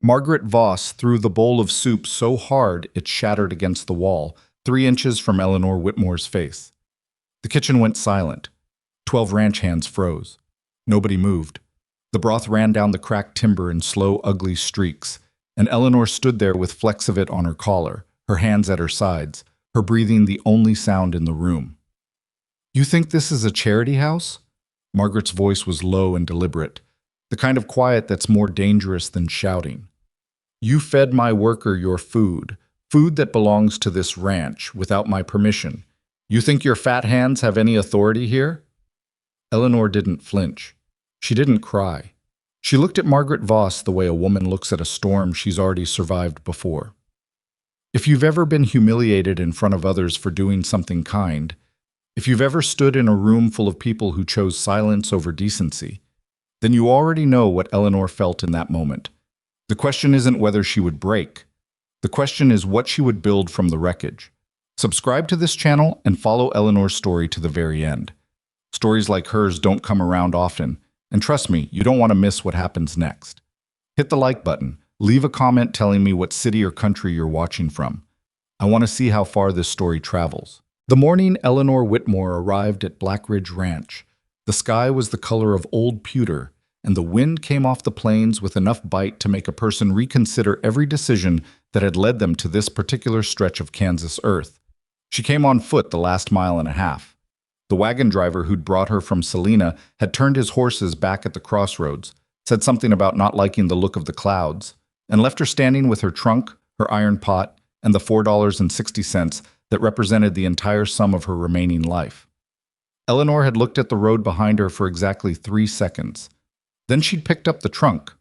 Margaret Voss threw the bowl of soup so hard it shattered against the wall, 3 inches from Eleanor Whitmore's face. The kitchen went silent. 12 ranch hands froze. Nobody moved. The broth ran down the cracked timber in slow, ugly streaks, and Eleanor stood there with flecks of it on her collar, her hands at her sides, her breathing the only sound in the room. "You think this is a charity house?" Margaret's voice was low and deliberate, the kind of quiet that's more dangerous than shouting. "You fed my worker your food, food that belongs to this ranch, without my permission. You think your fat hands have any authority here?" Eleanor didn't flinch. She didn't cry. She looked at Margaret Voss the way a woman looks at a storm she's already survived before. If you've ever been humiliated in front of others for doing something kind, if you've ever stood in a room full of people who chose silence over decency, then you already know what Eleanor felt in that moment. The question isn't whether she would break. The question is what she would build from the wreckage. Subscribe to this channel and follow Eleanor's story to the very end. Stories like hers don't come around often, and trust me, you don't want to miss what happens next. Hit the like button. Leave a comment telling me what city or country you're watching from. I want to see how far this story travels. The morning Eleanor Whitmore arrived at Black Ridge Ranch, the sky was the color of old pewter, and the wind came off the plains with enough bite to make a person reconsider every decision that had led them to this particular stretch of Kansas earth. She came on foot the last mile and a half. The wagon driver who'd brought her from Salina had turned his horses back at the crossroads, said something about not liking the look of the clouds, and left her standing with her trunk, her iron pot, and the $4.60 that represented the entire sum of her remaining life. Eleanor had looked at the road behind her for exactly 3 seconds. Then she'd picked up the trunk,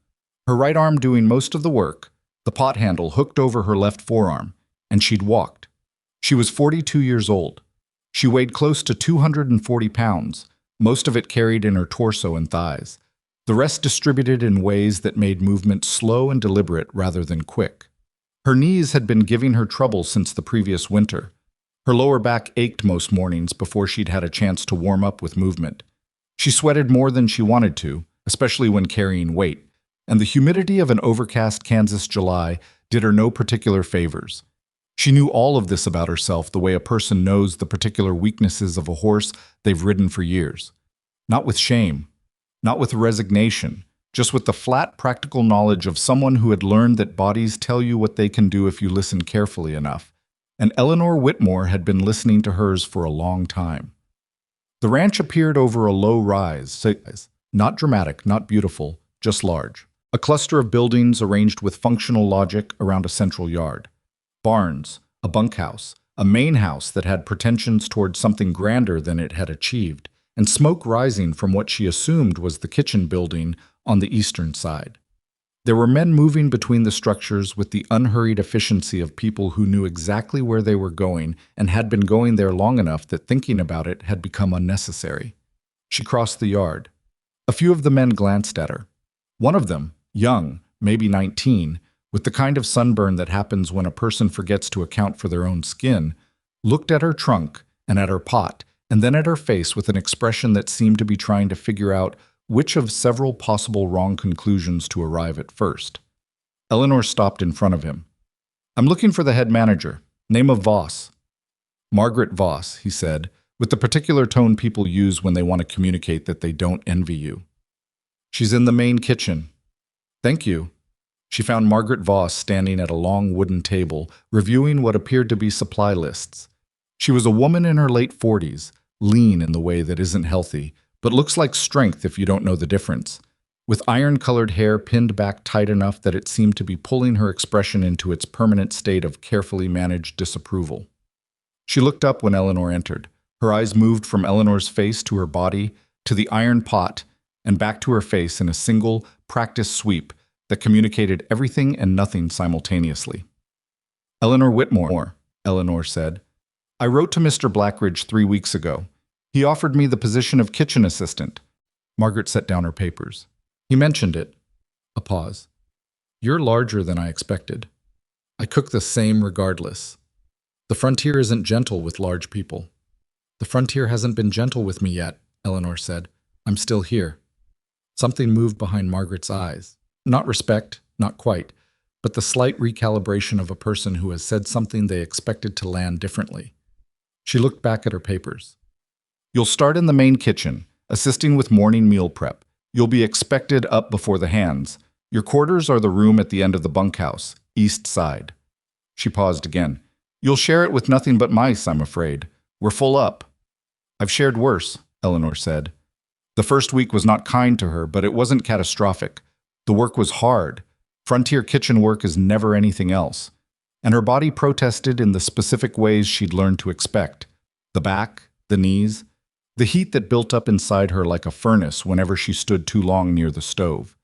her right arm doing most of the work, the pot handle hooked over her left forearm, and she'd walked. She was 42 years old. She weighed close to 240 pounds, most of it carried in her torso and thighs, the rest distributed in ways that made movement slow and deliberate rather than quick. Her knees had been giving her trouble since the previous winter. Her lower back ached most mornings before she'd had a chance to warm up with movement. She sweated more than she wanted to, especially when carrying weight, and the humidity of an overcast Kansas July did her no particular favors. She knew all of this about herself the way a person knows the particular weaknesses of a horse they've ridden for years. Not with shame, not with resignation, just with the flat, practical knowledge of someone who had learned that bodies tell you what they can do if you listen carefully enough. And Eleanor Whitmore had been listening to hers for a long time. The ranch appeared over a low rise, not dramatic, not beautiful, just large. A cluster of buildings arranged with functional logic around a central yard. Barns, a bunkhouse, a main house that had pretensions towards something grander than it had achieved, and smoke rising from what she assumed was the kitchen building on the eastern side. There were men moving between the structures with the unhurried efficiency of people who knew exactly where they were going and had been going there long enough that thinking about it had become unnecessary. She crossed the yard. A few of the men glanced at her. One of them, young, maybe 19, with the kind of sunburn that happens when a person forgets to account for their own skin, looked at her trunk and at her pot, and then at her face with an expression that seemed to be trying to figure out which of several possible wrong conclusions to arrive at first. Eleanor stopped in front of him. "I'm looking for the head manager. Name of Voss." "Margaret Voss," he said, with the particular tone people use when they want to communicate that they don't envy you. "She's in the main kitchen." "Thank you." She found Margaret Voss standing at a long wooden table, reviewing what appeared to be supply lists. She was a woman in her late 40s, lean in the way that isn't healthy, but looks like strength if you don't know the difference, with iron-colored hair pinned back tight enough that it seemed to be pulling her expression into its permanent state of carefully managed disapproval. She looked up when Eleanor entered. Her eyes moved from Eleanor's face to her body, to the iron pot, and back to her face in a single, practiced sweep that communicated everything and nothing simultaneously. "Eleanor Whitmore," Eleanor said. "I wrote to Mr. Blackridge 3 weeks ago. He offered me the position of kitchen assistant." Margaret set down her papers. "He mentioned it." A pause. "You're larger than I expected. I cook the same regardless. The frontier isn't gentle with large people." "The frontier hasn't been gentle with me yet," Eleanor said. "I'm still here." Something moved behind Margaret's eyes. Not respect, not quite, but the slight recalibration of a person who has said something they expected to land differently. She looked back at her papers. You'll start in the main kitchen, assisting with morning meal prep. You'll be expected up before the hands. Your quarters are the room at the end of the bunkhouse, east side. She paused again. You'll share it with nothing but mice, I'm afraid. We're full up. I've shared worse, Eleanor said. The first week was not kind to her, but it wasn't catastrophic. The work was hard. Frontier kitchen work is never anything else. And her body protested in the specific ways she'd learned to expect. The back, the knees, the heat that built up inside her like a furnace whenever she stood too long near the stove.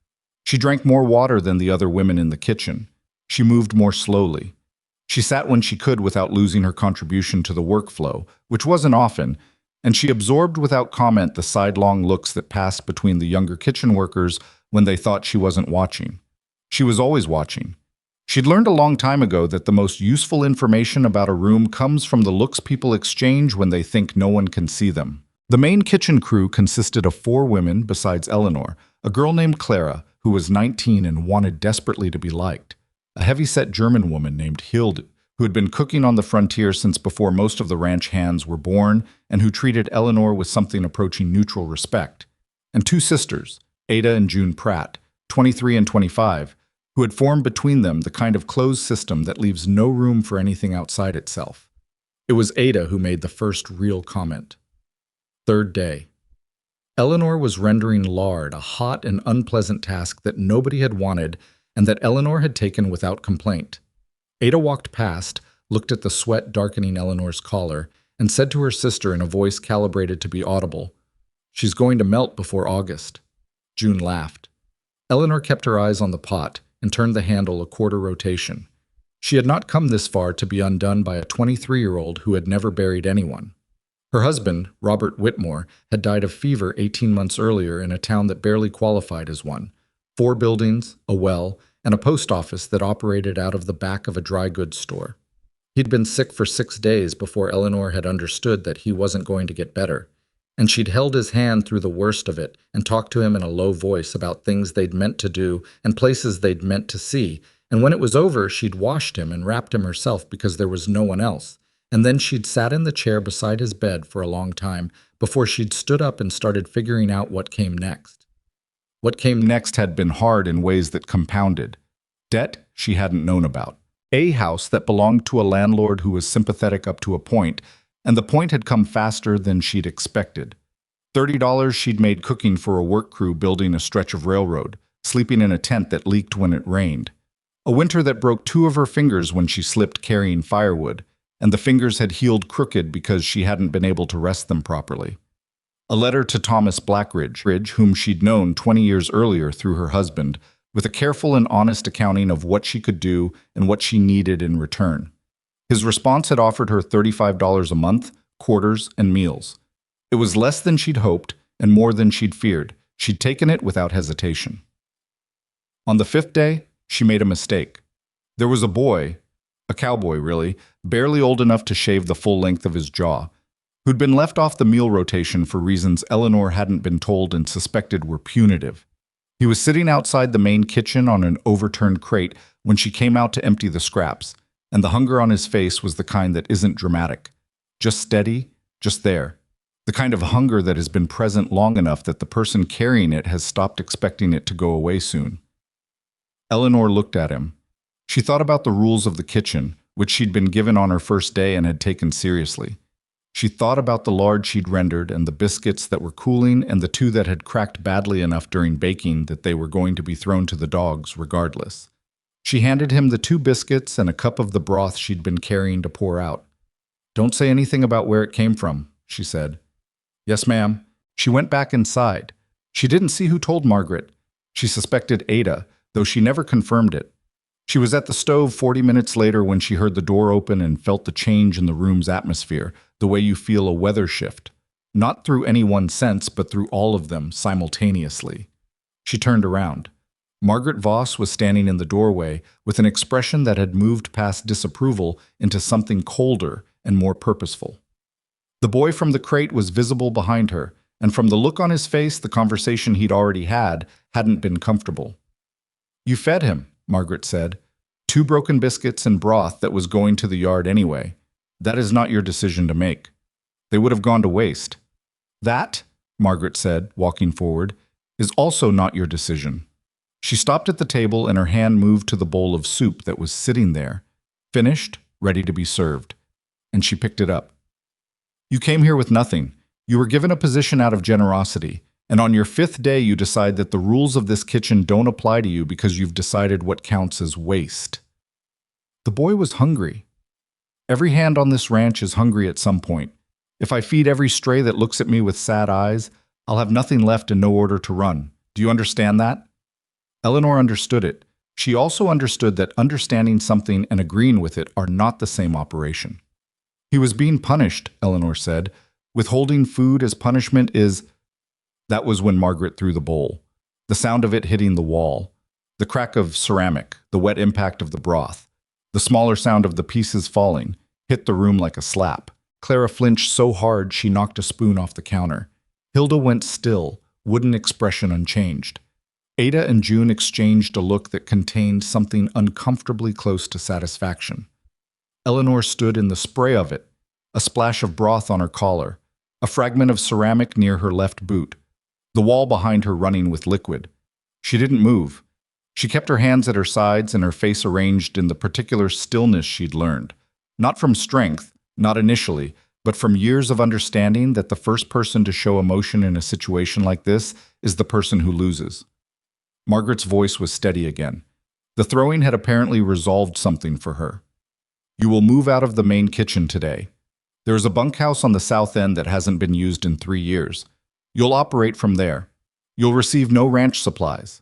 She drank more water than the other women in the kitchen. She moved more slowly. She sat when she could without losing her contribution to the workflow, which wasn't often, and she absorbed without comment the sidelong looks that passed between the younger kitchen workers when they thought she wasn't watching. She was always watching. She'd learned a long time ago that the most useful information about a room comes from the looks people exchange when they think no one can see them. The main kitchen crew consisted of 4 women besides Eleanor, a girl named Clara, who was 19 and wanted desperately to be liked, a heavy-set German woman named Hilde, who had been cooking on the frontier since before most of the ranch hands were born and who treated Eleanor with something approaching neutral respect, and 2 sisters, Ada and June Pratt, 23 and 25, who had formed between them the kind of closed system that leaves no room for anything outside itself. It was Ada who made the first real comment. Third day. Eleanor was rendering lard, a hot and unpleasant task that nobody had wanted and that Eleanor had taken without complaint. Ada walked past, looked at the sweat darkening Eleanor's collar, and said to her sister in a voice calibrated to be audible, "She's going to melt before August." June laughed. Eleanor kept her eyes on the pot and turned the handle a quarter rotation. She had not come this far to be undone by a 23-year-old who had never buried anyone. Her husband, Robert Whitmore, had died of fever 18 months earlier in a town that barely qualified as one. 4 buildings, a well, and a post office that operated out of the back of a dry goods store. He'd been sick for 6 days before Eleanor had understood that he wasn't going to get better, and she'd held his hand through the worst of it and talked to him in a low voice about things they'd meant to do and places they'd meant to see, and when it was over, she'd washed him and wrapped him herself because there was no one else, and then she'd sat in the chair beside his bed for a long time before she'd stood up and started figuring out what came next. What came next had been hard in ways that compounded. Debt she hadn't known about. A house that belonged to a landlord who was sympathetic up to a point, and the point had come faster than she'd expected. $30 she'd made cooking for a work crew building a stretch of railroad, sleeping in a tent that leaked when it rained. A winter that broke 2 of her fingers when she slipped carrying firewood, and the fingers had healed crooked because she hadn't been able to rest them properly. A letter to Thomas Blackridge, whom she'd known 20 years earlier through her husband, with a careful and honest accounting of what she could do and what she needed in return. His response had offered her $35 a month, quarters, and meals. It was less than she'd hoped and more than she'd feared. She'd taken it without hesitation. On the 5th day, she made a mistake. There was a boy, a cowboy really, barely old enough to shave the full length of his jaw, who'd been left off the meal rotation for reasons Eleanor hadn't been told and suspected were punitive. He was sitting outside the main kitchen on an overturned crate when she came out to empty the scraps, and the hunger on his face was the kind that isn't dramatic. Just steady, just there. The kind of hunger that has been present long enough that the person carrying it has stopped expecting it to go away soon. Eleanor looked at him. She thought about the rules of the kitchen, which she'd been given on her first day and had taken seriously. She thought about the lard she'd rendered and the biscuits that were cooling and the 2 that had cracked badly enough during baking that they were going to be thrown to the dogs regardless. She handed him the 2 biscuits and a cup of the broth she'd been carrying to pour out. "Don't say anything about where it came from," she said. "Yes, ma'am." She went back inside. She didn't see who told Margaret. She suspected Ada, though she never confirmed it. She was at the stove 40 minutes later when she heard the door open and felt the change in the room's atmosphere, the way you feel a weather shift. Not through any one sense, but through all of them simultaneously. She turned around. Margaret Voss was standing in the doorway with an expression that had moved past disapproval into something colder and more purposeful. The boy from the crate was visible behind her, and from the look on his face, the conversation he'd already had hadn't been comfortable. "You fed him," Margaret said. 2 broken biscuits and broth that was going to the yard anyway. That is not your decision to make. They would have gone to waste. That, Margaret said, walking forward, is also not your decision. She stopped at the table and her hand moved to the bowl of soup that was sitting there, finished, ready to be served, and she picked it up. You came here with nothing. You were given a position out of generosity, and on your 5th day you decide that the rules of this kitchen don't apply to you because you've decided what counts as waste. The boy was hungry. Every hand on this ranch is hungry at some point. If I feed every stray that looks at me with sad eyes, I'll have nothing left and no order to run. Do you understand that? Eleanor understood it. She also understood that understanding something and agreeing with it are not the same operation. He was being punished, Eleanor said. Withholding food as punishment is... That was when Margaret threw the bowl. The sound of it hitting the wall. The crack of ceramic, the wet impact of the broth. The smaller sound of the pieces falling, hit the room like a slap. Clara flinched so hard she knocked a spoon off the counter. Hilda went still, wooden expression unchanged. Ada and June exchanged a look that contained something uncomfortably close to satisfaction. Eleanor stood in the spray of it, a splash of broth on her collar, a fragment of ceramic near her left boot, the wall behind her running with liquid. She didn't move. She kept her hands at her sides and her face arranged in the particular stillness she'd learned, not from strength, not initially, but from years of understanding that the first person to show emotion in a situation like this is the person who loses. Margaret's voice was steady again. The throwing had apparently resolved something for her. You will move out of the main kitchen today. There is a bunkhouse on the south end that hasn't been used in 3 years. You'll operate from there. You'll receive no ranch supplies.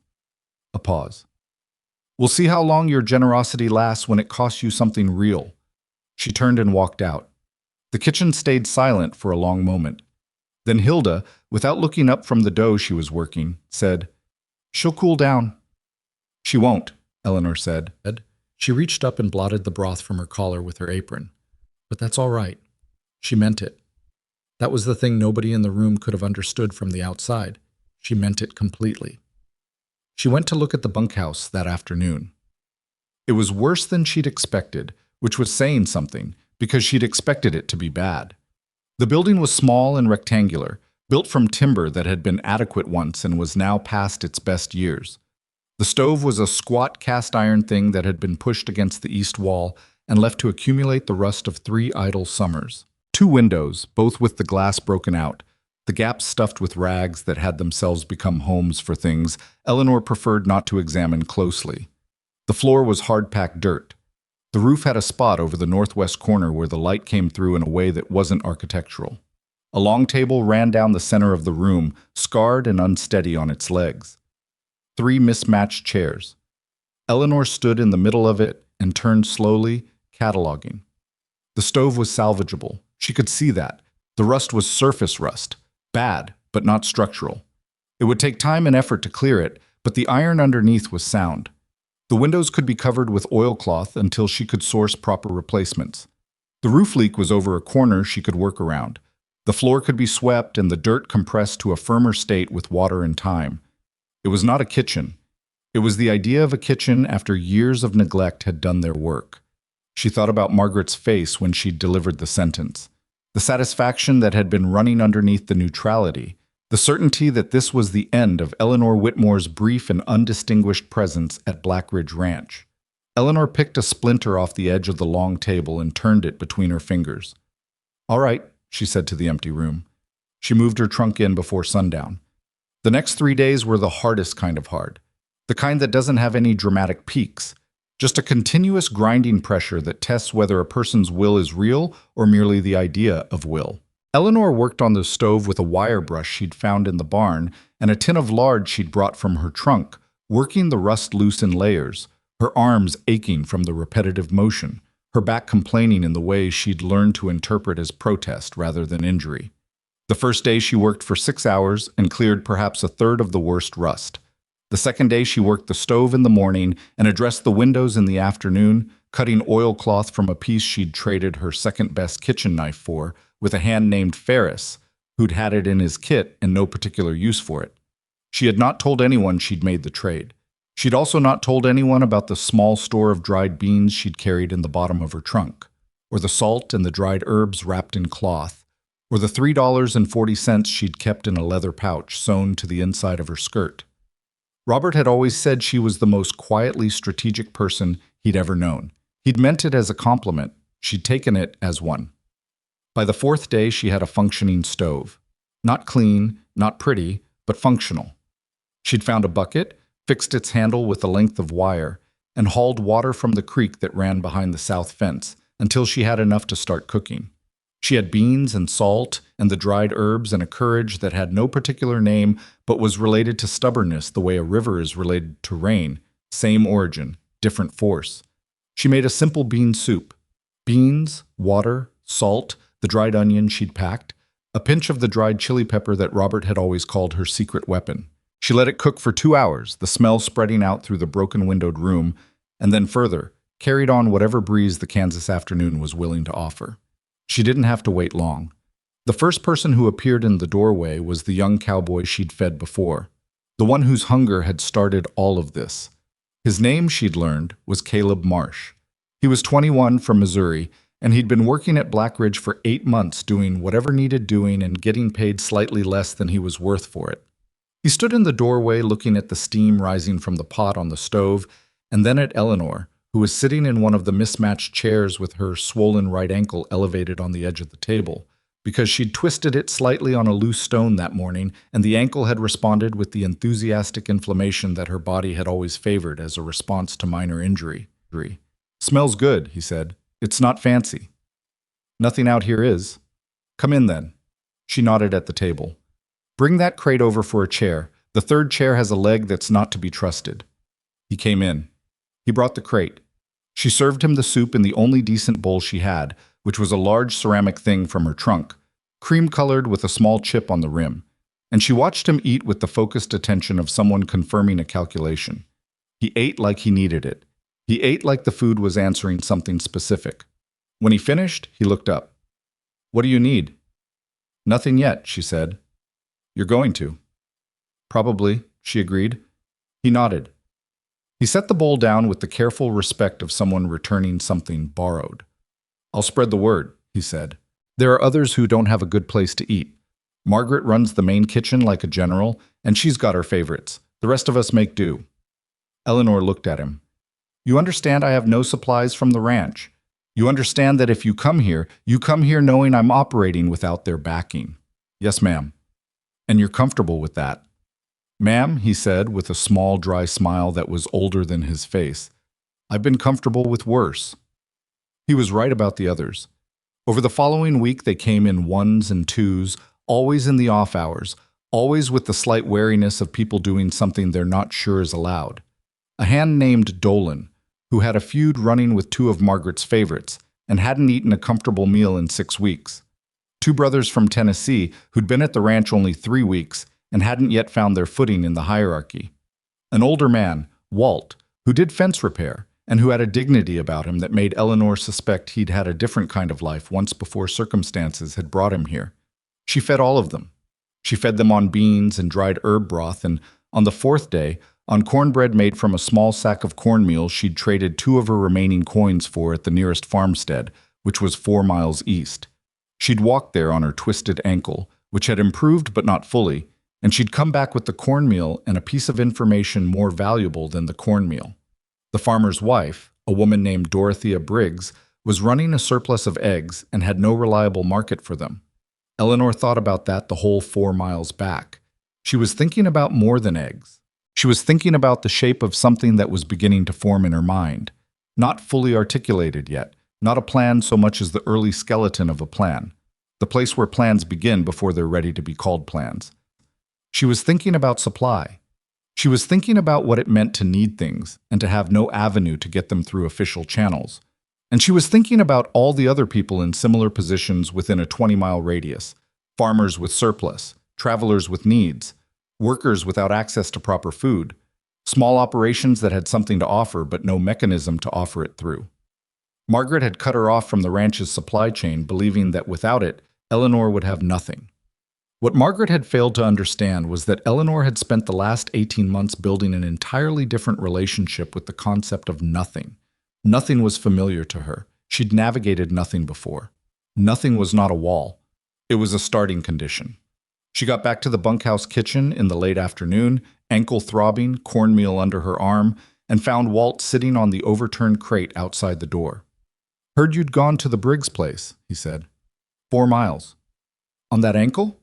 A pause. We'll see how long your generosity lasts when it costs you something real. She turned and walked out. The kitchen stayed silent for a long moment. Then Hilda, without looking up from the dough she was working, said, She'll cool down. She won't, Eleanor said. She reached up and blotted the broth from her collar with her apron. But that's all right. She meant it. That was the thing nobody in the room could have understood from the outside. She meant it completely. She went to look at the bunkhouse that afternoon. It was worse than she'd expected, which was saying something, because she'd expected it to be bad. The building was small and rectangular, built from timber that had been adequate once and was now past its best years. The stove was a squat cast iron thing that had been pushed against the east wall and left to accumulate the rust of 3 idle summers. 2 windows, both with the glass broken out, the gaps stuffed with rags that had themselves become homes for things Eleanor preferred not to examine closely. The floor was hard-packed dirt. The roof had a spot over the northwest corner where the light came through in a way that wasn't architectural. A long table ran down the center of the room, scarred and unsteady on its legs. 3 mismatched chairs. Eleanor stood in the middle of it and turned slowly, cataloging. The stove was salvageable. She could see that. The rust was surface rust. Bad, but not structural. It would take time and effort to clear it, but the iron underneath was sound. The windows could be covered with oilcloth until she could source proper replacements. The roof leak was over a corner she could work around. The floor could be swept and the dirt compressed to a firmer state with water and time. It was not a kitchen. It was the idea of a kitchen after years of neglect had done their work. She thought about Margaret's face when she'd delivered the sentence. The satisfaction that had been running underneath the neutrality. The certainty that this was the end of Eleanor Whitmore's brief and undistinguished presence at Black Ridge Ranch. Eleanor picked a splinter off the edge of the long table and turned it between her fingers. All right, she said to the empty room. She moved her trunk in before sundown. The next 3 days were the hardest kind of hard. The kind that doesn't have any dramatic peaks. Just a continuous grinding pressure that tests whether a person's will is real or merely the idea of will. Eleanor worked on the stove with a wire brush she'd found in the barn and a tin of lard she'd brought from her trunk, working the rust loose in layers, her arms aching from the repetitive motion, her back complaining in the way she'd learned to interpret as protest rather than injury. The first day she worked for 6 hours and cleared perhaps a third of the worst rust. The second day she worked the stove in the morning and addressed the windows in the afternoon, cutting oilcloth from a piece she'd traded her second-best kitchen knife for with a hand named Ferris, who'd had it in his kit and no particular use for it. She had not told anyone she'd made the trade. She'd also not told anyone about the small store of dried beans she'd carried in the bottom of her trunk, or the salt and the dried herbs wrapped in cloth, or the $3.40 she'd kept in a leather pouch sewn to the inside of her skirt. Robert had always said she was the most quietly strategic person he'd ever known. He'd meant it as a compliment. She'd taken it as one. By the fourth day, she had a functioning stove. Not clean, not pretty, but functional. She'd found a bucket, fixed its handle with a length of wire, and hauled water from the creek that ran behind the south fence until she had enough to start cooking. She had beans and salt and the dried herbs and a courage that had no particular name but was related to stubbornness the way a river is related to rain, same origin, different force. She made a simple bean soup. Beans, water, salt, the dried onion she'd packed, a pinch of the dried chili pepper that Robert had always called her secret weapon. She let it cook for 2 hours, the smell spreading out through the broken-windowed room, and then further, carried on whatever breeze the Kansas afternoon was willing to offer. She didn't have to wait long. The first person who appeared in the doorway was the young cowboy she'd fed before, the one whose hunger had started all of this. His name, she'd learned, was Caleb Marsh. He was 21 from Missouri, and he'd been working at Black Ridge for 8 months doing whatever needed doing and getting paid slightly less than he was worth for it. He stood in the doorway looking at the steam rising from the pot on the stove, and then at Eleanor, who was sitting in one of the mismatched chairs with her swollen right ankle elevated on the edge of the table, because she'd twisted it slightly on a loose stone that morning, and the ankle had responded with the enthusiastic inflammation that her body had always favored as a response to minor injury. "Smells good," he said. "It's not fancy." "Nothing out here is." "Come in, then." She nodded at the table. "Bring that crate over for a chair. The third chair has a leg that's not to be trusted." He came in. He brought the crate. She served him the soup in the only decent bowl she had, which was a large ceramic thing from her trunk, cream-colored with a small chip on the rim, and she watched him eat with the focused attention of someone confirming a calculation. He ate like he needed it. He ate like the food was answering something specific. When he finished, he looked up. "What do you need?" "Nothing yet," she said. "You're going to." "Probably," she agreed. He nodded. He set the bowl down with the careful respect of someone returning something borrowed. "I'll spread the word," he said. "There are others who don't have a good place to eat. Margaret runs the main kitchen like a general, and she's got her favorites. The rest of us make do." Eleanor looked at him. "You understand I have no supplies from the ranch. You understand that if you come here knowing I'm operating without their backing." "Yes, ma'am." "And you're comfortable with that?" "Ma'am," he said with a small, dry smile that was older than his face, "I've been comfortable with worse." He was right about the others. Over the following week they came in ones and twos, always in the off hours, always with the slight wariness of people doing something they're not sure is allowed. A hand named Dolan, who had a feud running with 2 of Margaret's favorites and hadn't eaten a comfortable meal in 6 weeks. 2 brothers from Tennessee who'd been at the ranch only 3 weeks and hadn't yet found their footing in the hierarchy. An older man, Walt, who did fence repair and who had a dignity about him that made Eleanor suspect he'd had a different kind of life once before circumstances had brought him here. She fed all of them. She fed them on beans and dried herb broth, and on the 4th day, on cornbread made from a small sack of cornmeal she'd traded 2 of her remaining coins for at the nearest farmstead, which was 4 miles east. She'd walked there on her twisted ankle, which had improved but not fully, and she'd come back with the cornmeal and a piece of information more valuable than the cornmeal. The farmer's wife, a woman named Dorothea Briggs, was running a surplus of eggs and had no reliable market for them. Eleanor thought about that the whole 4 miles back. She was thinking about more than eggs. She was thinking about the shape of something that was beginning to form in her mind. Not fully articulated yet, not a plan so much as the early skeleton of a plan. The place where plans begin before they're ready to be called plans. She was thinking about supply. She was thinking about what it meant to need things and to have no avenue to get them through official channels. And she was thinking about all the other people in similar positions within a 20-mile radius. Farmers with surplus, travelers with needs, workers without access to proper food, small operations that had something to offer but no mechanism to offer it through. Margaret had cut her off from the ranch's supply chain, believing that without it, Eleanor would have nothing. What Margaret had failed to understand was that Eleanor had spent the last 18 months building an entirely different relationship with the concept of nothing. Nothing was familiar to her. She'd navigated nothing before. Nothing was not a wall. It was a starting condition. She got back to the bunkhouse kitchen in the late afternoon, ankle throbbing, cornmeal under her arm, and found Walt sitting on the overturned crate outside the door. "Heard you'd gone to the Briggs place," he said. 4 miles. "On that ankle?"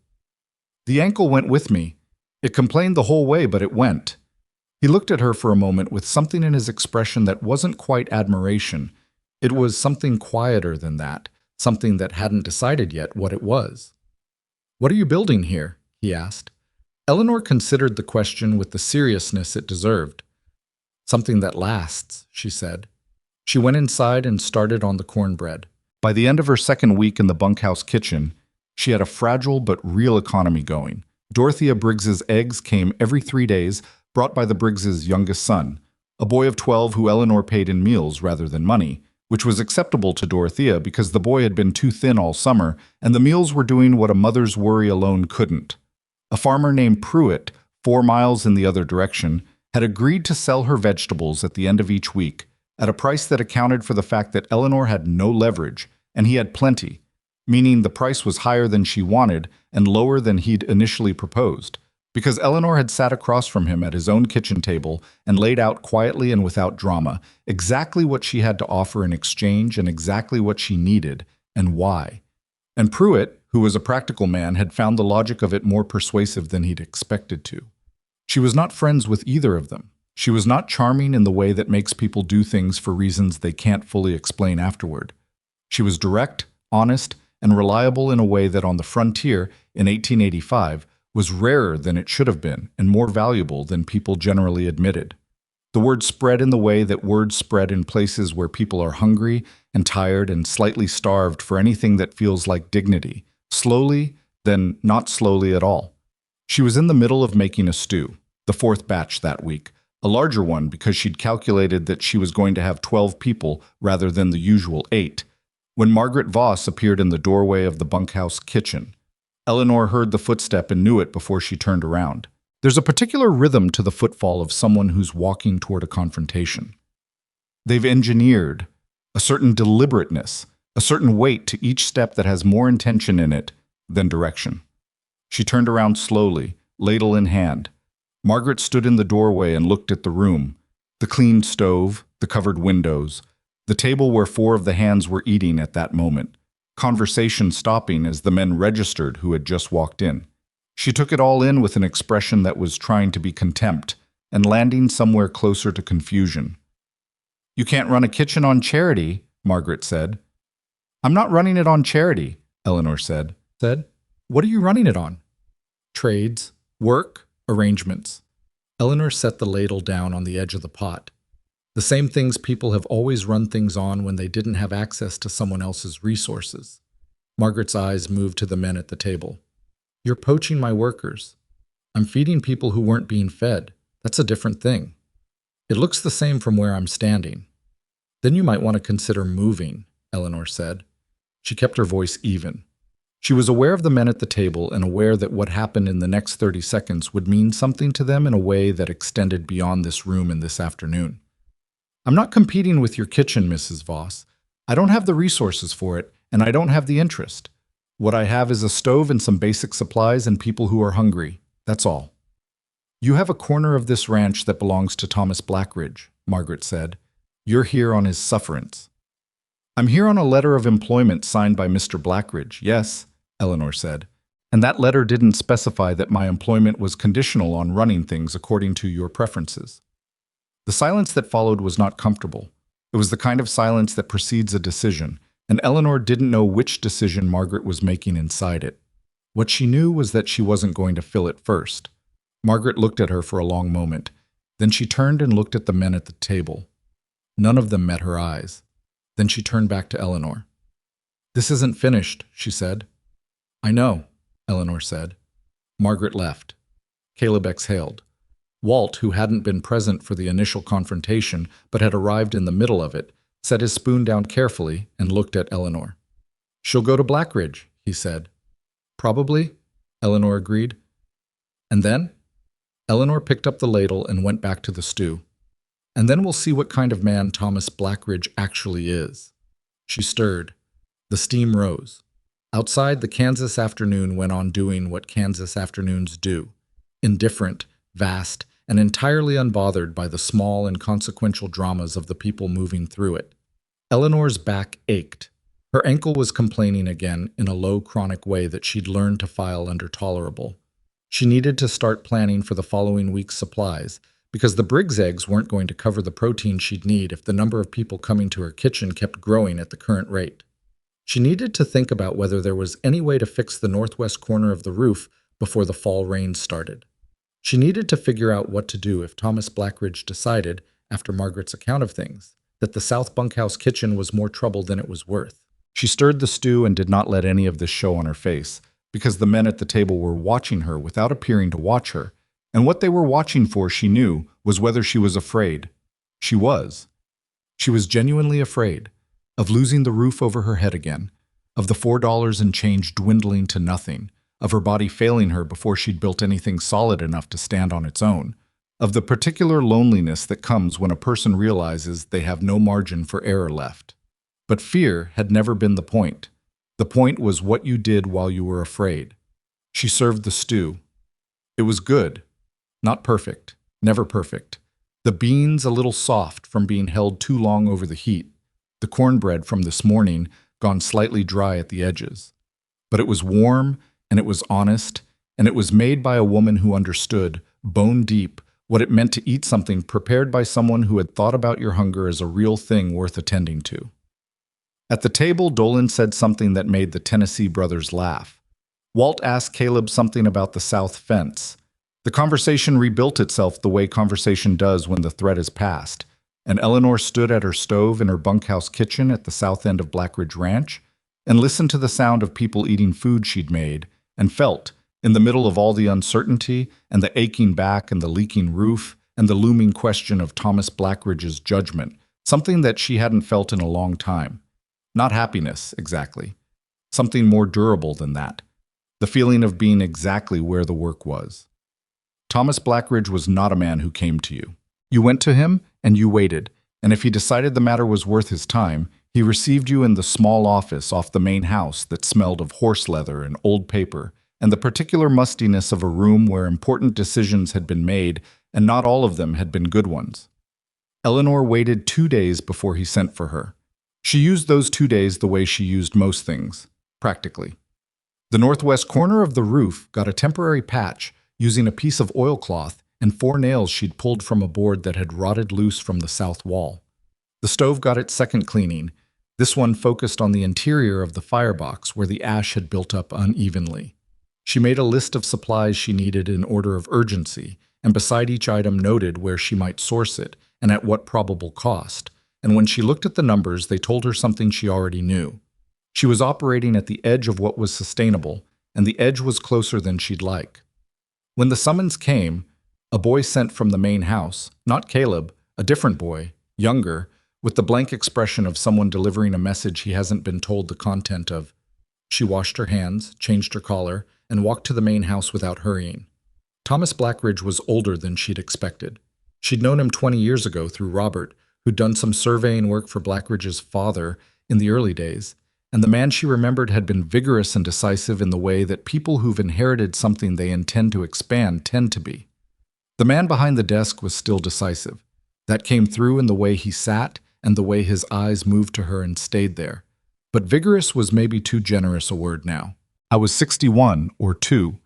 "The ankle went with me. It complained the whole way, but it went." He looked at her for a moment with something in his expression that wasn't quite admiration. It was something quieter than that, something that hadn't decided yet what it was. "What are you building here?" he asked. Eleanor considered the question with the seriousness it deserved. "Something that lasts," she said. She went inside and started on the cornbread. By the end of her second week in the bunkhouse kitchen, she had a fragile but real economy going. Dorothea Briggs's eggs came every 3 days, brought by the Briggs's youngest son, a boy of 12 who Eleanor paid in meals rather than money, which was acceptable to Dorothea because the boy had been too thin all summer, and the meals were doing what a mother's worry alone couldn't. A farmer named Pruitt, 4 miles in the other direction, had agreed to sell her vegetables at the end of each week, at a price that accounted for the fact that Eleanor had no leverage, and he had plenty, meaning the price was higher than she wanted and lower than he'd initially proposed, because Eleanor had sat across from him at his own kitchen table and laid out quietly and without drama exactly what she had to offer in exchange and exactly what she needed and why. And Pruitt, who was a practical man, had found the logic of it more persuasive than he'd expected to. She was not friends with either of them. She was not charming in the way that makes people do things for reasons they can't fully explain afterward. She was direct, honest, and reliable in a way that on the frontier in 1885 was rarer than it should have been and more valuable than people generally admitted. The word spread in the way that words spread in places where people are hungry and tired and slightly starved for anything that feels like dignity, slowly, then not slowly at all. She was in the middle of making a stew, the 4th batch that week, a larger one because she'd calculated that she was going to have 12 people rather than the usual 8, when Margaret Voss appeared in the doorway of the bunkhouse kitchen. Eleanor heard the footstep and knew it before she turned around. There's a particular rhythm to the footfall of someone who's walking toward a confrontation. They've engineered a certain deliberateness, a certain weight to each step that has more intention in it than direction. She turned around slowly, ladle in hand. Margaret stood in the doorway and looked at the room, the clean stove, the covered windows, the table where 4 of the hands were eating at that moment, conversation stopping as the men registered who had just walked in. She took it all in with an expression that was trying to be contempt and landing somewhere closer to confusion. "You can't run a kitchen on charity," Margaret said. "I'm not running it on charity," Eleanor said. "What are you running it on?" "Trades, work, arrangements." Eleanor set the ladle down on the edge of the pot. "The same things people have always run things on when they didn't have access to someone else's resources." Margaret's eyes moved to the men at the table. "You're poaching my workers. I'm feeding people who weren't being fed. That's a different thing. It looks the same from where I'm standing." "Then you might want to consider moving," Eleanor said. She kept her voice even. She was aware of the men at the table and aware that what happened in the next 30 seconds would mean something to them in a way that extended beyond this room and this afternoon. "I'm not competing with your kitchen, Mrs. Voss. I don't have the resources for it, and I don't have the interest. What I have is a stove and some basic supplies and people who are hungry. That's all." "You have a corner of this ranch that belongs to Thomas Blackridge," Margaret said. "You're here on his sufferance." "I'm here on a letter of employment signed by Mr. Blackridge, yes," Eleanor said. "And that letter didn't specify that my employment was conditional on running things according to your preferences." The silence that followed was not comfortable. It was the kind of silence that precedes a decision, and Eleanor didn't know which decision Margaret was making inside it. What she knew was that she wasn't going to fill it first. Margaret looked at her for a long moment. Then she turned and looked at the men at the table. None of them met her eyes. Then she turned back to Eleanor. "This isn't finished," she said. "I know," Eleanor said. Margaret left. Caleb exhaled. Walt, who hadn't been present for the initial confrontation but had arrived in the middle of it, set his spoon down carefully and looked at Eleanor. "She'll go to Blackridge," he said. "Probably. Eleanor agreed. And then? Eleanor picked up the ladle and went back to the stew. And then we'll see what kind of man Thomas Blackridge actually is. She stirred. The steam rose. Outside, the Kansas afternoon went on doing what Kansas afternoons do, indifferent, vast, and entirely unbothered by the small and consequential dramas of the people moving through it. Eleanor's back ached. Her ankle was complaining again in a low, chronic way that she'd learned to file under tolerable. She needed to start planning for the following week's supplies, because the Briggs eggs weren't going to cover the protein she'd need if the number of people coming to her kitchen kept growing at the current rate. She needed to think about whether there was any way to fix the northwest corner of the roof before the fall rains started. She needed to figure out what to do if Thomas Blackridge decided, after Margaret's account of things, that the south bunkhouse kitchen was more trouble than it was worth. She stirred the stew and did not let any of this show on her face, because the men at the table were watching her without appearing to watch her, and what they were watching for, she knew, was whether she was afraid. She was. She was genuinely afraid of losing the roof over her head again, of the $4 and change dwindling to nothing, of her body failing her before she'd built anything solid enough to stand on its own, of the particular loneliness that comes when a person realizes they have no margin for error left. But fear had never been the point. The point was what you did while you were afraid. She served the stew. It was good. Not perfect. Never perfect. The beans a little soft from being held too long over the heat. The cornbread from this morning gone slightly dry at the edges. But it was warm, and it was honest, and it was made by a woman who understood, bone deep, what it meant to eat something prepared by someone who had thought about your hunger as a real thing worth attending to. At the table, Dolan said something that made the Tennessee brothers laugh. Walt asked Caleb something about the south fence. The conversation rebuilt itself the way conversation does when the threat is passed, and Eleanor stood at her stove in her bunkhouse kitchen at the south end of Blackridge Ranch and listened to the sound of people eating food she'd made and felt, in the middle of all the uncertainty and the aching back and the leaking roof and the looming question of Thomas Blackridge's judgment, something that she hadn't felt in a long time. Not happiness, exactly. Something more durable than that. The feeling of being exactly where the work was. Thomas Blackridge was not a man who came to you. You went to him, and you waited, and if he decided the matter was worth his time, he received you in the small office off the main house that smelled of horse leather and old paper, and the particular mustiness of a room where important decisions had been made, and not all of them had been good ones. Eleanor waited 2 days before he sent for her. She used those 2 days the way she used most things, practically. The northwest corner of the roof got a temporary patch using a piece of oilcloth and 4 nails she'd pulled from a board that had rotted loose from the south wall. The stove got its second cleaning, this one focused on the interior of the firebox where the ash had built up unevenly. She made a list of supplies she needed in order of urgency, and beside each item noted where she might source it and at what probable cost, and when she looked at the numbers, they told her something she already knew. She was operating at the edge of what was sustainable, and the edge was closer than she'd like. When the summons came, a boy sent from the main house, not Caleb, a different boy, younger, with the blank expression of someone delivering a message he hasn't been told the content of. She washed her hands, changed her collar, and walked to the main house without hurrying. Thomas Blackridge was older than she'd expected. She'd known him 20 years ago through Robert, who'd done some surveying work for Blackridge's father in the early days, and the man she remembered had been vigorous and decisive in the way that people who've inherited something they intend to expand tend to be. The man behind the desk was still decisive. That came through in the way he sat and the way his eyes moved to her and stayed there. But vigorous was maybe too generous a word now. I was 61 or 2,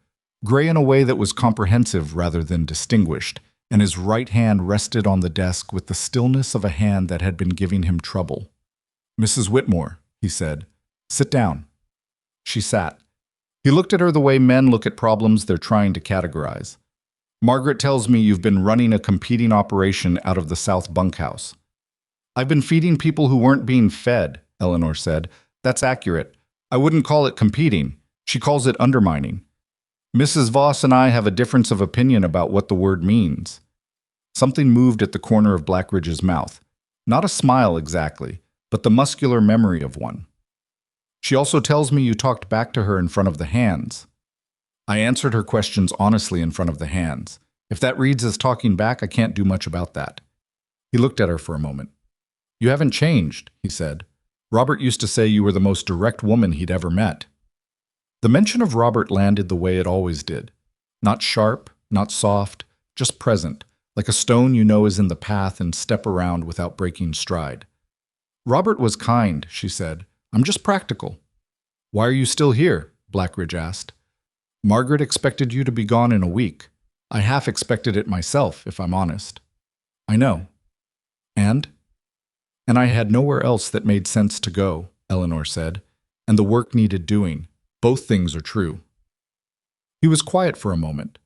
gray in a way that was comprehensive rather than distinguished, and his right hand rested on the desk with the stillness of a hand that had been giving him trouble. "Mrs. Whitmore," he said, "sit down." She sat. He looked at her the way men look at problems they're trying to categorize. "Margaret tells me you've been running a competing operation out of the south bunkhouse." "I've been feeding people who weren't being fed," Eleanor said. "That's accurate. I wouldn't call it competing. She calls it undermining. Mrs. Voss and I have a difference of opinion about what the word means." Something moved at the corner of Blackridge's mouth. Not a smile exactly, but the muscular memory of one. "She also tells me you talked back to her in front of the hands." I answered her questions honestly in front of the hands. If that reads as talking back, I can't do much about that. He looked at her for a moment. You haven't changed, he said. Robert used to say you were the most direct woman he'd ever met. The mention of Robert landed the way it always did. Not sharp, not soft, just present, like a stone you know is in the path and step around without breaking stride. Robert was kind, she said. I'm just practical. Why are you still here? Blackridge asked. Margaret expected you to be gone in a week. I half expected it myself, if I'm honest. I know. And? And I had nowhere else that made sense to go, Eleanor said, and the work needed doing. Both things are true. He was quiet for a moment.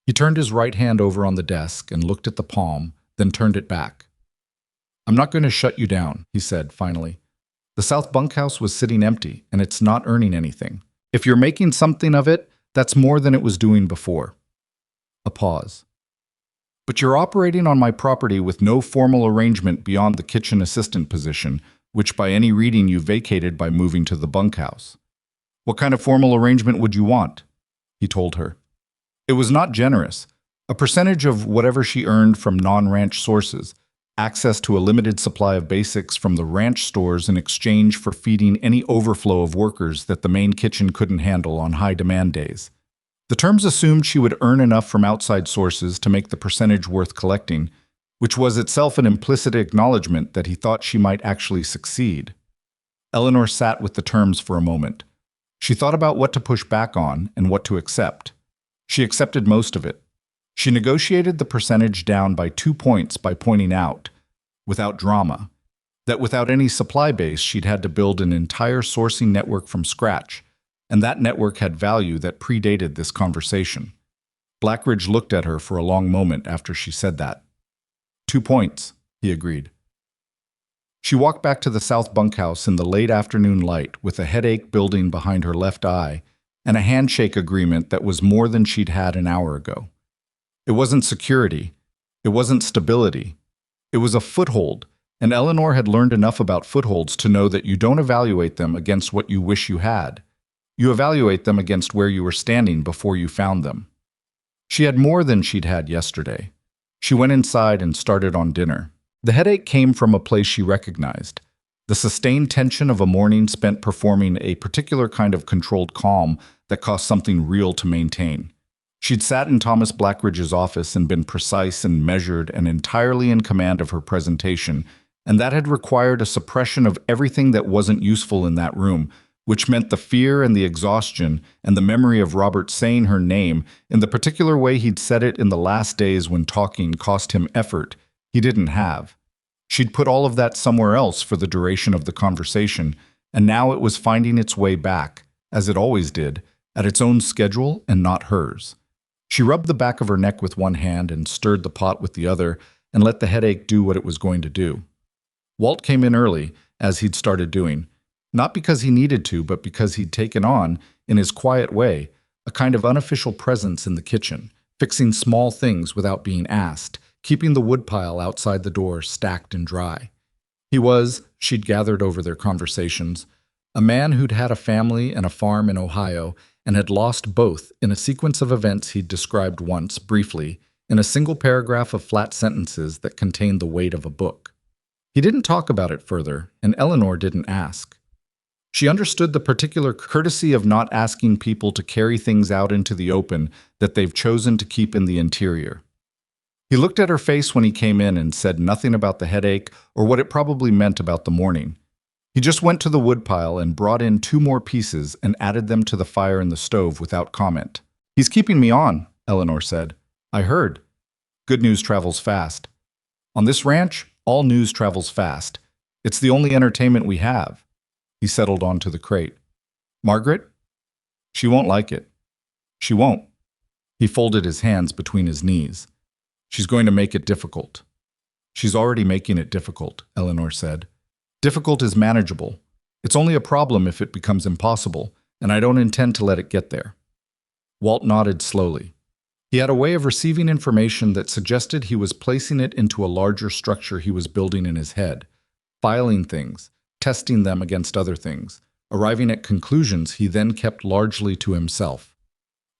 He turned his right hand over on the desk and looked at the palm, then turned it back. I'm not going to shut you down, he said finally. The South Bunkhouse was sitting empty, and it's not earning anything. If you're making something of it, that's more than it was doing before. A pause. But you're operating on my property with no formal arrangement beyond the kitchen assistant position, which by any reading you vacated by moving to the bunkhouse. What kind of formal arrangement would you want? He told her. It was not generous. A percentage of whatever she earned from non-ranch sources, access to a limited supply of basics from the ranch stores in exchange for feeding any overflow of workers that the main kitchen couldn't handle on high-demand days. The terms assumed she would earn enough from outside sources to make the percentage worth collecting, which was itself an implicit acknowledgement that he thought she might actually succeed. Eleanor sat with the terms for a moment. She thought about what to push back on and what to accept. She accepted most of it. She negotiated the percentage down by 2 points by pointing out, without drama, that without any supply base she'd had to build an entire sourcing network from scratch, and that network had value that predated this conversation. Blackridge looked at her for a long moment after she said that. 2 points, he agreed. She walked back to the south bunkhouse in the late afternoon light with a headache building behind her left eye and a handshake agreement that was more than she'd had an hour ago. It wasn't security. It wasn't stability. It was a foothold, and Eleanor had learned enough about footholds to know that you don't evaluate them against what you wish you had. You evaluate them against where you were standing before you found them. She had more than she'd had yesterday. She went inside and started on dinner. The headache came from a place she recognized, the sustained tension of a morning spent performing a particular kind of controlled calm that cost something real to maintain. She'd sat in Thomas Blackridge's office and been precise and measured and entirely in command of her presentation, and that had required a suppression of everything that wasn't useful in that room, which meant the fear and the exhaustion and the memory of Robert saying her name in the particular way he'd said it in the last days when talking cost him effort he didn't have. She'd put all of that somewhere else for the duration of the conversation, and now it was finding its way back, as it always did, at its own schedule and not hers. She rubbed the back of her neck with one hand and stirred the pot with the other and let the headache do what it was going to do. Walt came in early, as he'd started doing, not because he needed to, but because he'd taken on, in his quiet way, a kind of unofficial presence in the kitchen, fixing small things without being asked, keeping the woodpile outside the door stacked and dry. He was, she'd gathered over their conversations, a man who'd had a family and a farm in Ohio and had lost both in a sequence of events he'd described once, briefly, in a single paragraph of flat sentences that contained the weight of a book. He didn't talk about it further, and Eleanor didn't ask. She understood the particular courtesy of not asking people to carry things out into the open that they've chosen to keep in the interior. He looked at her face when he came in and said nothing about the headache or what it probably meant about the morning. He just went to the woodpile and brought in 2 more pieces and added them to the fire in the stove without comment. He's keeping me on, Eleanor said. I heard. Good news travels fast. On this ranch, all news travels fast. It's the only entertainment we have. He settled onto the crate. Margaret? She won't like it. She won't. He folded his hands between his knees. She's going to make it difficult. She's already making it difficult, Eleanor said. Difficult is manageable. It's only a problem if it becomes impossible, and I don't intend to let it get there. Walt nodded slowly. He had a way of receiving information that suggested he was placing it into a larger structure he was building in his head, filing things, testing them against other things, arriving at conclusions he then kept largely to himself.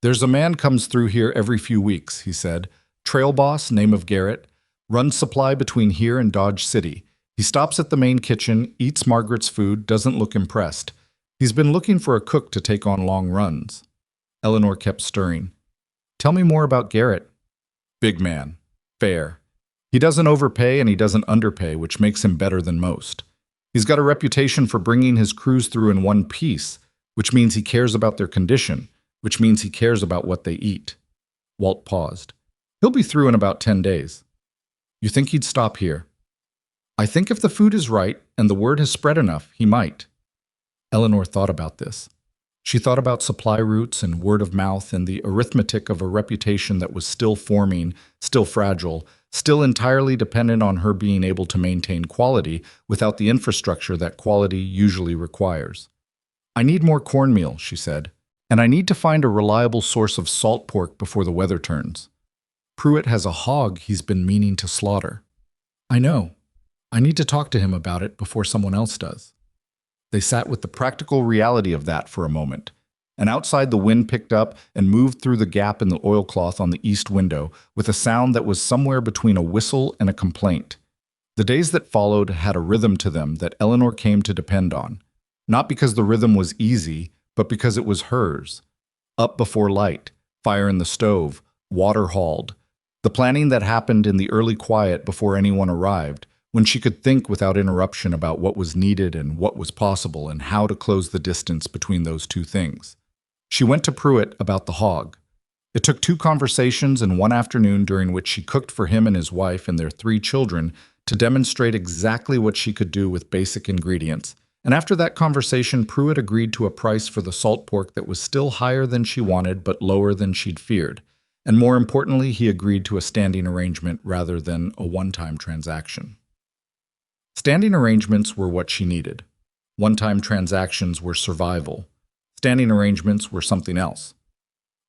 There's a man comes through here every few weeks, he said. Trail boss, name of Garrett. Runs supply between here and Dodge City. He stops at the main kitchen, eats Margaret's food, doesn't look impressed. He's been looking for a cook to take on long runs. Eleanor kept stirring. Tell me more about Garrett. Big man. Fair. He doesn't overpay and he doesn't underpay, which makes him better than most. He's got a reputation for bringing his crews through in one piece, which means he cares about their condition, which means he cares about what they eat. Walt paused. He'll be through in about 10 days. You think he'd stop here? I think if the food is right and the word has spread enough, he might. Eleanor thought about this. She thought about supply routes and word of mouth and the arithmetic of a reputation that was still forming, still fragile, still entirely dependent on her being able to maintain quality without the infrastructure that quality usually requires. I need more cornmeal, she said, and I need to find a reliable source of salt pork before the weather turns. Pruitt has a hog he's been meaning to slaughter. I know. I need to talk to him about it before someone else does. They sat with the practical reality of that for a moment, and outside the wind picked up and moved through the gap in the oilcloth on the east window with a sound that was somewhere between a whistle and a complaint. The days that followed had a rhythm to them that Eleanor came to depend on, not because the rhythm was easy, but because it was hers. Up before light, fire in the stove, water hauled, the planning that happened in the early quiet before anyone arrived, when she could think without interruption about what was needed and what was possible and how to close the distance between those two things. She went to Pruitt about the hog. It took 2 conversations and 1 afternoon during which she cooked for him and his wife and their 3 children to demonstrate exactly what she could do with basic ingredients. And after that conversation, Pruitt agreed to a price for the salt pork that was still higher than she wanted but lower than she'd feared. And more importantly, he agreed to a standing arrangement rather than a one-time transaction. Standing arrangements were what she needed. One-time transactions were survival. Standing arrangements were something else.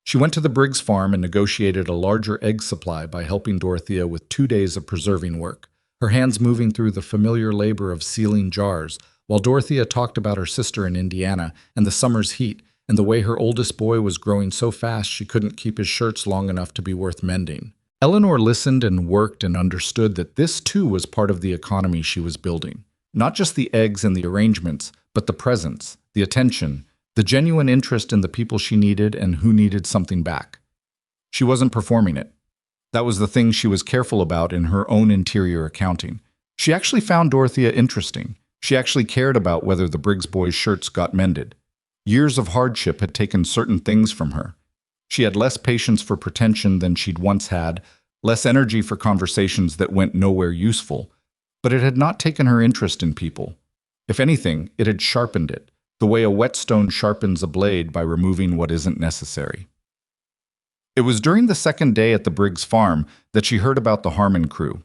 She went to the Briggs farm and negotiated a larger egg supply by helping Dorothea with 2 days of preserving work, her hands moving through the familiar labor of sealing jars, while Dorothea talked about her sister in Indiana and the summer's heat and the way her oldest boy was growing so fast she couldn't keep his shirts long enough to be worth mending. Eleanor listened and worked and understood that this too was part of the economy she was building. Not just the eggs and the arrangements, but the presence, the attention, the genuine interest in the people she needed and who needed something back. She wasn't performing it. That was the thing she was careful about in her own interior accounting. She actually found Dorothea interesting. She actually cared about whether the Briggs boys' shirts got mended. Years of hardship had taken certain things from her. She had less patience for pretension than she'd once had, less energy for conversations that went nowhere useful, but it had not taken her interest in people. If anything, it had sharpened it, the way a whetstone sharpens a blade by removing what isn't necessary. It was during the second day at the Briggs farm that she heard about the Harmon crew.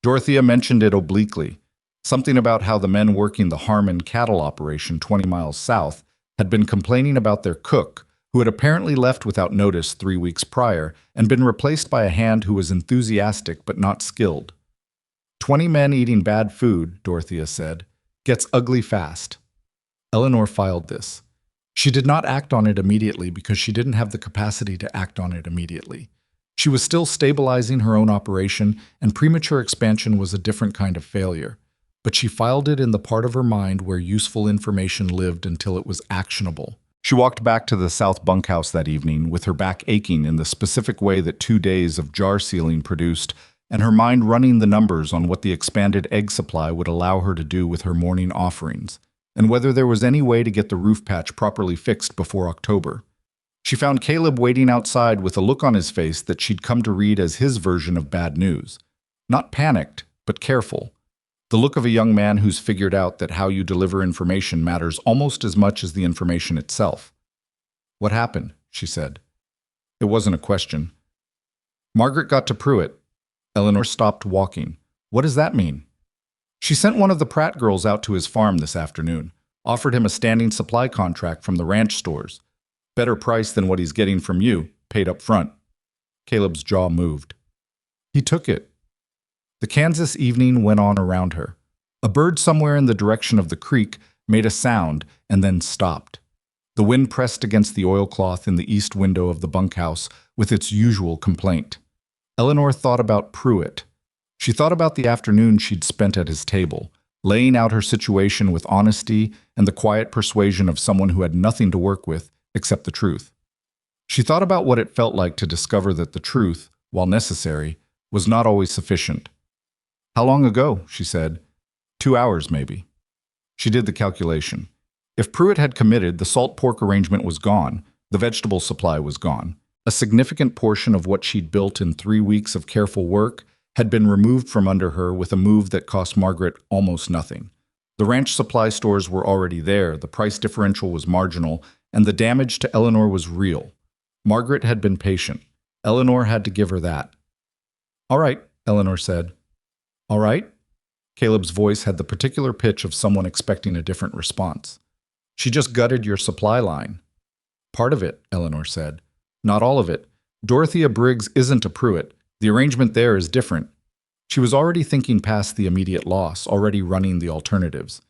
Dorothea mentioned it obliquely, something about how the men working the Harmon cattle operation 20 miles south had been complaining about their cook, who had apparently left without notice 3 weeks prior and been replaced by a hand who was enthusiastic but not skilled. 20 men eating bad food, Dorothea said, gets ugly fast. Eleanor filed this. She did not act on it immediately because she didn't have the capacity to act on it immediately. She was still stabilizing her own operation, and premature expansion was a different kind of failure. But she filed it in the part of her mind where useful information lived until it was actionable. She walked back to the south bunkhouse that evening with her back aching in the specific way that 2 days of jar sealing produced, and her mind running the numbers on what the expanded egg supply would allow her to do with her morning offerings, and whether there was any way to get the roof patch properly fixed before October. She found Caleb waiting outside with a look on his face that she'd come to read as his version of bad news. Not panicked, but careful. The look of a young man who's figured out that how you deliver information matters almost as much as the information itself. What happened? She said. It wasn't a question. Margaret got to Pruitt. Eleanor stopped walking. What does that mean? She sent one of the Pratt girls out to his farm this afternoon, offered him a standing supply contract from the ranch stores. Better price than what he's getting from you, paid up front. Caleb's jaw moved. He took it. The Kansas evening went on around her. A bird somewhere in the direction of the creek made a sound and then stopped. The wind pressed against the oilcloth in the east window of the bunkhouse with its usual complaint. Eleanor thought about Pruitt. She thought about the afternoon she'd spent at his table, laying out her situation with honesty and the quiet persuasion of someone who had nothing to work with except the truth. She thought about what it felt like to discover that the truth, while necessary, was not always sufficient. "How long ago?" she said. 2 hours, maybe. She did the calculation. If Pruitt had committed, the salt pork arrangement was gone, the vegetable supply was gone. A significant portion of what she'd built in 3 weeks of careful work had been removed from under her with a move that cost Margaret almost nothing. The ranch supply stores were already there, the price differential was marginal, and the damage to Eleanor was real. Margaret had been patient. Eleanor had to give her that. "All right," Eleanor said. "All right?" Caleb's voice had the particular pitch of someone expecting a different response. "She just gutted your supply line." "Part of it," Eleanor said. "Not all of it. Dorothea Briggs isn't a Pruitt. The arrangement there is different." She was already thinking past the immediate loss, already running the alternatives.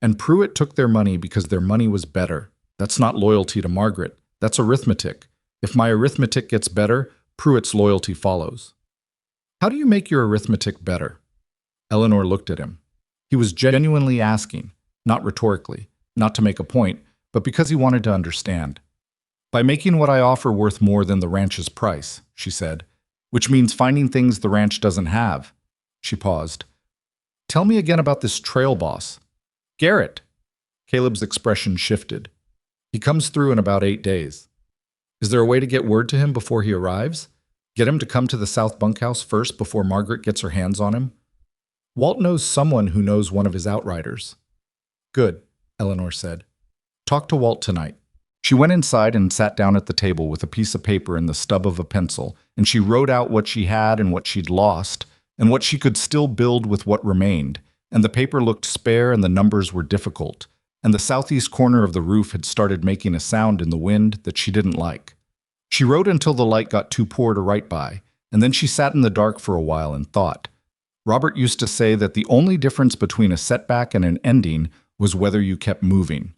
"And Pruitt took their money because their money was better. That's not loyalty to Margaret. That's arithmetic. If my arithmetic gets better, Pruitt's loyalty follows." "How do you make your arithmetic better?" Eleanor looked at him. He was genuinely asking, not rhetorically, not to make a point, but because he wanted to understand. "By making what I offer worth more than the ranch's price," she said, "which means finding things the ranch doesn't have." She paused. "Tell me again about this trail boss." "Garrett." Caleb's expression shifted. "He comes through in about 8 days. Is there a way to get word to him before he arrives? Get him to come to the South Bunkhouse first before Margaret gets her hands on him?" "Walt knows someone who knows one of his outriders." "Good," Eleanor said. "Talk to Walt tonight." She went inside and sat down at the table with a piece of paper and the stub of a pencil, and she wrote out what she had and what she'd lost, and what she could still build with what remained, and the paper looked spare and the numbers were difficult, and the southeast corner of the roof had started making a sound in the wind that she didn't like. She wrote until the light got too poor to write by, and then she sat in the dark for a while and thought. Robert used to say that the only difference between a setback and an ending was whether you kept moving.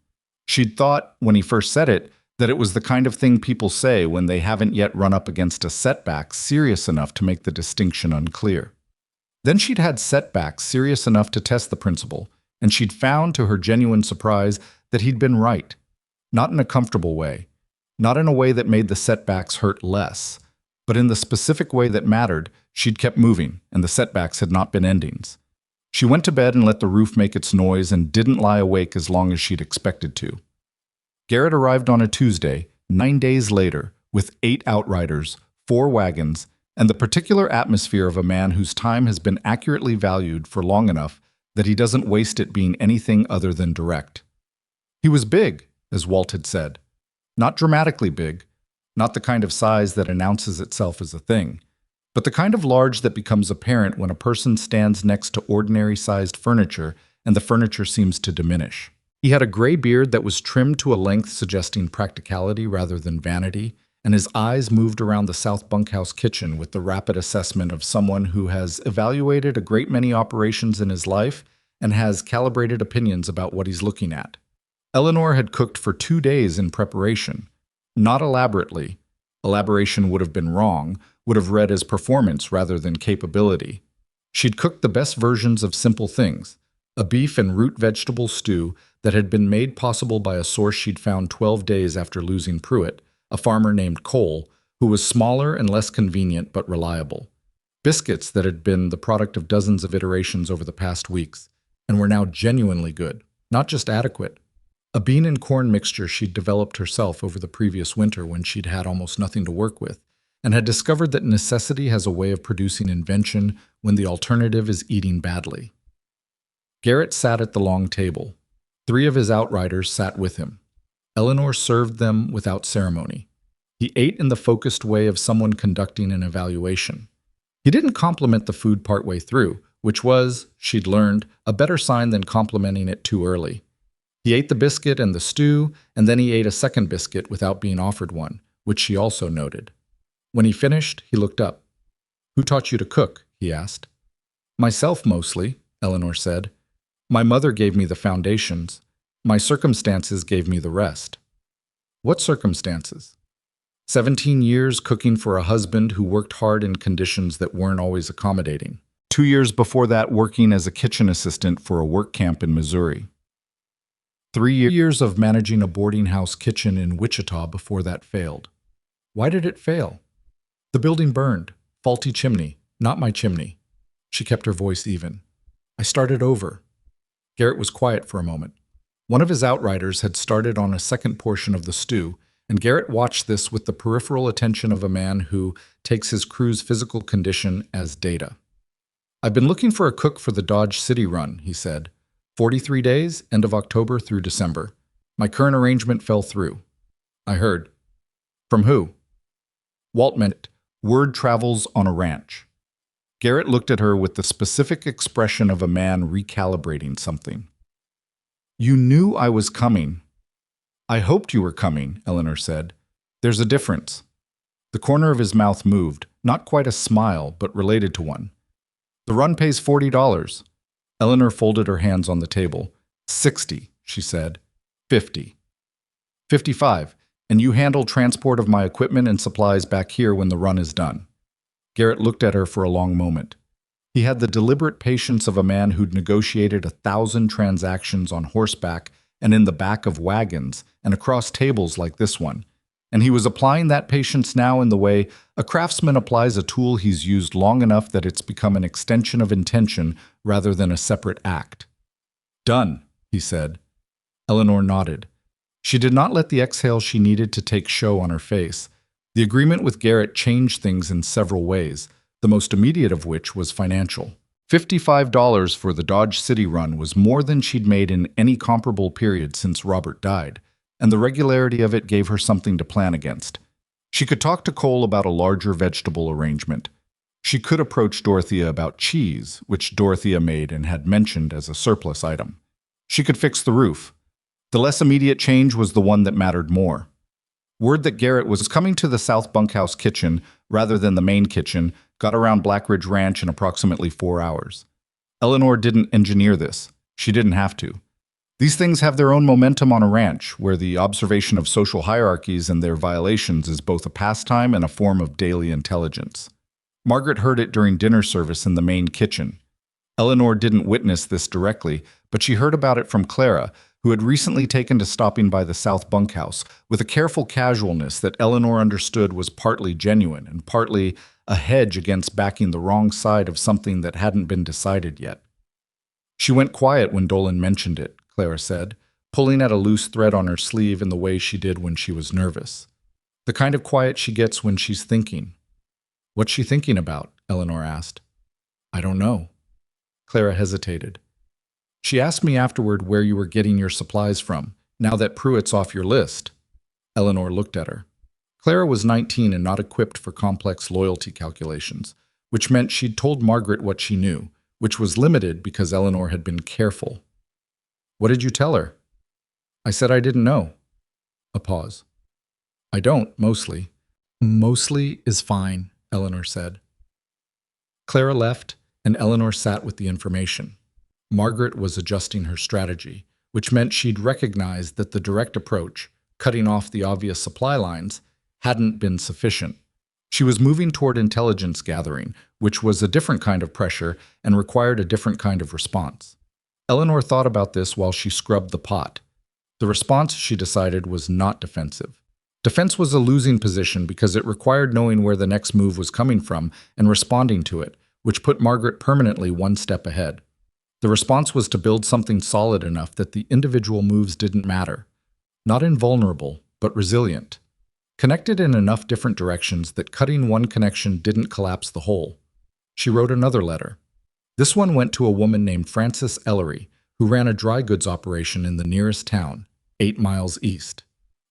She'd thought, when he first said it, that it was the kind of thing people say when they haven't yet run up against a setback serious enough to make the distinction unclear. Then she'd had setbacks serious enough to test the principle, and she'd found, to her genuine surprise, that he'd been right. Not in a comfortable way, not in a way that made the setbacks hurt less, but in the specific way that mattered. She'd kept moving, and the setbacks had not been endings. She went to bed and let the roof make its noise and didn't lie awake as long as she'd expected to. Garrett arrived on a Tuesday, 9 days later, with 8 outriders, 4 wagons, and the particular atmosphere of a man whose time has been accurately valued for long enough that he doesn't waste it being anything other than direct. He was big, as Walt had said. Not dramatically big, not the kind of size that announces itself as a thing, but the kind of large that becomes apparent when a person stands next to ordinary-sized furniture and the furniture seems to diminish. He had a gray beard that was trimmed to a length suggesting practicality rather than vanity, and his eyes moved around the South Bunkhouse kitchen with the rapid assessment of someone who has evaluated a great many operations in his life and has calibrated opinions about what he's looking at. Eleanor had cooked for 2 days in preparation, not elaborately. Elaboration would have been wrong, would have read as performance rather than capability. She'd cooked the best versions of simple things, a beef and root vegetable stew that had been made possible by a source she'd found 12 days after losing Pruitt, a farmer named Cole, who was smaller and less convenient but reliable. Biscuits that had been the product of dozens of iterations over the past weeks, and were now genuinely good, not just adequate. A bean and corn mixture she'd developed herself over the previous winter when she'd had almost nothing to work with, and had discovered that necessity has a way of producing invention when the alternative is eating badly. Garrett sat at the long table. 3 of his outriders sat with him. Eleanor served them without ceremony. He ate in the focused way of someone conducting an evaluation. He didn't compliment the food partway through, which was, she'd learned, a better sign than complimenting it too early. He ate the biscuit and the stew, and then he ate a second biscuit without being offered one, which she also noted. When he finished, he looked up. "Who taught you to cook?" he asked. "Myself, mostly," Eleanor said. "My mother gave me the foundations. My circumstances gave me the rest." What circumstances? 17 years cooking for a husband who worked hard in conditions that weren't always accommodating. 2 years before that working as a kitchen assistant for a work camp in Missouri. 3 years of managing a boarding house kitchen in Wichita before that failed. Why did it fail? The building burned. Faulty chimney. Not my chimney. She kept her voice even. I started over. Garrett was quiet for a moment. One of his outriders had started on a second portion of the stew, and Garrett watched this with the peripheral attention of a man who takes his crew's physical condition as data. I've been looking for a cook for the Dodge City run, he said. 43 days, end of October through December. My current arrangement fell through. I heard. From who? Walt meant it. Word travels on a ranch. Garrett looked at her with the specific expression of a man recalibrating something. You knew I was coming. I hoped you were coming, Eleanor said. There's a difference. The corner of his mouth moved, not quite a smile, but related to one. The run pays $40. Eleanor folded her hands on the table. 60, she said. 50. 55, and you handle transport of my equipment and supplies back here when the run is done. Garrett looked at her for a long moment. He had the deliberate patience of a man who'd negotiated 1,000 transactions on horseback and in the back of wagons and across tables like this one. And he was applying that patience now in the way a craftsman applies a tool he's used long enough that it's become an extension of intention rather than a separate act. Done, he said. Eleanor nodded. She did not let the exhale she needed to take show on her face. The agreement with Garrett changed things in several ways, the most immediate of which was financial. $55 for the Dodge City run was more than she'd made in any comparable period since Robert died, and the regularity of it gave her something to plan against. She could talk to Cole about a larger vegetable arrangement. She could approach Dorothea about cheese, which Dorothea made and had mentioned as a surplus item. She could fix the roof. The less immediate change was the one that mattered more. Word that Garrett was coming to the South Bunkhouse kitchen rather than the main kitchen got around Black Ridge Ranch in approximately 4 hours. Eleanor didn't engineer this. She didn't have to. These things have their own momentum on a ranch, where the observation of social hierarchies and their violations is both a pastime and a form of daily intelligence. Margaret heard it during dinner service in the main kitchen. Eleanor didn't witness this directly, but she heard about it from Clara, who had recently taken to stopping by the South Bunkhouse with a careful casualness that Eleanor understood was partly genuine and partly a hedge against backing the wrong side of something that hadn't been decided yet. She went quiet when Dolan mentioned it, Clara said, pulling at a loose thread on her sleeve in the way she did when she was nervous. The kind of quiet she gets when she's thinking. What's she thinking about? Eleanor asked. I don't know. Clara hesitated. She asked me afterward where you were getting your supplies from, now that Pruitt's off your list. Eleanor looked at her. Clara was 19 and not equipped for complex loyalty calculations, which meant she'd told Margaret what she knew, which was limited because Eleanor had been careful. What did you tell her? I said I didn't know. A pause. I don't, mostly. Mostly is fine, Eleanor said. Clara left, and Eleanor sat with the information. Margaret was adjusting her strategy, which meant she'd recognized that the direct approach, cutting off the obvious supply lines, hadn't been sufficient. She was moving toward intelligence gathering, which was a different kind of pressure and required a different kind of response. Eleanor thought about this while she scrubbed the pot. The response, she decided, was not defensive. Defense was a losing position because it required knowing where the next move was coming from and responding to it, which put Margaret permanently one step ahead. The response was to build something solid enough that the individual moves didn't matter. Not invulnerable, but resilient. Connected in enough different directions that cutting one connection didn't collapse the whole. She wrote another letter. This one went to a woman named Frances Ellery, who ran a dry goods operation in the nearest town, 8 miles east.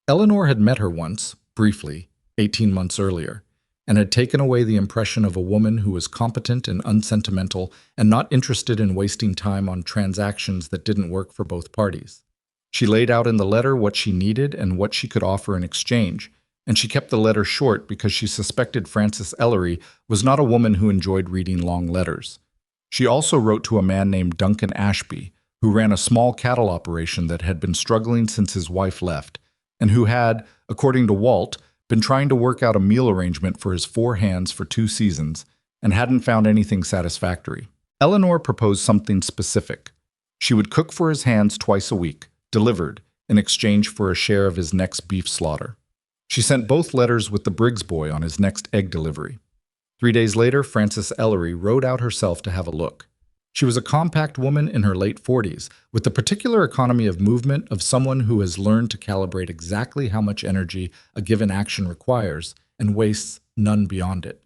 Eleanor had met her once, briefly, 18 months earlier, and had taken away the impression of a woman who was competent and unsentimental and not interested in wasting time on transactions that didn't work for both parties. She laid out in the letter what she needed and what she could offer in exchange, and she kept the letter short because she suspected Frances Ellery was not a woman who enjoyed reading long letters. She also wrote to a man named Duncan Ashby, who ran a small cattle operation that had been struggling since his wife left, and who had, according to Walt, been trying to work out a meal arrangement for his 4 hands for 2 seasons and hadn't found anything satisfactory. Eleanor proposed something specific. She would cook for his hands twice a week, delivered, in exchange for a share of his next beef slaughter. She sent both letters with the Briggs boy on his next egg delivery. 3 days later, Frances Ellery rode out herself to have a look. She was a compact woman in her late 40s, with the particular economy of movement of someone who has learned to calibrate exactly how much energy a given action requires and wastes none beyond it.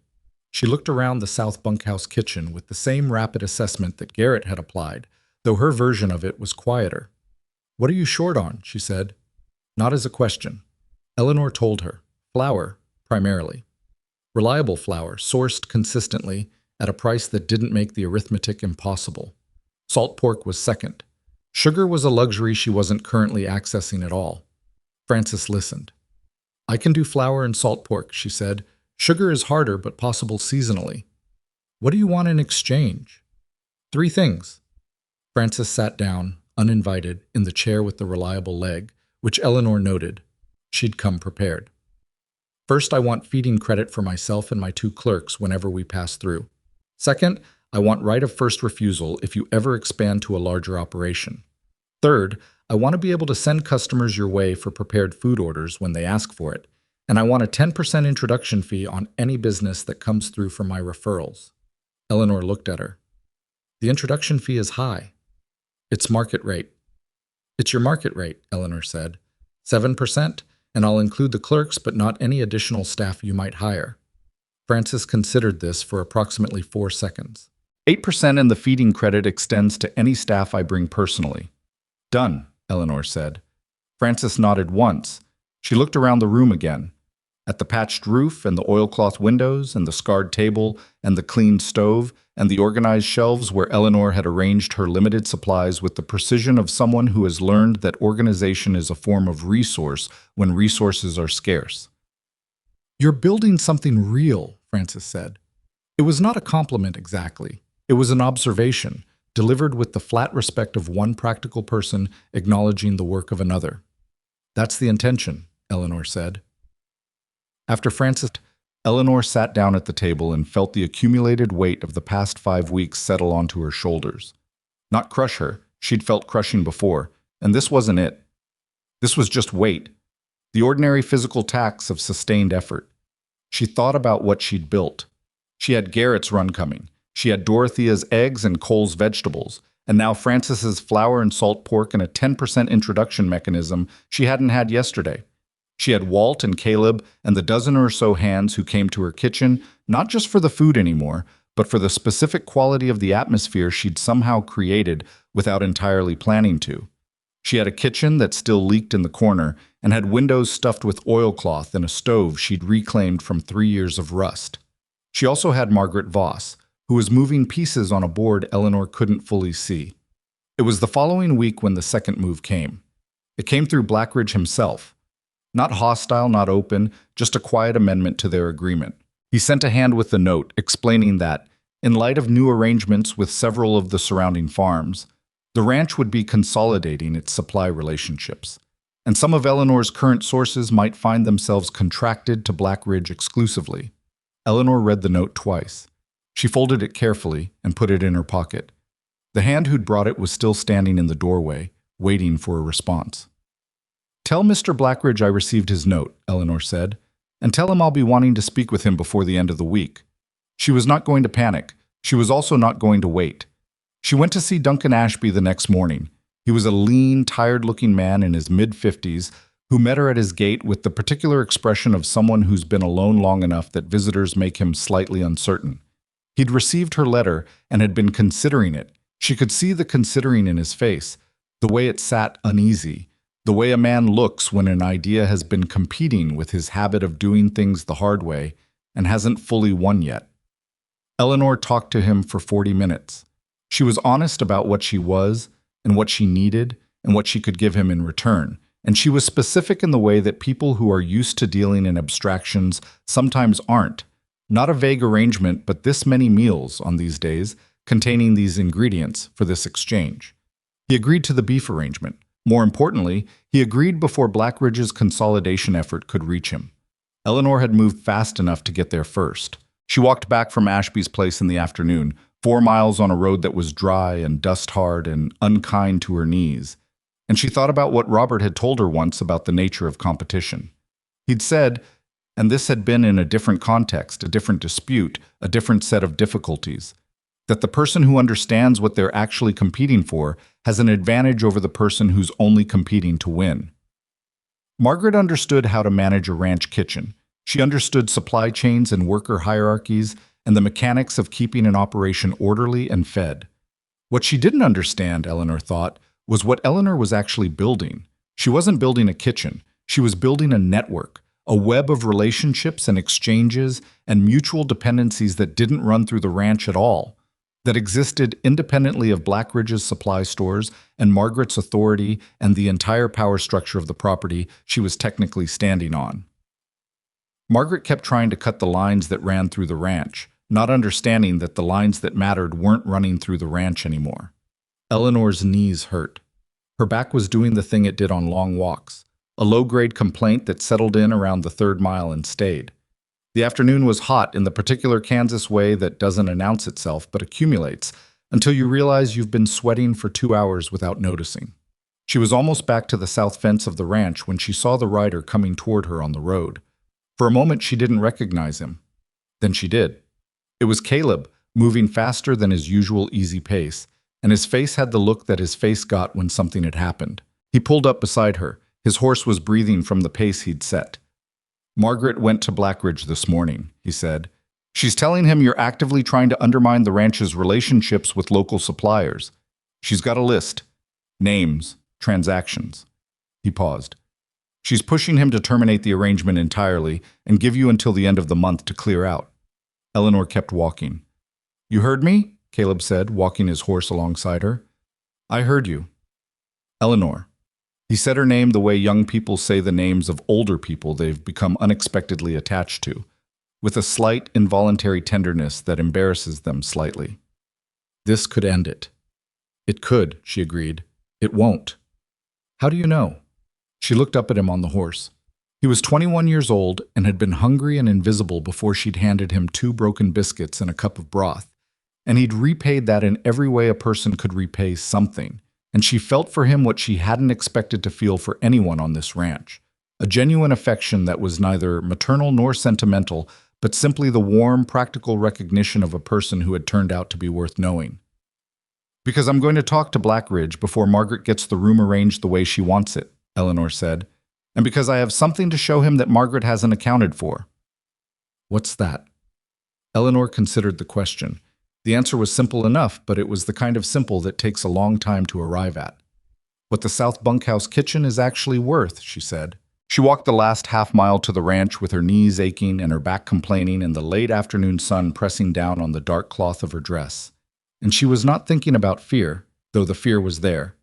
She looked around the South Bunkhouse kitchen with the same rapid assessment that Garrett had applied, though her version of it was quieter. "What are you short on?" she said. Not as a question. Eleanor told her. Flour, primarily. Reliable flour, sourced consistently, at a price that didn't make the arithmetic impossible. Salt pork was second. Sugar was a luxury she wasn't currently accessing at all. Frances listened. "I can do flour and salt pork," she said. "Sugar is harder, but possible seasonally." "What do you want in exchange?" "3 things. Frances sat down, uninvited, in the chair with the reliable leg, which Eleanor noted. She'd come prepared. "First, I want feeding credit for myself and my 2 clerks whenever we pass through. Second, I want right of first refusal if you ever expand to a larger operation. Third, I want to be able to send customers your way for prepared food orders when they ask for it, and I want a 10% introduction fee on any business that comes through from my referrals." Eleanor looked at her. "The introduction fee is high." "It's market rate." "It's your market rate," Eleanor said. 7%, and I'll include the clerks but not any additional staff you might hire." Frances considered this for approximately 4 seconds. 8% and the feeding credit extends to any staff I bring personally." "Done," Eleanor said. Frances nodded once. She looked around the room again. At the patched roof and the oilcloth windows and the scarred table and the clean stove and the organized shelves where Eleanor had arranged her limited supplies with the precision of someone who has learned that organization is a form of resource when resources are scarce. "You're building something real," Frances said. It was not a compliment exactly. It was an observation, delivered with the flat respect of one practical person acknowledging the work of another. "That's the intention," Eleanor said. After Frances, Eleanor sat down at the table and felt the accumulated weight of the past 5 weeks settle onto her shoulders. Not crush her, she'd felt crushing before, and this wasn't it. This was just weight, the ordinary physical tax of sustained effort. She thought about what she'd built. She had Garrett's run coming. She had Dorothea's eggs and Cole's vegetables, and now Frances's flour and salt pork and a 10% introduction mechanism she hadn't had yesterday. She had Walt and Caleb and the dozen or so hands who came to her kitchen, not just for the food anymore, but for the specific quality of the atmosphere she'd somehow created without entirely planning to. She had a kitchen that still leaked in the corner and had windows stuffed with oilcloth and a stove she'd reclaimed from 3 years of rust. She also had Margaret Voss, who was moving pieces on a board Eleanor couldn't fully see. It was the following week when the second move came. It came through Blackridge himself. Not hostile, not open, just a quiet amendment to their agreement. He sent a hand with the note, explaining that, in light of new arrangements with several of the surrounding farms, the ranch would be consolidating its supply relationships, and some of Eleanor's current sources might find themselves contracted to Blackridge exclusively. Eleanor read the note twice. She folded it carefully and put it in her pocket. The hand who'd brought it was still standing in the doorway, waiting for a response. "Tell Mr. Blackridge I received his note," Eleanor said, "and tell him I'll be wanting to speak with him before the end of the week." She was not going to panic. She was also not going to wait. She went to see Duncan Ashby the next morning. He was a lean, tired-looking man in his mid-50s who met her at his gate with the particular expression of someone who's been alone long enough that visitors make him slightly uncertain. He'd received her letter and had been considering it. She could see the considering in his face, the way it sat uneasy, the way a man looks when an idea has been competing with his habit of doing things the hard way and hasn't fully won yet. Eleanor talked to him for 40 minutes. She was honest about what she was and what she needed and what she could give him in return, and she was specific in the way that people who are used to dealing in abstractions sometimes aren't. Not a vague arrangement, but this many meals on these days containing these ingredients for this exchange. He agreed to the beef arrangement, More importantly, he agreed before Blackridge's consolidation effort could reach him. Eleanor had moved fast enough to get there first. She walked back from Ashby's place in the afternoon, 4 miles on a road that was dry and dust-hard and unkind to her knees. And she thought about what Robert had told her once about the nature of competition. He'd said, and this had been in a different context, a different dispute, a different set of difficulties, that the person who understands what they're actually competing for has an advantage over the person who's only competing to win. Margaret understood how to manage a ranch kitchen. She understood supply chains and worker hierarchies and the mechanics of keeping an operation orderly and fed. What she didn't understand, Eleanor thought, was what Eleanor was actually building. She wasn't building a kitchen. She was building a network, a web of relationships and exchanges and mutual dependencies that didn't run through the ranch at all, that existed independently of Blackridge's supply stores and Margaret's authority and the entire power structure of the property she was technically standing on. Margaret kept trying to cut the lines that ran through the ranch, not understanding that the lines that mattered weren't running through the ranch anymore. Eleanor's knees hurt. Her back was doing the thing it did on long walks, a low-grade complaint that settled in around the 3rd mile and stayed. The afternoon was hot in the particular Kansas way that doesn't announce itself but accumulates until you realize you've been sweating for 2 hours without noticing. She was almost back to the south fence of the ranch when she saw the rider coming toward her on the road. For a moment she didn't recognize him. Then she did. It was Caleb, moving faster than his usual easy pace, and his face had the look that his face got when something had happened. He pulled up beside her. His horse was breathing from the pace he'd set. "Margaret went to Blackridge this morning," he said. "She's telling him you're actively trying to undermine the ranch's relationships with local suppliers. She's got a list. Names, transactions." He paused. "She's pushing him to terminate the arrangement entirely and give you until the end of the month to clear out." Eleanor kept walking. "You heard me?" Caleb said, walking his horse alongside her. "I heard you." "Eleanor." He said her name the way young people say the names of older people they've become unexpectedly attached to, with a slight, involuntary tenderness that embarrasses them slightly. "This could end it." "It could," she agreed. "It won't." "How do you know?" She looked up at him on the horse. He was 21 years old and had been hungry and invisible before she'd handed him 2 broken biscuits and a cup of broth, and he'd repaid that in every way a person could repay something. And she felt for him what she hadn't expected to feel for anyone on this ranch, a genuine affection that was neither maternal nor sentimental, but simply the warm, practical recognition of a person who had turned out to be worth knowing. "Because I'm going to talk to Blackridge before Margaret gets the room arranged the way she wants it," Eleanor said, "and because I have something to show him that Margaret hasn't accounted for." "What's that?" Eleanor considered the question. The answer was simple enough, but it was the kind of simple that takes a long time to arrive at. "What the South Bunkhouse kitchen is actually worth," she said. She walked the last half-mile to the ranch with her knees aching and her back complaining and the late afternoon sun pressing down on the dark cloth of her dress. And she was not thinking about fear, though the fear was there.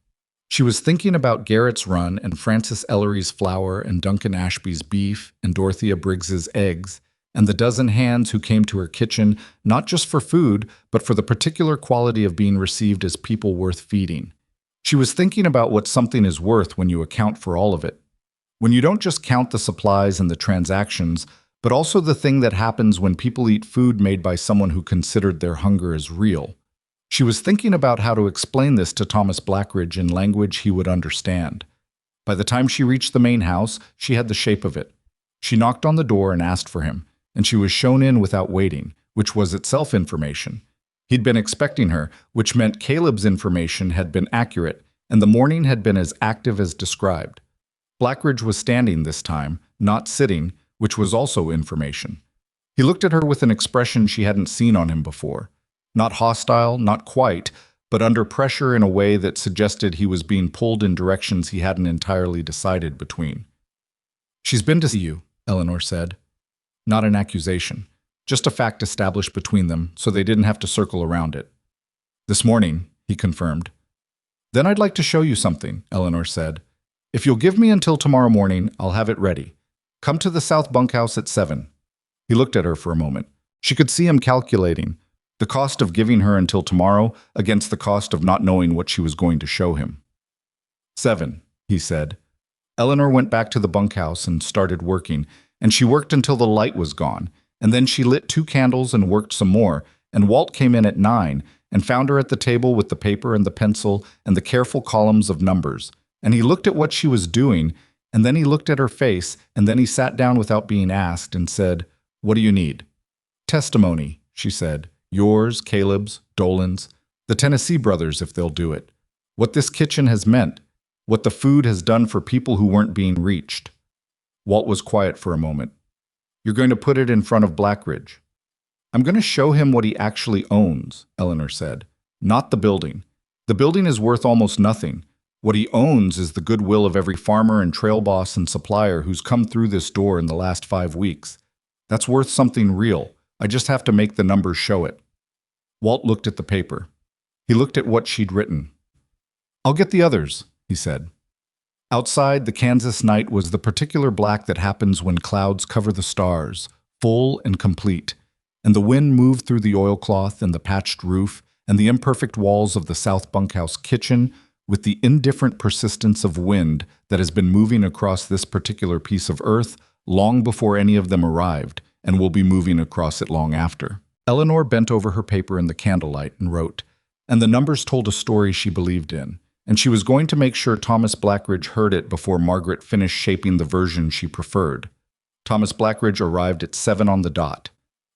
She was thinking about Garrett's run and Francis Ellery's flour and Duncan Ashby's beef and Dorothea Briggs's eggs, and the dozen hands who came to her kitchen not just for food, but for the particular quality of being received as people worth feeding. She was thinking about what something is worth when you account for all of it. When you don't just count the supplies and the transactions, but also the thing that happens when people eat food made by someone who considered their hunger as real. She was thinking about how to explain this to Thomas Blackridge in language he would understand. By the time she reached the main house, she had the shape of it. She knocked on the door and asked for him, and she was shown in without waiting, which was itself information. He'd been expecting her, which meant Caleb's information had been accurate, and the morning had been as active as described. Blackridge was standing this time, not sitting, which was also information. He looked at her with an expression she hadn't seen on him before. Not hostile, not quite, but under pressure in a way that suggested he was being pulled in directions he hadn't entirely decided between. "She's been to see you," Eleanor said. Not an accusation, just a fact established between them so they didn't have to circle around it. "This morning," he confirmed. "Then I'd like to show you something," Eleanor said. "If you'll give me until tomorrow morning, I'll have it ready. Come to the South Bunkhouse at 7. He looked at her for a moment. She could see him calculating the cost of giving her until tomorrow against the cost of not knowing what she was going to show him. 7. he said. Eleanor went back to the bunkhouse and started working, and she worked until the light was gone, and then she lit 2 candles and worked some more, and Walt came in at 9 and found her at the table with the paper and the pencil and the careful columns of numbers, and he looked at what she was doing, and then he looked at her face, and then he sat down without being asked and said, "What do you need?" "Testimony," she said. "Yours, Caleb's, Dolan's, the Tennessee brothers if they'll do it. What this kitchen has meant, what the food has done for people who weren't being reached." Walt was quiet for a moment. "You're going to put it in front of Blackridge." "I'm going to show him what he actually owns," Eleanor said. "Not the building. The building is worth almost nothing. What he owns is the goodwill of every farmer and trail boss and supplier who's come through this door in the last 5 weeks. That's worth something real. I just have to make the numbers show it." Walt looked at the paper. He looked at what she'd written. "I'll get the others," he said. Outside, the Kansas night was the particular black that happens when clouds cover the stars, full and complete, and the wind moved through the oilcloth and the patched roof and the imperfect walls of the South Bunkhouse kitchen with the indifferent persistence of wind that has been moving across this particular piece of earth long before any of them arrived and will be moving across it long after. Eleanor bent over her paper in the candlelight and wrote, and the numbers told a story she believed in, and she was going to make sure Thomas Blackridge heard it before Margaret finished shaping the version she preferred. Thomas Blackridge arrived at 7 on the dot.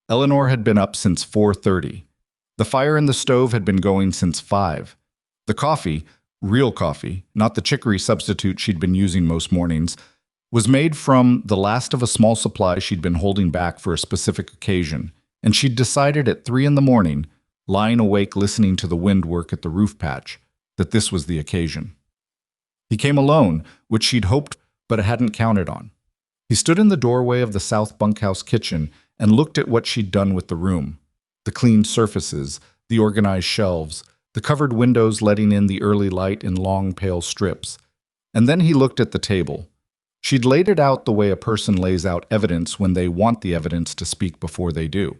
Eleanor had been up since 4:30. The fire in the stove had been going since 5. The coffee, real coffee, not the chicory substitute she'd been using most mornings, was made from the last of a small supply she'd been holding back for a specific occasion, and she'd decided at 3 in the morning, lying awake listening to the wind work at the roof patch, that this was the occasion. He came alone, which she'd hoped but hadn't counted on. He stood in the doorway of the South Bunkhouse kitchen and looked at what she'd done with the room. The clean surfaces, the organized shelves, the covered windows letting in the early light in long pale strips. And then he looked at the table. She'd laid it out the way a person lays out evidence when they want the evidence to speak before they do.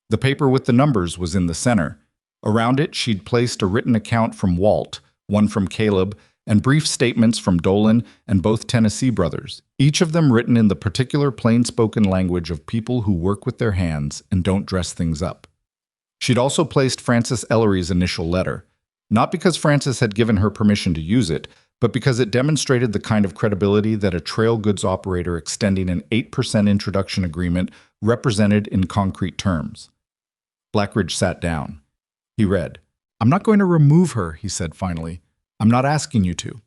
The paper with the numbers was in the center. Around it, she'd placed a written account from Walt, one from Caleb, and brief statements from Dolan and both Tennessee brothers, each of them written in the particular plain-spoken language of people who work with their hands and don't dress things up. She'd also placed Frances Ellery's initial letter, not because Frances had given her permission to use it, but because it demonstrated the kind of credibility that a trail goods operator extending an 8% introduction agreement represented in concrete terms. Blackridge sat down. He read, "I'm not going to remove her," he said finally. "I'm not asking you to."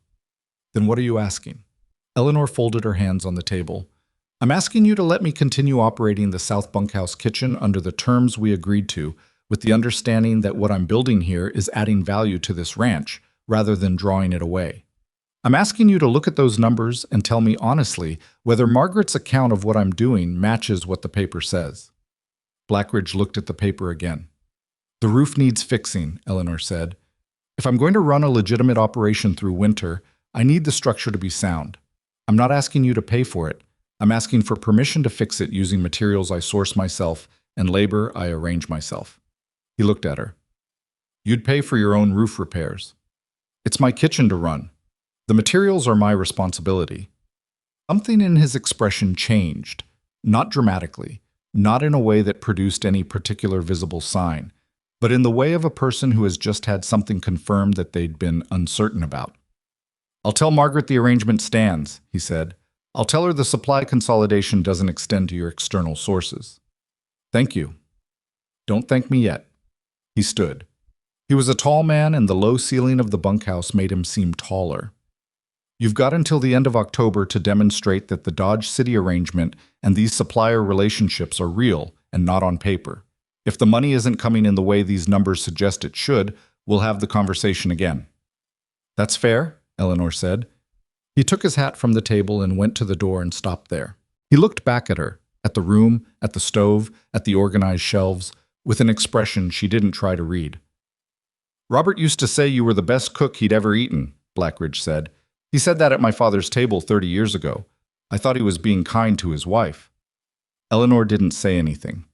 "Then what are you asking?" Eleanor folded her hands on the table. "I'm asking you to let me continue operating the South Bunkhouse kitchen under the terms we agreed to, with the understanding that what I'm building here is adding value to this ranch, rather than drawing it away. I'm asking you to look at those numbers and tell me honestly whether Margaret's account of what I'm doing matches what the paper says." Blackridge looked at the paper again. "The roof needs fixing," Eleanor said. "If I'm going to run a legitimate operation through winter, I need the structure to be sound. I'm not asking you to pay for it. I'm asking for permission to fix it using materials I source myself and labor I arrange myself." He looked at her. "You'd pay for your own roof repairs." "It's my kitchen to run. The materials are my responsibility." Something in his expression changed, not dramatically, not in a way that produced any particular visible sign, but in the way of a person who has just had something confirmed that they'd been uncertain about. "I'll tell Margaret the arrangement stands," he said. "I'll tell her the supply consolidation doesn't extend to your external sources." "Thank you." "Don't thank me yet." He stood. He was a tall man, and the low ceiling of the bunkhouse made him seem taller. "You've got until the end of October to demonstrate that the Dodge City arrangement and these supplier relationships are real and not on paper. If the money isn't coming in the way these numbers suggest it should, we'll have the conversation again." "That's fair," Eleanor said. He took his hat from the table and went to the door and stopped there. He looked back at her, at the room, at the stove, at the organized shelves, with an expression she didn't try to read. "Robert used to say you were the best cook he'd ever eaten," Blackridge said. "He said that at my father's table 30 years ago. I thought he was being kind to his wife." Eleanor didn't say anything.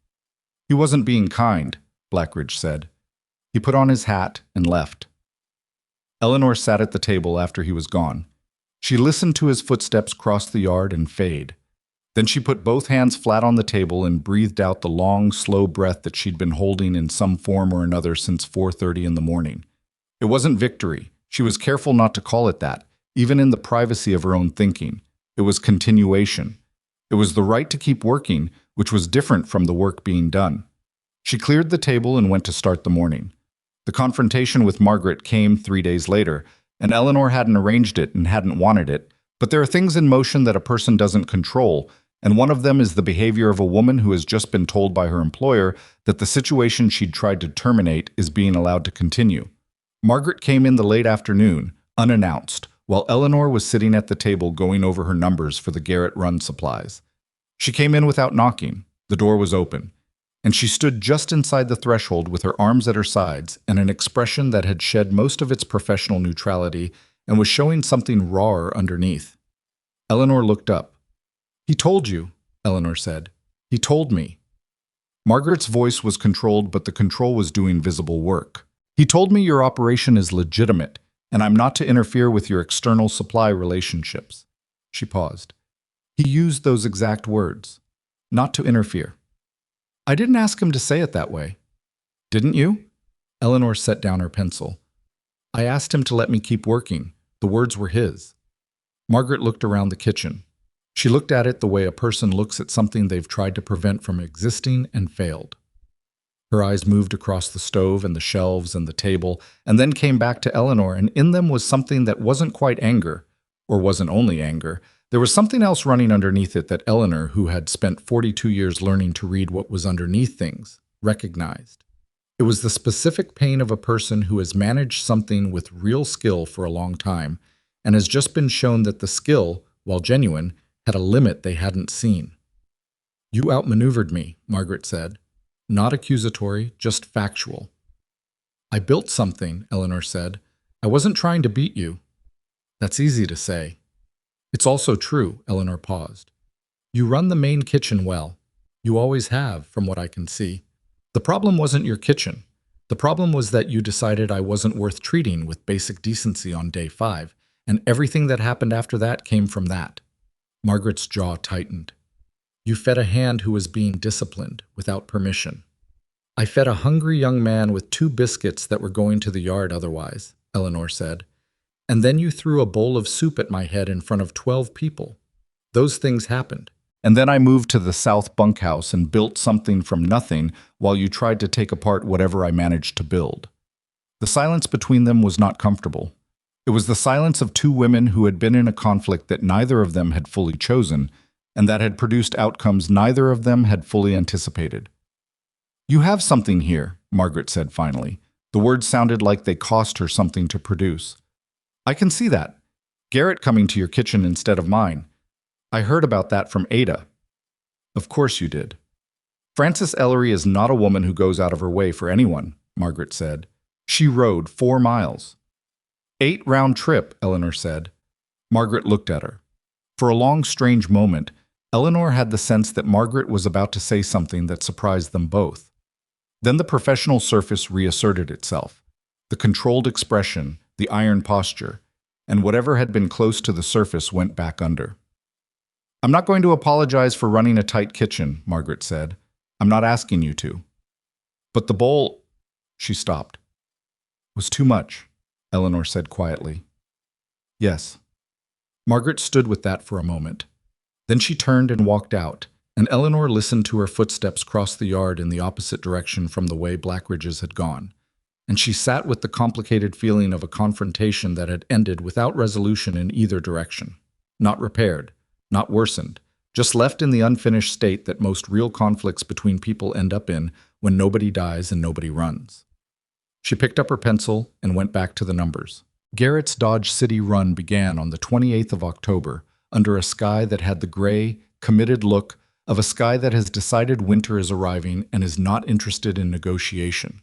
"He wasn't being kind," Blackridge said. He put on his hat and left. Eleanor sat at the table after he was gone. She listened to his footsteps cross the yard and fade. Then she put both hands flat on the table and breathed out the long, slow breath that she'd been holding in some form or another since 4:30 in the morning. It wasn't victory. She was careful not to call it that, even in the privacy of her own thinking. It was continuation. It was the right to keep working, which was different from the work being done. She cleared the table and went to start the morning. The confrontation with Margaret came 3 days later, and Eleanor hadn't arranged it and hadn't wanted it. But there are things in motion that a person doesn't control, and one of them is the behavior of a woman who has just been told by her employer that the situation she'd tried to terminate is being allowed to continue. Margaret came in the late afternoon, unannounced, while Eleanor was sitting at the table going over her numbers for the Garrett Run supplies. She came in without knocking. The door was open, and she stood just inside the threshold with her arms at her sides and an expression that had shed most of its professional neutrality and was showing something rawer underneath. Eleanor looked up. "He told you," Eleanor said. "He told me." Margaret's voice was controlled, but the control was doing visible work. "He told me your operation is legitimate, and I'm not to interfere with your external supply relationships." She paused. "He used those exact words. Not to interfere." "I didn't ask him to say it that way." "Didn't you?" Eleanor set down her pencil. "I asked him to let me keep working. The words were his." Margaret looked around the kitchen. She looked at it the way a person looks at something they've tried to prevent from existing and failed. Her eyes moved across the stove and the shelves and the table, and then came back to Eleanor, and in them was something that wasn't quite anger, or wasn't only anger. There was something else running underneath it that Eleanor, who had spent 42 years learning to read what was underneath things, recognized. It was the specific pain of a person who has managed something with real skill for a long time, and has just been shown that the skill, while genuine, had a limit they hadn't seen. "You outmaneuvered me," Margaret said. Not accusatory, just factual. "I built something," Eleanor said. "I wasn't trying to beat you." "That's easy to say." "It's also true," Eleanor paused. "You run the main kitchen well. You always have, from what I can see. The problem wasn't your kitchen. The problem was that you decided I wasn't worth treating with basic decency on day 5, and everything that happened after that came from that." Margaret's jaw tightened. "You fed a hand who was being disciplined, without permission." "I fed a hungry young man with 2 biscuits that were going to the yard otherwise," Eleanor said. "And then you threw a bowl of soup at my head in front of 12 people. Those things happened. And then I moved to the South Bunkhouse and built something from nothing while you tried to take apart whatever I managed to build." The silence between them was not comfortable. It was the silence of 2 women who had been in a conflict that neither of them had fully chosen, and that had produced outcomes neither of them had fully anticipated. "You have something here," Margaret said finally. The words sounded like they cost her something to produce. "I can see that. Garrett coming to your kitchen instead of mine. I heard about that from Ada." "Of course you did." "Frances Ellery is not a woman who goes out of her way for anyone," Margaret said. "She rode 4 miles. 8 round trip," Eleanor said. Margaret looked at her. For a long, strange moment, Eleanor had the sense that Margaret was about to say something that surprised them both. Then the professional surface reasserted itself, the controlled expression, the iron posture, and whatever had been close to the surface went back under. "I'm not going to apologize for running a tight kitchen," Margaret said. "I'm not asking you to." "But the bowl—" She stopped. "Was too much," Eleanor said quietly. "Yes." Margaret stood with that for a moment. Then she turned and walked out, and Eleanor listened to her footsteps cross the yard in the opposite direction from the way Blackridge's had gone. And she sat with the complicated feeling of a confrontation that had ended without resolution in either direction. Not repaired, not worsened, just left in the unfinished state that most real conflicts between people end up in when nobody dies and nobody runs. She picked up her pencil and went back to the numbers. Garrett's Dodge City run began on the 28th of October, under a sky that had the gray, committed look of a sky that has decided winter is arriving and is not interested in negotiation.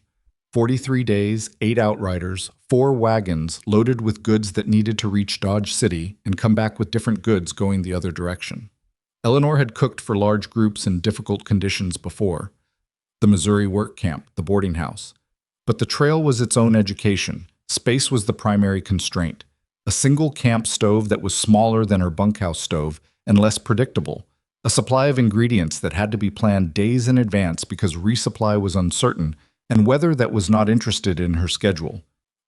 43 days, 8 outriders, 4 wagons loaded with goods that needed to reach Dodge City and come back with different goods going the other direction. Eleanor had cooked for large groups in difficult conditions before. The Missouri work camp, the boarding house. But the trail was its own education. Space was the primary constraint. A single camp stove that was smaller than her bunkhouse stove and less predictable. A supply of ingredients that had to be planned days in advance because resupply was uncertain and weather that was not interested in her schedule.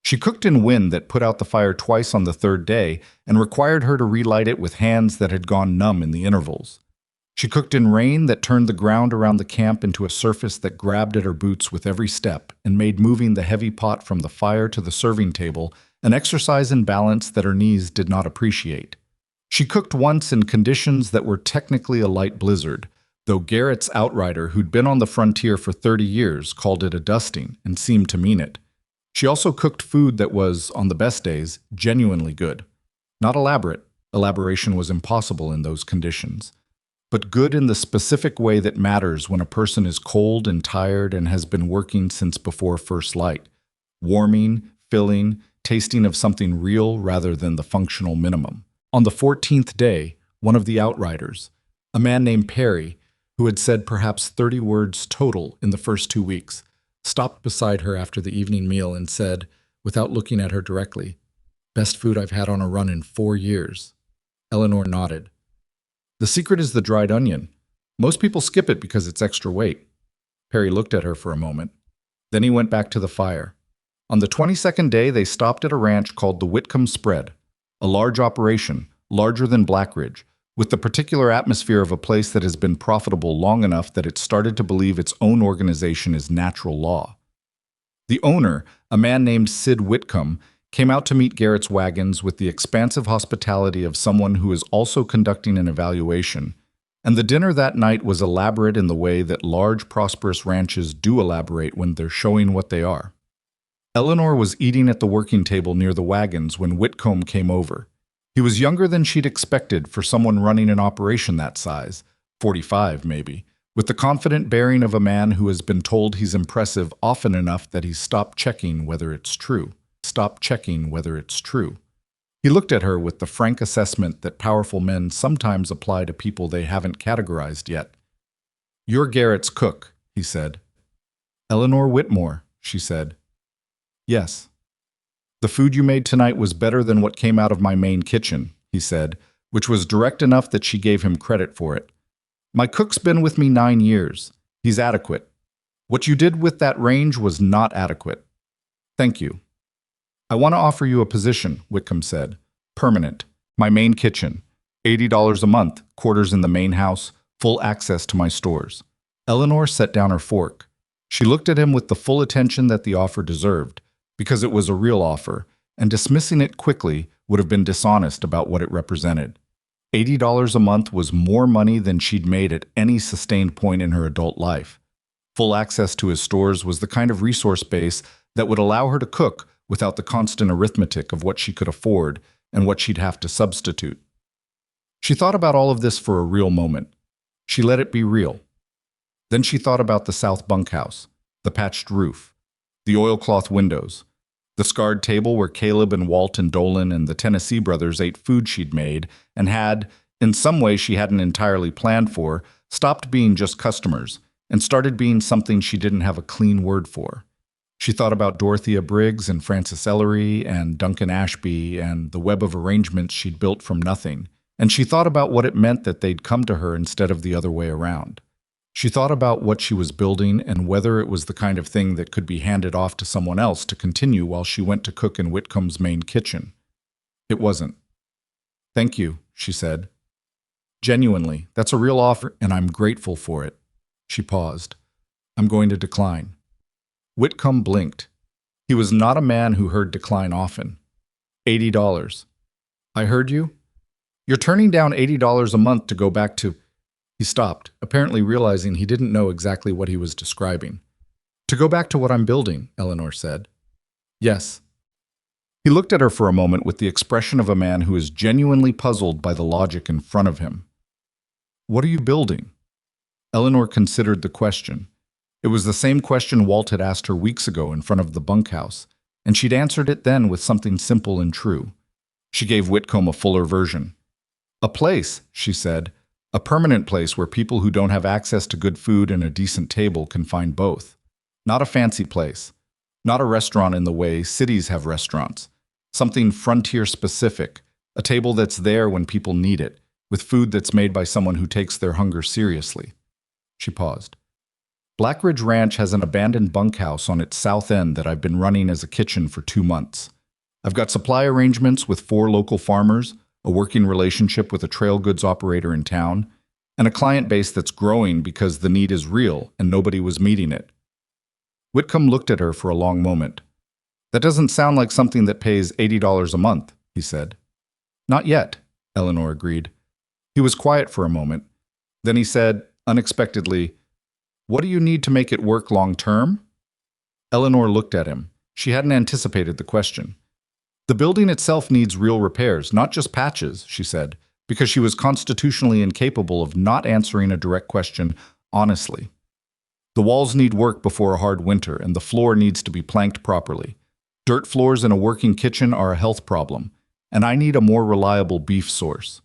She cooked in wind that put out the fire twice on the third day and required her to relight it with hands that had gone numb in the intervals. She cooked in rain that turned the ground around the camp into a surface that grabbed at her boots with every step and made moving the heavy pot from the fire to the serving table an exercise in balance that her knees did not appreciate. She cooked once in conditions that were technically a light blizzard, though Garrett's outrider, who'd been on the frontier for 30 years, called it a dusting and seemed to mean it. She also cooked food that was, on the best days, genuinely good. Not elaborate. Elaboration was impossible in those conditions. But good in the specific way that matters when a person is cold and tired and has been working since before first light. Warming, filling, tasting of something real rather than the functional minimum. On the 14th day, one of the outriders, a man named Perry, who had said perhaps 30 words total in the first 2 weeks, stopped beside her after the evening meal and said, without looking at her directly, "Best food I've had on a run in 4 years." Eleanor nodded. "The secret is the dried onion. Most people skip it because it's extra weight." Perry looked at her for a moment. Then he went back to the fire. On the 22nd day, they stopped at a ranch called the Whitcomb Spread, a large operation, larger than Blackridge, with the particular atmosphere of a place that has been profitable long enough that it started to believe its own organization is natural law. The owner, a man named Sid Whitcomb, came out to meet Garrett's wagons with the expansive hospitality of someone who is also conducting an evaluation, and the dinner that night was elaborate in the way that large, prosperous ranches do elaborate when they're showing what they are. Eleanor was eating at the working table near the wagons when Whitcomb came over. He was younger than she'd expected for someone running an operation that size, 45 maybe, with the confident bearing of a man who has been told he's impressive often enough that he's stopped checking whether it's true. He looked at her with the frank assessment that powerful men sometimes apply to people they haven't categorized yet. "You're Garrett's cook," he said. "Eleanor Whitmore," she said. "Yes." "The food you made tonight was better than what came out of my main kitchen," he said, which was direct enough that she gave him credit for it. "My cook's been with me 9 years. He's adequate. What you did with that range was not adequate. Thank you." "I want to offer you a position," Whitcomb said. "Permanent. My main kitchen. $80 a month, quarters in the main house, full access to my stores." Eleanor set down her fork. She looked at him with the full attention that the offer deserved, because it was a real offer, and dismissing it quickly would have been dishonest about what it represented. $80 a month was more money than she'd made at any sustained point in her adult life. Full access to his stores was the kind of resource base that would allow her to cook without the constant arithmetic of what she could afford and what she'd have to substitute. She thought about all of this for a real moment. She let it be real. Then she thought about the south bunkhouse, the patched roof, the oilcloth windows, the scarred table where Caleb and Walt and Dolan and the Tennessee brothers ate food she'd made and had, in some way she hadn't entirely planned for, stopped being just customers and started being something she didn't have a clean word for. She thought about Dorothea Briggs and Frances Ellery and Duncan Ashby and the web of arrangements she'd built from nothing, and she thought about what it meant that they'd come to her instead of the other way around. She thought about what she was building and whether it was the kind of thing that could be handed off to someone else to continue while she went to cook in Whitcomb's main kitchen. It wasn't. "Thank you," she said. "Genuinely, that's a real offer and I'm grateful for it." She paused. "I'm going to decline." Whitcomb blinked. He was not a man who heard decline often. $80. "I heard you? You're turning down $80 a month to go back to—" He stopped, apparently realizing he didn't know exactly what he was describing. "To go back to what I'm building," Eleanor said. "Yes." He looked at her for a moment with the expression of a man who is genuinely puzzled by the logic in front of him. "What are you building?" Eleanor considered the question. It was the same question Walt had asked her weeks ago in front of the bunkhouse, and she'd answered it then with something simple and true. She gave Whitcomb a fuller version. "A place," she said. "A permanent place where people who don't have access to good food and a decent table can find both. Not a fancy place. Not a restaurant in the way cities have restaurants. Something frontier-specific, a table that's there when people need it, with food that's made by someone who takes their hunger seriously. She paused. Blackridge Ranch has an abandoned bunkhouse on its south end that I've been running as a kitchen for 2 months. I've got supply arrangements with 4 local farmers, a working relationship with a trail goods operator in town, and a client base that's growing because the need is real and nobody was meeting it. Whitcomb looked at her for a long moment. That doesn't sound like something that pays $80 a month, he said. Not yet, Eleanor agreed. He was quiet for a moment. Then he said, unexpectedly, "What do you need to make it work long term?" Eleanor looked at him. She hadn't anticipated the question. The building itself needs real repairs, not just patches, she said, because she was constitutionally incapable of not answering a direct question honestly. The walls need work before a hard winter, and the floor needs to be planked properly. Dirt floors in a working kitchen are a health problem, and I need a more reliable beef source.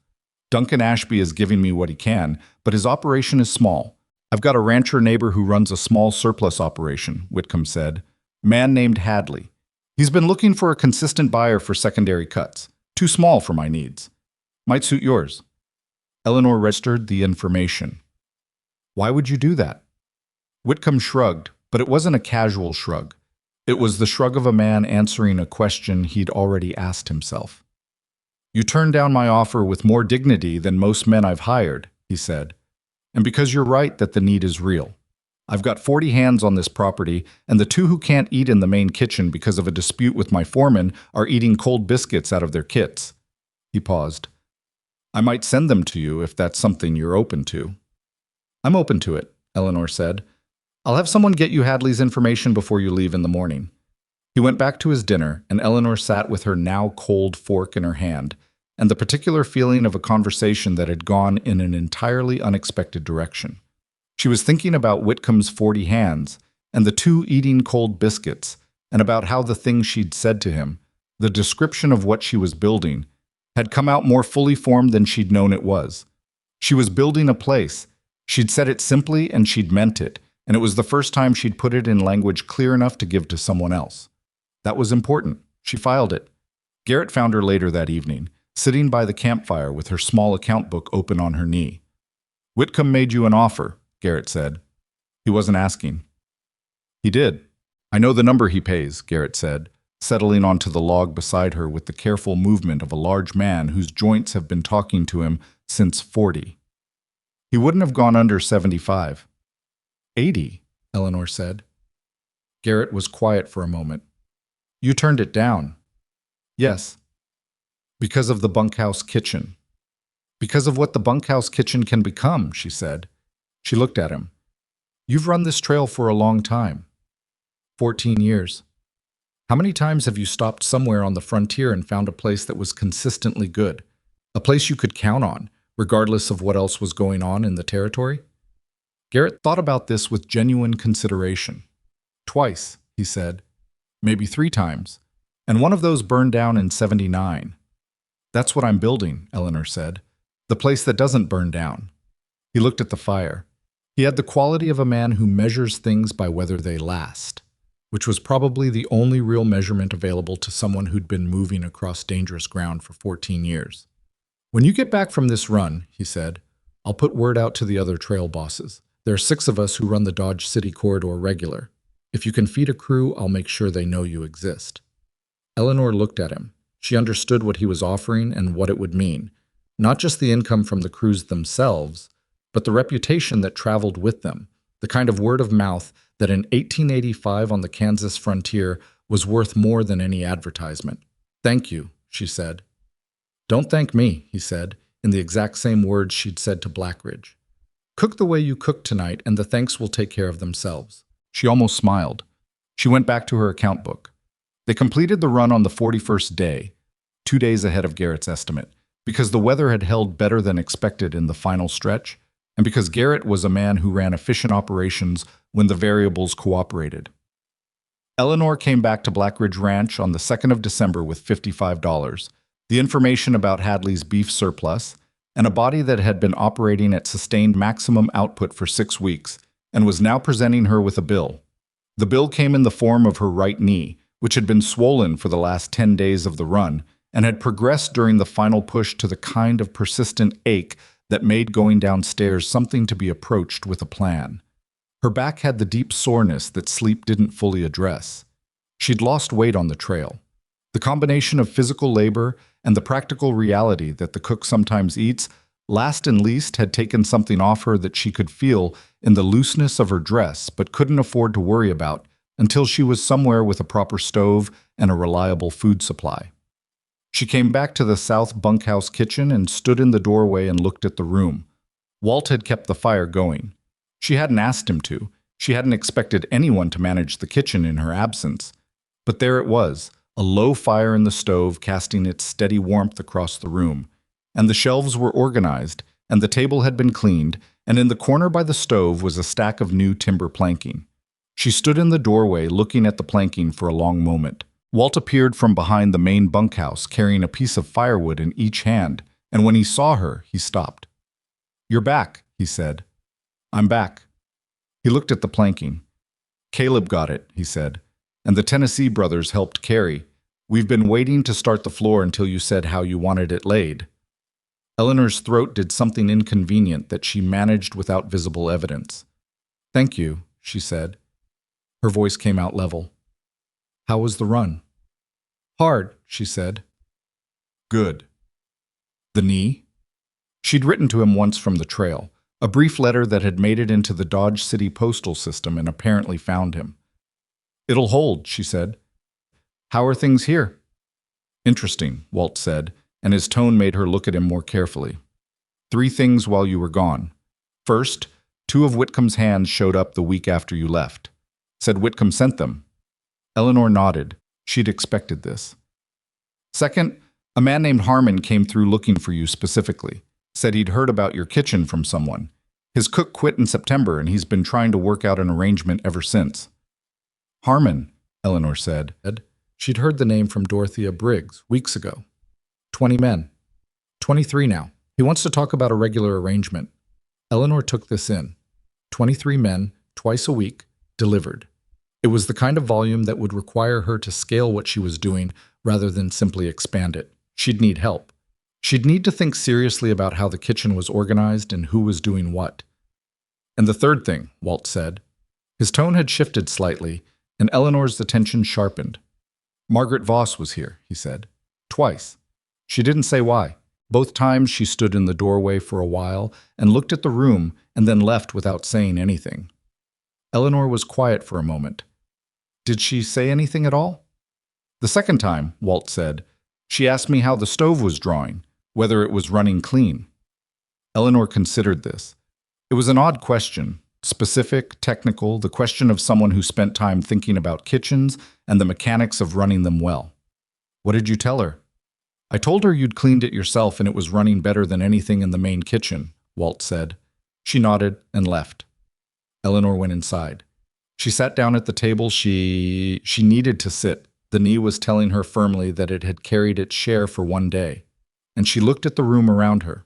Duncan Ashby is giving me what he can, but his operation is small. I've got a rancher neighbor who runs a small surplus operation, Whitcomb said. Man named Hadley. He's been looking for a consistent buyer for secondary cuts. Too small for my needs. Might suit yours. Eleanor registered the information. Why would you do that? Whitcomb shrugged, but it wasn't a casual shrug. It was the shrug of a man answering a question he'd already asked himself. You turned down my offer with more dignity than most men I've hired, he said. And because you're right that the need is real. I've got 40 hands on this property, and the 2 who can't eat in the main kitchen because of a dispute with my foreman are eating cold biscuits out of their kits. He paused. I might send them to you if that's something you're open to. I'm open to it, Eleanor said. I'll have someone get you Hadley's information before you leave in the morning. He went back to his dinner, and Eleanor sat with her now cold fork in her hand, and the particular feeling of a conversation that had gone in an entirely unexpected direction. She was thinking about Whitcomb's 40 hands, and the 2 eating cold biscuits, and about how the things she'd said to him, the description of what she was building, had come out more fully formed than she'd known it was. She was building a place. She'd said it simply, and she'd meant it, and it was the first time she'd put it in language clear enough to give to someone else. That was important. She filed it. Garrett found her later that evening, sitting by the campfire with her small account book open on her knee. Whitcomb made you an offer, Garrett said. He wasn't asking. He did. I know the number he pays, Garrett said, settling onto the log beside her with the careful movement of a large man whose joints have been talking to him since 40. He wouldn't have gone under 75. 80, Eleanor said. Garrett was quiet for a moment. You turned it down. Yes. Because of the bunkhouse kitchen. Because of what the bunkhouse kitchen can become, she said. She looked at him. You've run this trail for a long time. 14 years. How many times have you stopped somewhere on the frontier and found a place that was consistently good? A place you could count on, regardless of what else was going on in the territory? Garrett thought about this with genuine consideration. Twice, he said. Maybe 3 times. And one of those burned down in 79. That's what I'm building, Eleanor said. The place that doesn't burn down. He looked at the fire. He had the quality of a man who measures things by whether they last, which was probably the only real measurement available to someone who'd been moving across dangerous ground for 14 years. When you get back from this run, he said, I'll put word out to the other trail bosses. There are 6 of us who run the Dodge City corridor regular. If you can feed a crew, I'll make sure they know you exist. Eleanor looked at him. She understood what he was offering and what it would mean. Not just the income from the crews themselves, but the reputation that traveled with them, the kind of word of mouth that in 1885 on the Kansas frontier was worth more than any advertisement. Thank you, she said. Don't thank me, he said, in the exact same words she'd said to Blackridge. Cook the way you cooked tonight, and the thanks will take care of themselves. She almost smiled. She went back to her account book. They completed the run on the 41st day, 2 days ahead of Garrett's estimate, because the weather had held better than expected in the final stretch, and because Garrett was a man who ran efficient operations when the variables cooperated. Eleanor came back to Blackridge Ranch on the 2nd of December with $55, the information about Hadley's beef surplus, and a body that had been operating at sustained maximum output for 6 weeks, and was now presenting her with a bill. The bill came in the form of her right knee, which had been swollen for the last 10 days of the run and had progressed during the final push to the kind of persistent ache that made going downstairs something to be approached with a plan. Her back had the deep soreness that sleep didn't fully address. She'd lost weight on the trail. The combination of physical labor and the practical reality that the cook sometimes eats, last and least, had taken something off her that she could feel in the looseness of her dress but couldn't afford to worry about until she was somewhere with a proper stove and a reliable food supply. She came back to the south bunkhouse kitchen and stood in the doorway and looked at the room. Walt had kept the fire going. She hadn't asked him to. She hadn't expected anyone to manage the kitchen in her absence. But there it was, a low fire in the stove casting its steady warmth across the room. And the shelves were organized, and the table had been cleaned, and in the corner by the stove was a stack of new timber planking. She stood in the doorway looking at the planking for a long moment. Walt appeared from behind the main bunkhouse carrying a piece of firewood in each hand, and when he saw her, he stopped. "You're back," he said. "I'm back." He looked at the planking. "Caleb got it," he said, "and the Tennessee brothers helped carry. We've been waiting to start the floor until you said how you wanted it laid." Eleanor's throat did something inconvenient that she managed without visible evidence. "Thank you," she said. Her voice came out level. "How was the run?" "Hard," she said. "Good." "The knee?" She'd written to him once from the trail, a brief letter that had made it into the Dodge City postal system and apparently found him. "It'll hold," she said. "How are things here?" "Interesting," Walt said, and his tone made her look at him more carefully. "3 things while you were gone. First, 2 of Whitcomb's hands showed up the week after you left. Said Whitcomb sent them." Eleanor nodded. She'd expected this. "Second, a man named Harmon came through looking for you specifically. Said he'd heard about your kitchen from someone. His cook quit in September and he's been trying to work out an arrangement ever since." "Harmon," Eleanor said. She'd heard the name from Dorothea Briggs weeks ago. 20 men. 23 now. He wants to talk about a regular arrangement. Eleanor took this in. 23 men, twice a week, delivered. It was the kind of volume that would require her to scale what she was doing rather than simply expand it. She'd need help. She'd need to think seriously about how the kitchen was organized and who was doing what. "And the third thing," Walt said. His tone had shifted slightly, and Eleanor's attention sharpened. "Margaret Voss was here," he said. "Twice. She didn't say why. Both times she stood in the doorway for a while and looked at the room and then left without saying anything." Eleanor was quiet for a moment. "Did she say anything at all?" "The second time," Walt said, "she asked me how the stove was drawing, whether it was running clean." Eleanor considered this. It was an odd question, specific, technical, the question of someone who spent time thinking about kitchens and the mechanics of running them well. "What did you tell her?" "I told her you'd cleaned it yourself and it was running better than anything in the main kitchen," Walt said. She nodded and left. Eleanor went inside. She sat down at the table she needed to sit. The knee was telling her firmly that it had carried its share for one day. And she looked at the room around her.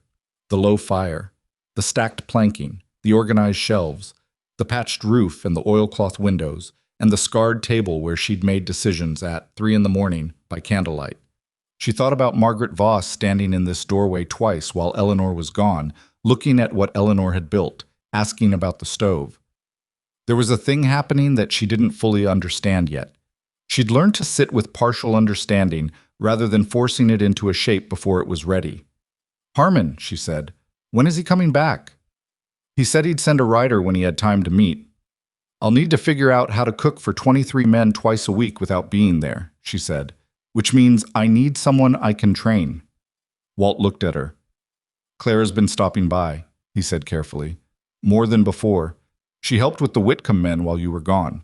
The low fire, the stacked planking, the organized shelves, the patched roof and the oilcloth windows, and the scarred table where she'd made decisions at 3 a.m. by candlelight. She thought about Margaret Voss standing in this doorway twice while Eleanor was gone, looking at what Eleanor had built, asking about the stove. There was a thing happening that she didn't fully understand yet. She'd learned to sit with partial understanding rather than forcing it into a shape before it was ready. "Harmon," she said, "when is he coming back?" "He said he'd send a rider when he had time to meet." "I'll need to figure out how to cook for 23 men twice a week without being there," she said, "which means I need someone I can train." Walt looked at her. "Clara's been stopping by," he said carefully. "More than before. She helped with the Whitcomb men while you were gone.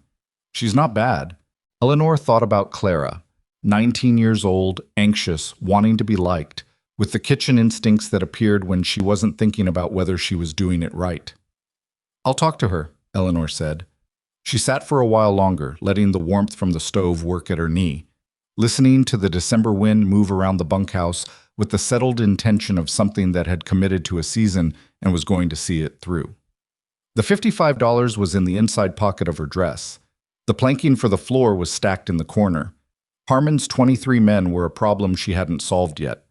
She's not bad." Eleanor thought about Clara, 19 years old, anxious, wanting to be liked, with the kitchen instincts that appeared when she wasn't thinking about whether she was doing it right. "I'll talk to her," Eleanor said. She sat for a while longer, letting the warmth from the stove work at her knee, listening to the December wind move around the bunkhouse with the settled intention of something that had committed to a season and was going to see it through. The $55 was in the inside pocket of her dress. The planking for the floor was stacked in the corner. Harmon's 23 men were a problem she hadn't solved yet.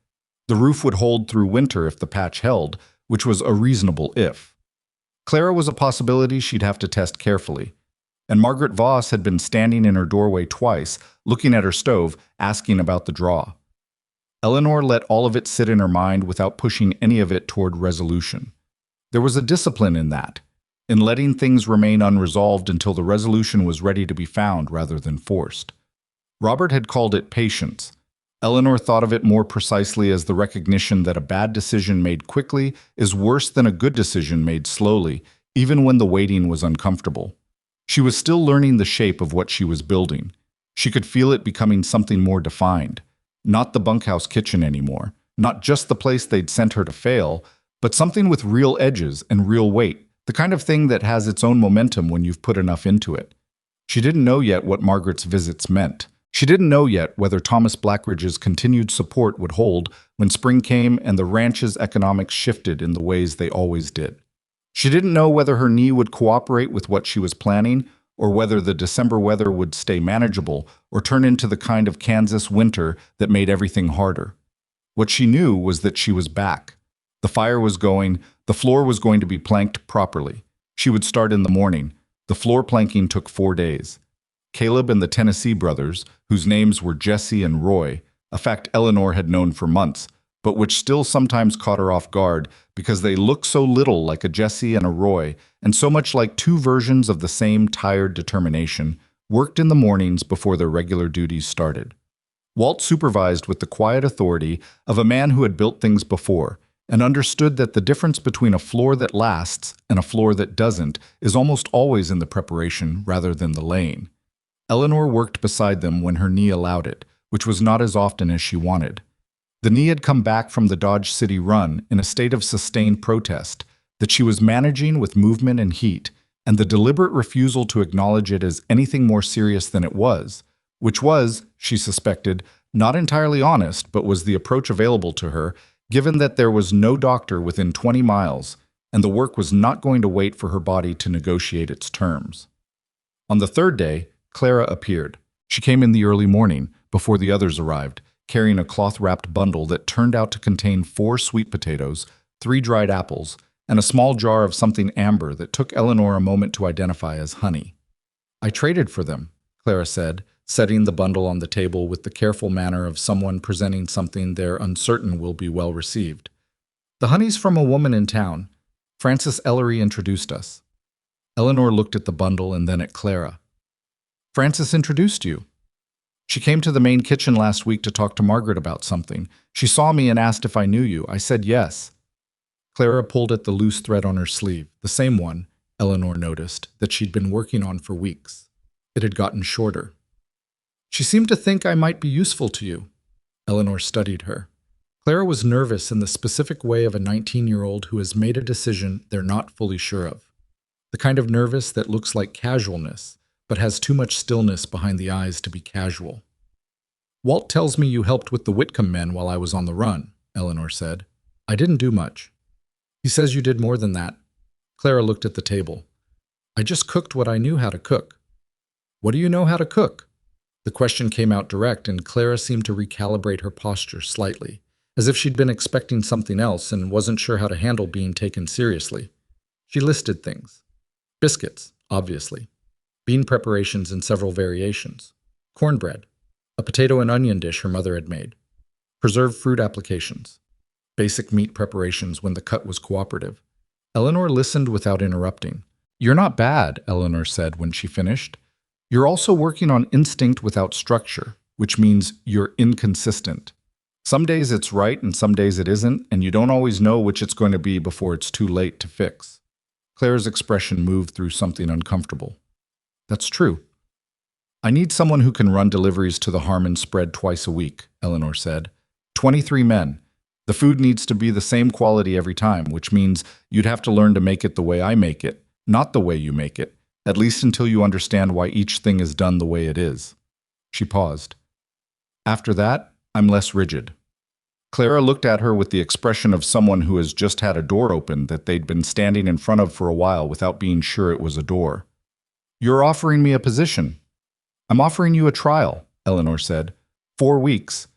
The roof would hold through winter if the patch held, which was a reasonable if. Clara was a possibility she'd have to test carefully. And Margaret Voss had been standing in her doorway twice, looking at her stove, asking about the draw. Eleanor let all of it sit in her mind without pushing any of it toward resolution. There was a discipline in that, in letting things remain unresolved until the resolution was ready to be found rather than forced. Robert had called it patience. Eleanor thought of it more precisely as the recognition that a bad decision made quickly is worse than a good decision made slowly, even when the waiting was uncomfortable. She was still learning the shape of what she was building. She could feel it becoming something more defined. Not the bunkhouse kitchen anymore, not just the place they'd sent her to fail, but something with real edges and real weight, the kind of thing that has its own momentum when you've put enough into it. She didn't know yet what Margaret's visits meant. She didn't know yet whether Thomas Blackridge's continued support would hold when spring came and the ranch's economics shifted in the ways they always did. She didn't know whether her knee would cooperate with what she was planning, or whether the December weather would stay manageable or turn into the kind of Kansas winter that made everything harder. What she knew was that she was back. The fire was going, the floor was going to be planked properly. She would start in the morning. The floor planking took 4 days. Caleb and the Tennessee brothers, whose names were Jesse and Roy, a fact Eleanor had known for months, but which still sometimes caught her off guard because they looked so little like a Jesse and a Roy, and so much like two versions of the same tired determination, worked in the mornings before their regular duties started. Walt supervised with the quiet authority of a man who had built things before, and understood that the difference between a floor that lasts and a floor that doesn't is almost always in the preparation rather than the laying. Eleanor worked beside them when her knee allowed it, which was not as often as she wanted. The knee had come back from the Dodge City run in a state of sustained protest that she was managing with movement and heat, and the deliberate refusal to acknowledge it as anything more serious than it was, which was, she suspected, not entirely honest, but was the approach available to her, given that there was no doctor within 20 miles, and the work was not going to wait for her body to negotiate its terms. On the third day, Clara appeared. She came in the early morning, before the others arrived, carrying a cloth-wrapped bundle that turned out to contain 4 sweet potatoes, 3 dried apples, and a small jar of something amber that took Eleanor a moment to identify as honey. "I traded for them," Clara said, setting the bundle on the table with the careful manner of someone presenting something they're uncertain will be well received. "The honey's from a woman in town. Frances Ellery introduced us." Eleanor looked at the bundle and then at Clara. "Frances introduced you?" "She came to the main kitchen last week to talk to Margaret about something. She saw me and asked if I knew you. I said yes." Clara pulled at the loose thread on her sleeve, the same one, Eleanor noticed, that she'd been working on for weeks. It had gotten shorter. "She seemed to think I might be useful to you." Eleanor studied her. Clara was nervous in the specific way of a 19-year-old who has made a decision they're not fully sure of. The kind of nervous that looks like casualness, but has too much stillness behind the eyes to be casual. "Walt tells me you helped with the Whitcomb men while I was on the run," Eleanor said. "I didn't do much." "He says you did more than that." Clara looked at the table. "I just cooked what I knew how to cook." "What do you know how to cook?" The question came out direct, and Clara seemed to recalibrate her posture slightly, as if she'd been expecting something else and wasn't sure how to handle being taken seriously. She listed things. Biscuits, obviously. Bean preparations in several variations. Cornbread. A potato and onion dish her mother had made. Preserved fruit applications. Basic meat preparations when the cut was cooperative. Eleanor listened without interrupting. "You're not bad," Eleanor said when she finished. "You're also working on instinct without structure, which means you're inconsistent. Some days it's right and some days it isn't, and you don't always know which it's going to be before it's too late to fix." Claire's expression moved through something uncomfortable. "That's true." "I need someone who can run deliveries to the Harmon spread twice a week," Eleanor said. 23 men. The food needs to be the same quality every time, which means you'd have to learn to make it the way I make it, not the way you make it, at least until you understand why each thing is done the way it is." She paused. "After that, I'm less rigid." Clara looked at her with the expression of someone who has just had a door open that they'd been standing in front of for a while without being sure it was a door. "You're offering me a position." "I'm offering you a trial," Eleanor said. 4 weeks.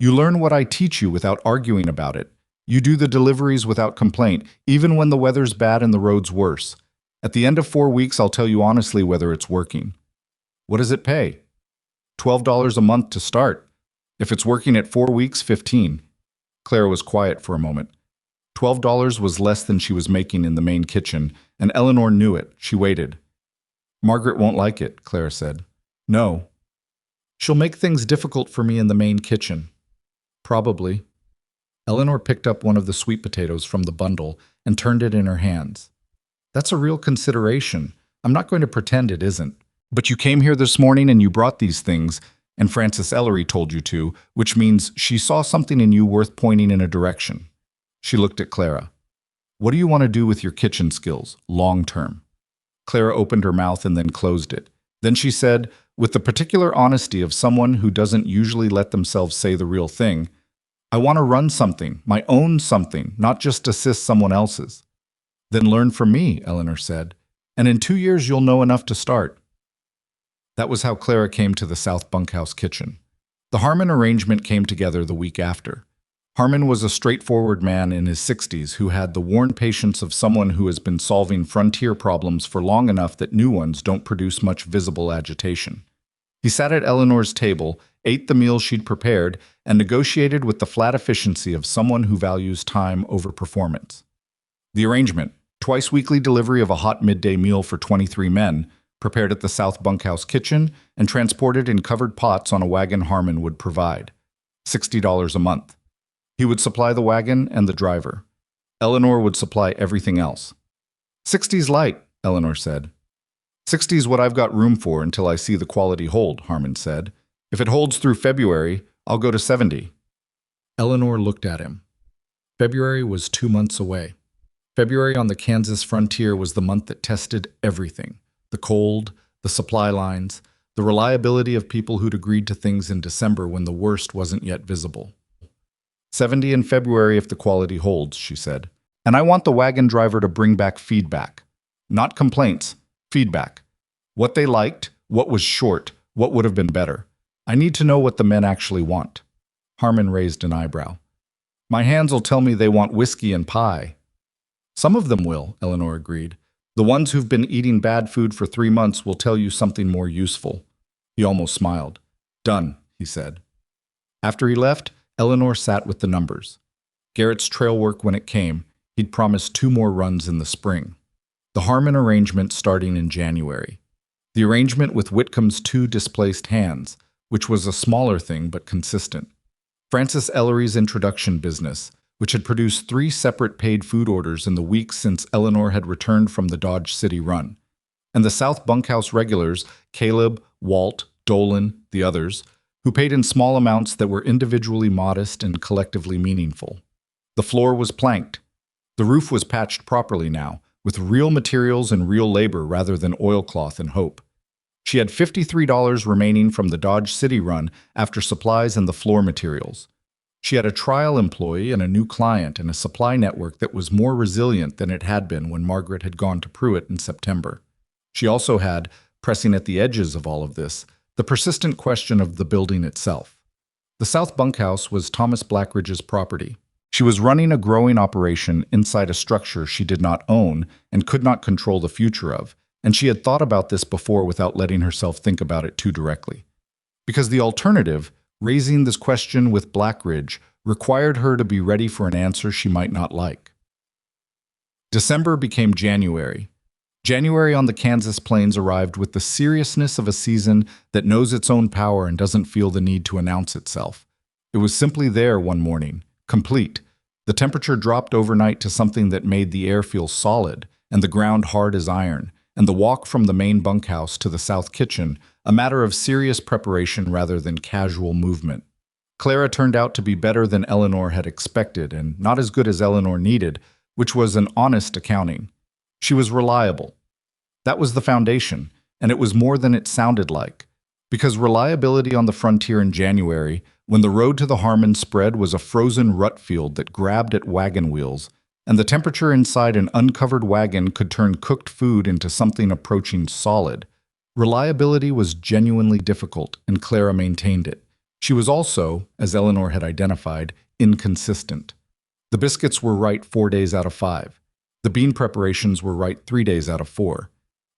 You learn what I teach you without arguing about it. You do the deliveries without complaint, even when the weather's bad and the road's worse. At the end of 4 weeks, I'll tell you honestly whether it's working. What does it pay? $12 a month to start. If it's working at 4 weeks, 15. Clara was quiet for a moment. $12 was less than she was making in the main kitchen, and Eleanor knew it. She waited. Margaret won't like it, Clara said. No. She'll make things difficult for me in the main kitchen. Probably. Eleanor picked up one of the sweet potatoes from the bundle and turned it in her hands. That's a real consideration. I'm not going to pretend it isn't. But you came here this morning and you brought these things, and Frances Ellery told you to, which means she saw something in you worth pointing in a direction. She looked at Clara. What do you want to do with your kitchen skills, long term? Clara opened her mouth and then closed it. Then she said, with the particular honesty of someone who doesn't usually let themselves say the real thing, I want to run something, my own something, not just assist someone else's. Then learn from me, Eleanor said, and in 2 years you'll know enough to start. That was how Clara came to the South Bunkhouse kitchen. The Harmon arrangement came together the week after. Harmon was a straightforward man in his 60s who had the worn patience of someone who has been solving frontier problems for long enough that new ones don't produce much visible agitation. He sat at Eleanor's table, ate the meal she'd prepared, and negotiated with the flat efficiency of someone who values time over performance. The arrangement, twice-weekly delivery of a hot midday meal for 23 men, prepared at the South Bunkhouse kitchen and transported in covered pots on a wagon Harmon would provide. $60 a month. He would supply the wagon and the driver. Eleanor would supply everything else. 60's light, Eleanor said. 60's what I've got room for until I see the quality hold, Harmon said. If it holds through February, I'll go to 70. Eleanor looked at him. February was 2 months away. February on the Kansas frontier was the month that tested everything. The cold, the supply lines, the reliability of people who'd agreed to things in December when the worst wasn't yet visible. 70 in February if the quality holds, she said. And I want the wagon driver to bring back feedback. Not complaints, feedback. What they liked, what was short, what would have been better. I need to know what the men actually want. Harmon raised an eyebrow. My hands'll tell me they want whiskey and pie. Some of them will, Eleanor agreed. The ones who've been eating bad food for 3 months will tell you something more useful. He almost smiled. Done, he said. After he left, Eleanor sat with the numbers. Garrett's trail work when it came, he'd promised 2 more runs in the spring. The Harmon arrangement starting in January. The arrangement with Whitcomb's 2 displaced hands, which was a smaller thing but consistent. Frances Ellery's introduction business, which had produced 3 separate paid food orders in the weeks since Eleanor had returned from the Dodge City run. And the South Bunkhouse regulars, Caleb, Walt, Dolan, the others, who paid in small amounts that were individually modest and collectively meaningful. The floor was planked. The roof was patched properly now, with real materials and real labor rather than oilcloth and hope. She had $53 remaining from the Dodge City run after supplies and the floor materials. She had a trial employee and a new client and a supply network that was more resilient than it had been when Margaret had gone to Pruitt in September. She also had, pressing at the edges of all of this, the persistent question of the building itself. The South Bunkhouse was Thomas Blackridge's property. She was running a growing operation inside a structure she did not own and could not control the future of, and she had thought about this before without letting herself think about it too directly. Because the alternative, raising this question with Blackridge, required her to be ready for an answer she might not like. December became January. January on the Kansas plains arrived with the seriousness of a season that knows its own power and doesn't feel the need to announce itself. It was simply there one morning, complete. The temperature dropped overnight to something that made the air feel solid and the ground hard as iron, and the walk from the main bunkhouse to the south kitchen a matter of serious preparation rather than casual movement. Clara turned out to be better than Eleanor had expected and not as good as Eleanor needed, which was an honest accounting. She was reliable. That was the foundation, and it was more than it sounded like. Because reliability on the frontier in January, when the road to the Harmon spread was a frozen rut field that grabbed at wagon wheels, and the temperature inside an uncovered wagon could turn cooked food into something approaching solid, reliability was genuinely difficult, and Clara maintained it. She was also, as Eleanor had identified, inconsistent. The biscuits were right 4 days out of 5. The bean preparations were right 3 days out of 4.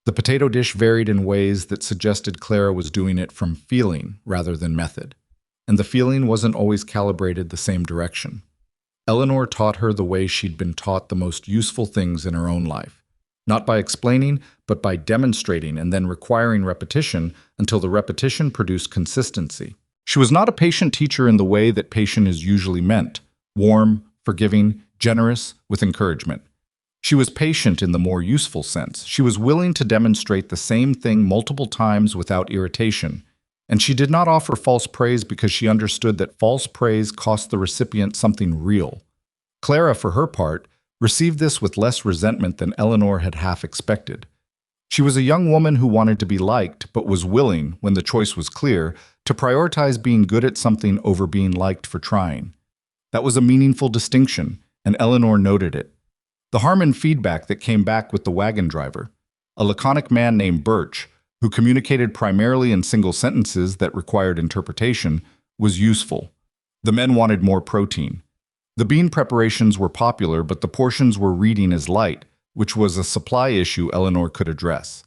The potato dish varied in ways that suggested Clara was doing it from feeling rather than method. And the feeling wasn't always calibrated the same direction. Eleanor taught her the way she'd been taught the most useful things in her own life. Not by explaining, but by demonstrating and then requiring repetition until the repetition produced consistency. She was not a patient teacher in the way that patient is usually meant, warm, forgiving, generous, with encouragement. She was patient in the more useful sense. She was willing to demonstrate the same thing multiple times without irritation. And she did not offer false praise because she understood that false praise cost the recipient something real. Clara, for her part, received this with less resentment than Eleanor had half expected. She was a young woman who wanted to be liked, but was willing, when the choice was clear, to prioritize being good at something over being liked for trying. That was a meaningful distinction, and Eleanor noted it. The harm and feedback that came back with the wagon driver, a laconic man named Birch, who communicated primarily in single sentences that required interpretation, was useful. The men wanted more protein. The bean preparations were popular, but the portions were reading as light, which was a supply issue Eleanor could address.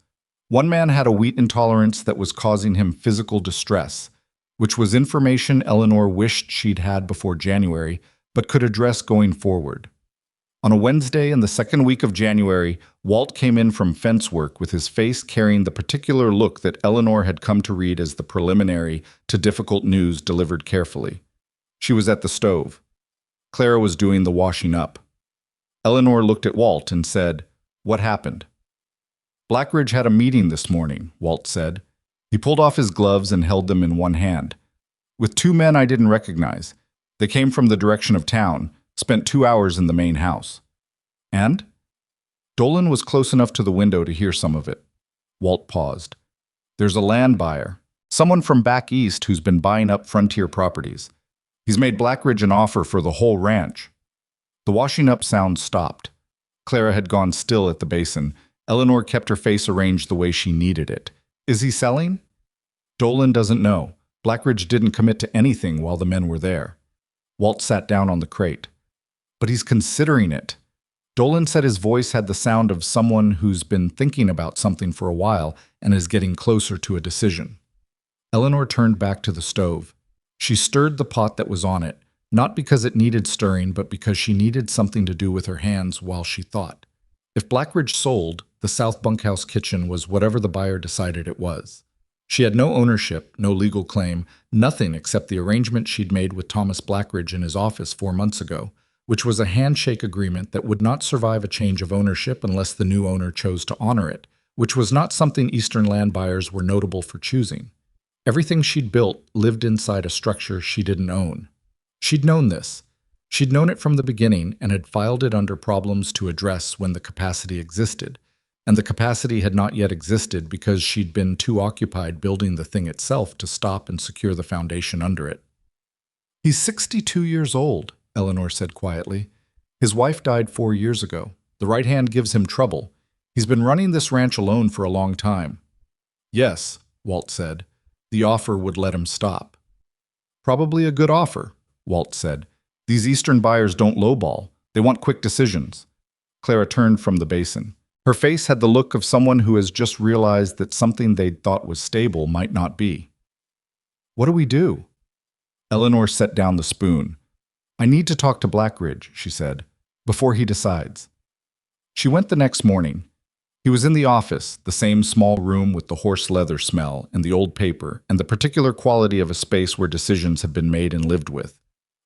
One man had a wheat intolerance that was causing him physical distress, which was information Eleanor wished she'd had before January, but could address going forward. On a Wednesday in the second week of January, Walt came in from fence work with his face carrying the particular look that Eleanor had come to read as the preliminary to difficult news delivered carefully. She was at the stove. Clara was doing the washing up. Eleanor looked at Walt and said, "What happened?" "Blackridge had a meeting this morning," Walt said. He pulled off his gloves and held them in one hand. "With 2 men I didn't recognize. They came from the direction of town, spent 2 hours in the main house." "And?" Dolan was close enough to the window to hear some of it. Walt paused. "There's a land buyer, someone from back east who's been buying up frontier properties. He's made Blackridge an offer for the whole ranch." The washing up sound stopped. Clara had gone still at the basin. Eleanor kept her face arranged the way she needed it. "Is he selling?" "Dolan doesn't know. Blackridge didn't commit to anything while the men were there." Walt sat down on the crate. "But he's considering it." Dolan said his voice had the sound of someone who's been thinking about something for a while and is getting closer to a decision. Eleanor turned back to the stove. She stirred the pot that was on it, not because it needed stirring, but because she needed something to do with her hands while she thought. If Blackridge sold, the South Bunkhouse kitchen was whatever the buyer decided it was. She had no ownership, no legal claim, nothing except the arrangement she'd made with Thomas Blackridge in his office 4 months ago, which was a handshake agreement that would not survive a change of ownership unless the new owner chose to honor it, which was not something Eastern land buyers were notable for choosing. Everything she'd built lived inside a structure she didn't own. She'd known this. She'd known it from the beginning and had filed it under problems to address when the capacity existed. And the capacity had not yet existed because she'd been too occupied building the thing itself to stop and secure the foundation under it. "He's 62 years old," Eleanor said quietly. "His wife died 4 years ago. The right hand gives him trouble. He's been running this ranch alone for a long time." "Yes," Walt said. The offer would let him stop. "Probably a good offer," Walt said. "These Eastern buyers don't lowball. They want quick decisions." Clara turned from the basin. Her face had the look of someone who has just realized that something they'd thought was stable might not be. "What do we do?" Eleanor set down the spoon. "I need to talk to Blackridge," she said, "before he decides." She went the next morning. He was in the office, the same small room with the horse leather smell and the old paper and the particular quality of a space where decisions had been made and lived with.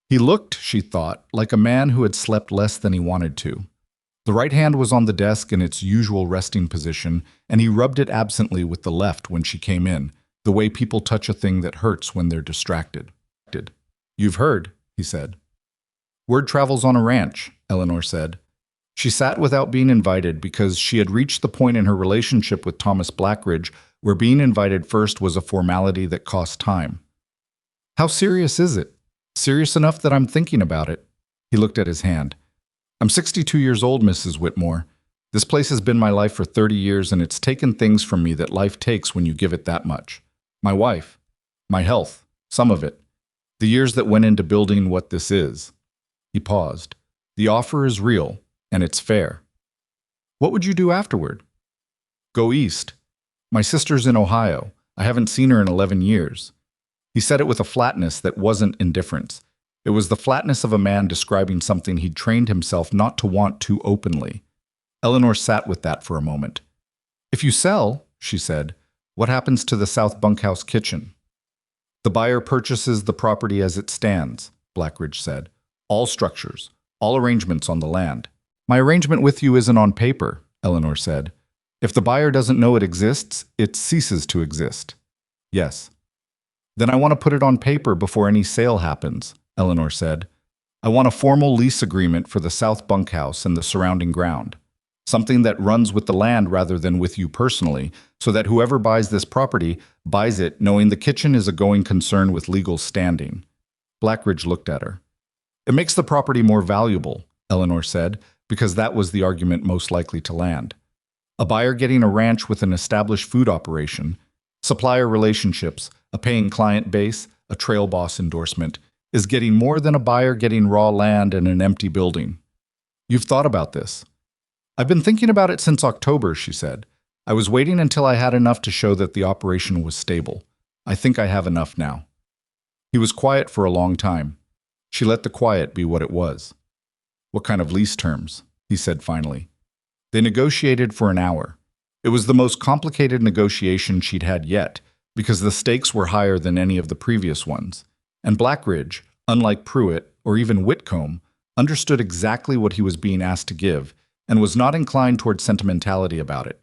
He looked, she thought, like a man who had slept less than he wanted to. The right hand was on the desk in its usual resting position, and he rubbed it absently with the left when she came in, the way people touch a thing that hurts when they're distracted. "You've heard," he said. "Word travels on a ranch," Eleanor said. She sat without being invited because she had reached the point in her relationship with Thomas Blackridge where being invited first was a formality that cost time. "How serious is it?" "Serious enough that I'm thinking about it." He looked at his hand. "I'm 62 years old, Mrs. Whitmore. This place has been my life for 30 years, and it's taken things from me that life takes when you give it that much. My wife, my health, some of it. The years that went into building what this is. He paused. The offer is real, and it's fair. What would you do afterward? Go east. My sister's in Ohio. I haven't seen her in 11 years. He said it with a flatness that wasn't indifference. It was the flatness of a man describing something he'd trained himself not to want too openly. Eleanor sat with that for a moment. If you sell, she said, what happens to the South Bunkhouse kitchen? The buyer purchases the property as it stands, Blackridge said. All structures, all arrangements on the land. My arrangement with you isn't on paper, Eleanor said. If the buyer doesn't know it exists, it ceases to exist. Yes. Then I want to put it on paper before any sale happens, Eleanor said. I want a formal lease agreement for the South Bunkhouse and the surrounding ground. Something that runs with the land rather than with you personally, so that whoever buys this property buys it knowing the kitchen is a going concern with legal standing. Blackridge looked at her. It makes the property more valuable, Eleanor said, because that was the argument most likely to land. A buyer getting a ranch with an established food operation, supplier relationships, a paying client base, a trail boss endorsement, is getting more than a buyer getting raw land and an empty building. You've thought about this. I've been thinking about it since October, she said. I was waiting until I had enough to show that the operation was stable. I think I have enough now. He was quiet for a long time. She let the quiet be what it was. What kind of lease terms? He said finally. They negotiated for an hour. It was the most complicated negotiation she'd had yet, because the stakes were higher than any of the previous ones. And Blackridge, unlike Pruitt or even Whitcomb, understood exactly what he was being asked to give and was not inclined toward sentimentality about it.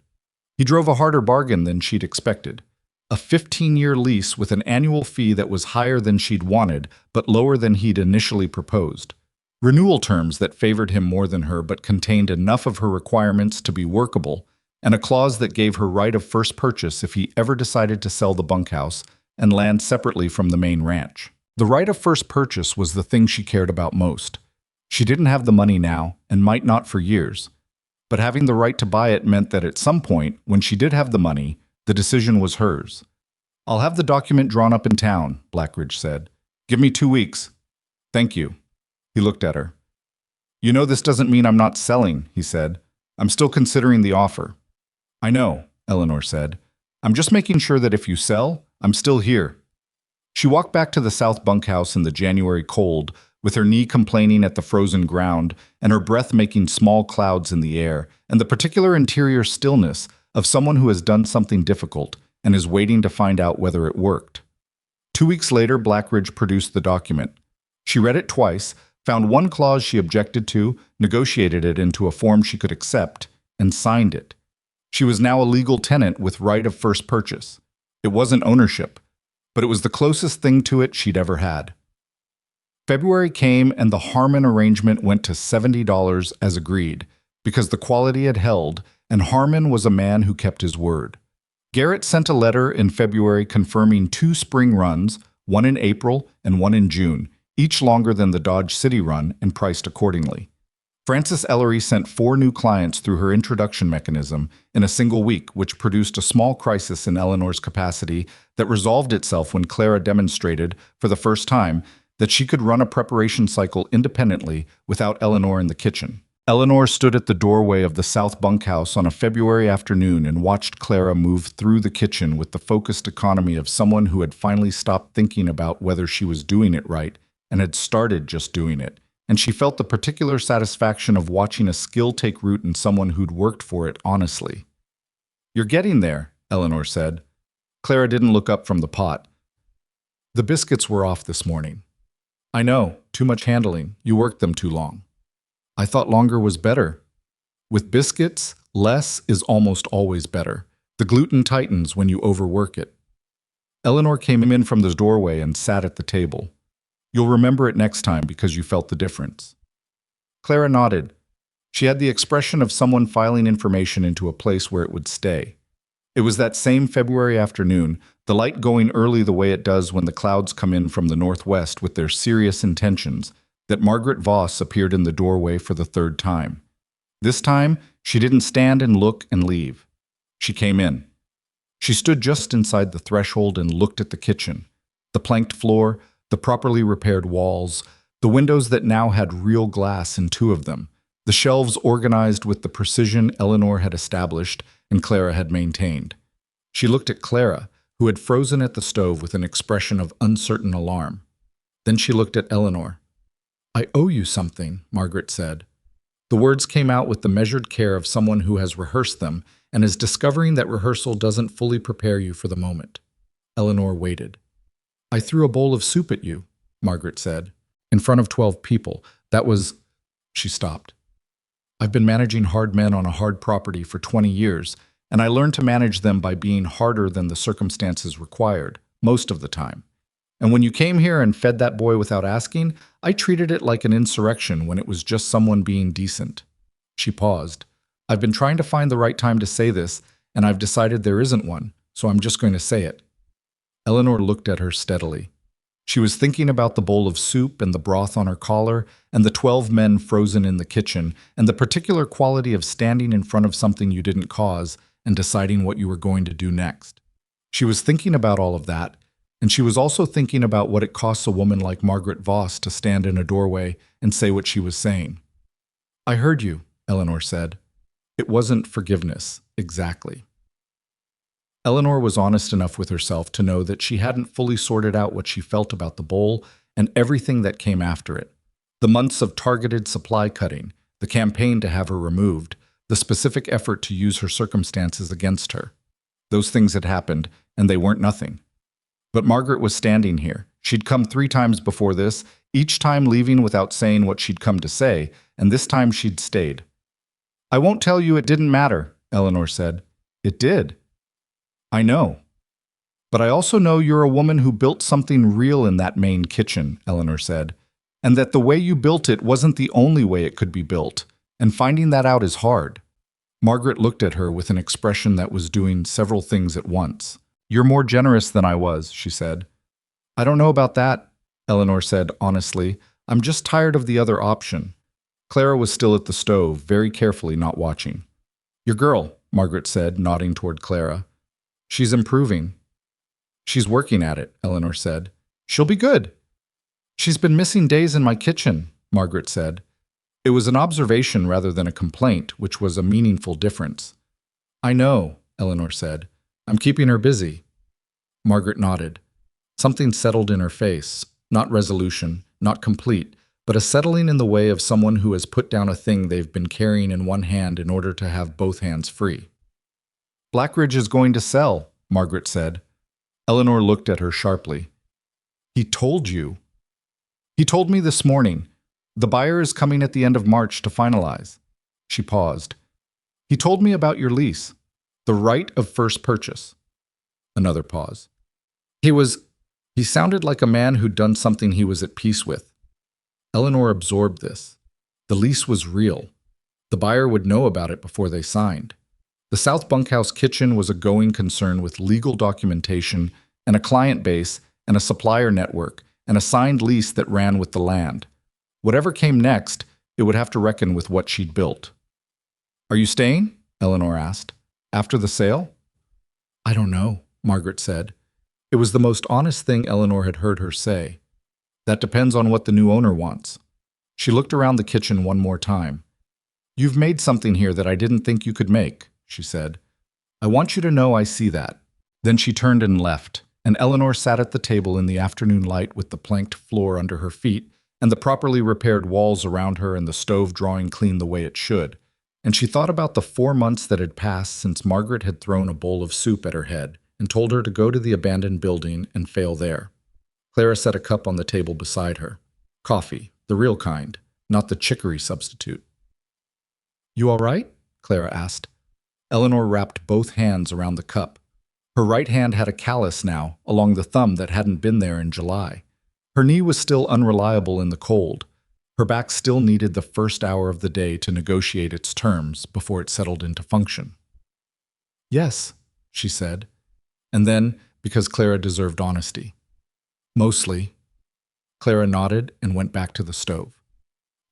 He drove a harder bargain than she'd expected. A 15-year lease with an annual fee that was higher than she'd wanted, but lower than he'd initially proposed. Renewal terms that favored him more than her but contained enough of her requirements to be workable, and a clause that gave her right of first purchase if he ever decided to sell the bunkhouse and land separately from the main ranch. The right of first purchase was the thing she cared about most. She didn't have the money now, and might not for years. But having the right to buy it meant that at some point, when she did have the money, the decision was hers. I'll have the document drawn up in town, Blackridge said. Give me 2 weeks. Thank you. He looked at her. You know this doesn't mean I'm not selling, he said. I'm still considering the offer. I know, Eleanor said. I'm just making sure that if you sell, I'm still here. She walked back to the South Bunkhouse in the January cold, with her knee complaining at the frozen ground and her breath making small clouds in the air, and the particular interior stillness of someone who has done something difficult and is waiting to find out whether it worked. 2 weeks later, Blackridge produced the document. She read it twice, found one clause she objected to, negotiated it into a form she could accept, and signed it. She was now a legal tenant with right of first purchase. It wasn't ownership, but it was the closest thing to it she'd ever had. February came and the Harmon arrangement went to $70 as agreed, because the quality had held, and Harmon was a man who kept his word. Garrett sent a letter in February confirming 2 spring runs, one in April and one in June, each longer than the Dodge City run and priced accordingly. Frances Ellery sent 4 new clients through her introduction mechanism in a single week, which produced a small crisis in Eleanor's capacity that resolved itself when Clara demonstrated, for the first time, that she could run a preparation cycle independently without Eleanor in the kitchen. Eleanor stood at the doorway of the South Bunkhouse on a February afternoon and watched Clara move through the kitchen with the focused economy of someone who had finally stopped thinking about whether she was doing it right and had started just doing it. And she felt the particular satisfaction of watching a skill take root in someone who'd worked for it honestly. You're getting there, Eleanor said. Clara didn't look up from the pot. The biscuits were off this morning. I know, too much handling. You worked them too long. I thought longer was better. With biscuits, less is almost always better. The gluten tightens when you overwork it. Eleanor came in from the doorway and sat at the table. You'll remember it next time because you felt the difference. Clara nodded. She had the expression of someone filing information into a place where it would stay. It was that same February afternoon, the light going early the way it does when the clouds come in from the northwest with their serious intentions, that Margaret Voss appeared in the doorway for the 3rd time. This time, she didn't stand and look and leave. She came in. She stood just inside the threshold and looked at the kitchen, the planked floor, The properly repaired walls, the windows that now had real glass in two of them, the shelves organized with the precision Eleanor had established and Clara had maintained. She looked at Clara, who had frozen at the stove with an expression of uncertain alarm. Then she looked at Eleanor. "I owe you something," Margaret said. The words came out with the measured care of someone who has rehearsed them and is discovering that rehearsal doesn't fully prepare you for the moment. Eleanor waited. "I threw a bowl of soup at you," Margaret said. "In front of 12 people. That was—" She stopped. "I've been managing hard men on a hard property for 20 years, and I learned to manage them by being harder than the circumstances required, most of the time. And when you came here and fed that boy without asking, I treated it like an insurrection when it was just someone being decent." She paused. "I've been trying to find the right time to say this, and I've decided there isn't one, so I'm just going to say it." Eleanor looked at her steadily. She was thinking about the bowl of soup and the broth on her collar, and the 12 men frozen in the kitchen, and the particular quality of standing in front of something you didn't cause and deciding what you were going to do next. She was thinking about all of that, and she was also thinking about what it costs a woman like Margaret Voss to stand in a doorway and say what she was saying. "I heard you," Eleanor said. It wasn't forgiveness, exactly. Eleanor was honest enough with herself to know that she hadn't fully sorted out what she felt about the bowl and everything that came after it. The months of targeted supply cutting, the campaign to have her removed, the specific effort to use her circumstances against her. Those things had happened, and they weren't nothing. But Margaret was standing here. She'd come 3 times before this, each time leaving without saying what she'd come to say, and this time she'd stayed. "I won't tell you it didn't matter," Eleanor said. "It did." "I know. But I also know you're a woman who built something real in that main kitchen," Eleanor said, "and that the way you built it wasn't the only way it could be built, and finding that out is hard." Margaret looked at her with an expression that was doing several things at once. "You're more generous than I was," she said. "I don't know about that," Eleanor said honestly. "I'm just tired of the other option." Clara was still at the stove, very carefully not watching. "Your girl," Margaret said, nodding toward Clara. "She's improving." "She's working at it," Eleanor said. "She'll be good." "She's been missing days in my kitchen," Margaret said. It was an observation rather than a complaint, which was a meaningful difference. "I know," Eleanor said. "I'm keeping her busy." Margaret nodded. Something settled in her face, not resolution, not complete, but a settling in the way of someone who has put down a thing they've been carrying in one hand in order to have both hands free. "Blackridge is going to sell," Margaret said. Eleanor looked at her sharply. "He told you." "He told me this morning. The buyer is coming at the end of March to finalize." She paused. "He told me about your lease. The right of first purchase." Another pause. He sounded like a man who'd done something he was at peace with. Eleanor absorbed this. The lease was real. The buyer would know about it before they signed. The South Bunkhouse kitchen was a going concern with legal documentation and a client base and a supplier network and a signed lease that ran with the land. Whatever came next, it would have to reckon with what she'd built. "Are you staying?" Eleanor asked. "After the sale?" "I don't know," Margaret said. It was the most honest thing Eleanor had heard her say. "That depends on what the new owner wants." She looked around the kitchen one more time. "You've made something here that I didn't think you could make," she said. "I want you to know I see that." Then she turned and left, and Eleanor sat at the table in the afternoon light with the planked floor under her feet and the properly repaired walls around her and the stove drawing clean the way it should. And she thought about the 4 months that had passed since Margaret had thrown a bowl of soup at her head and told her to go to the abandoned building and fail there. Clara set a cup on the table beside her. Coffee, the real kind, not the chicory substitute. "You all right?" Clara asked. Eleanor wrapped both hands around the cup. Her right hand had a callus now, along the thumb that hadn't been there in July. Her knee was still unreliable in the cold. Her back still needed the first hour of the day to negotiate its terms before it settled into function. "Yes," she said. And then, because Clara deserved honesty. "Mostly." Clara nodded and went back to the stove.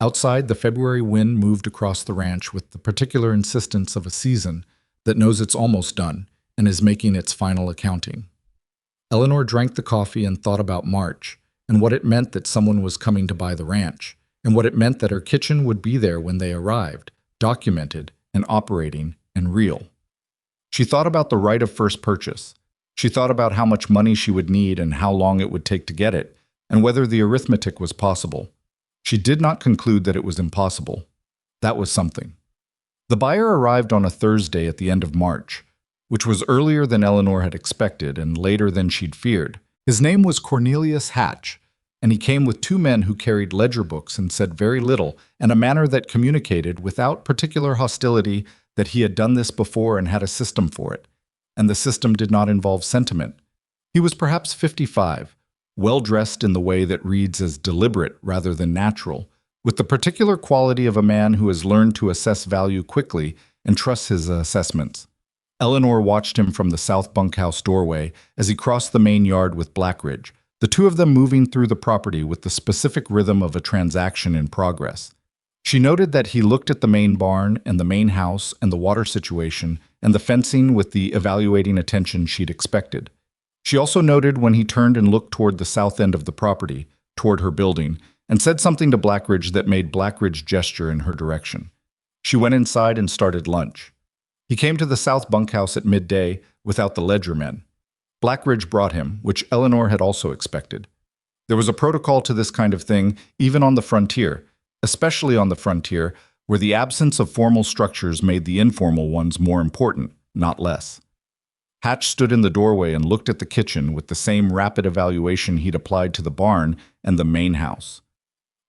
Outside, the February wind moved across the ranch with the particular insistence of a season that knows it's almost done and is making its final accounting. Eleanor drank the coffee and thought about March, and what it meant that someone was coming to buy the ranch, and what it meant that her kitchen would be there when they arrived, documented and operating and real. She thought about the right of first purchase. She thought about how much money she would need and how long it would take to get it, and whether the arithmetic was possible. She did not conclude that it was impossible. That was something. The buyer arrived on a Thursday at the end of March, which was earlier than Eleanor had expected and later than she'd feared. His name was Cornelius Hatch, and he came with two men who carried ledger books and said very little, in a manner that communicated, without particular hostility, that he had done this before and had a system for it. And the system did not involve sentiment. He was perhaps 55, well-dressed in the way that reads as deliberate rather than natural, with the particular quality of a man who has learned to assess value quickly and trusts his assessments. Eleanor watched him from the south bunkhouse doorway as he crossed the main yard with Blackridge, the two of them moving through the property with the specific rhythm of a transaction in progress. She noted that he looked at the main barn and the main house and the water situation and the fencing with the evaluating attention she'd expected. She also noted when he turned and looked toward the south end of the property, toward her building, and said something to Blackridge that made Blackridge gesture in her direction. She went inside and started lunch. He came to the south bunkhouse at midday without the ledger men. Blackridge brought him, which Eleanor had also expected. There was a protocol to this kind of thing, even on the frontier, especially on the frontier, where the absence of formal structures made the informal ones more important, not less. Hatch stood in the doorway and looked at the kitchen with the same rapid evaluation he'd applied to the barn and the main house.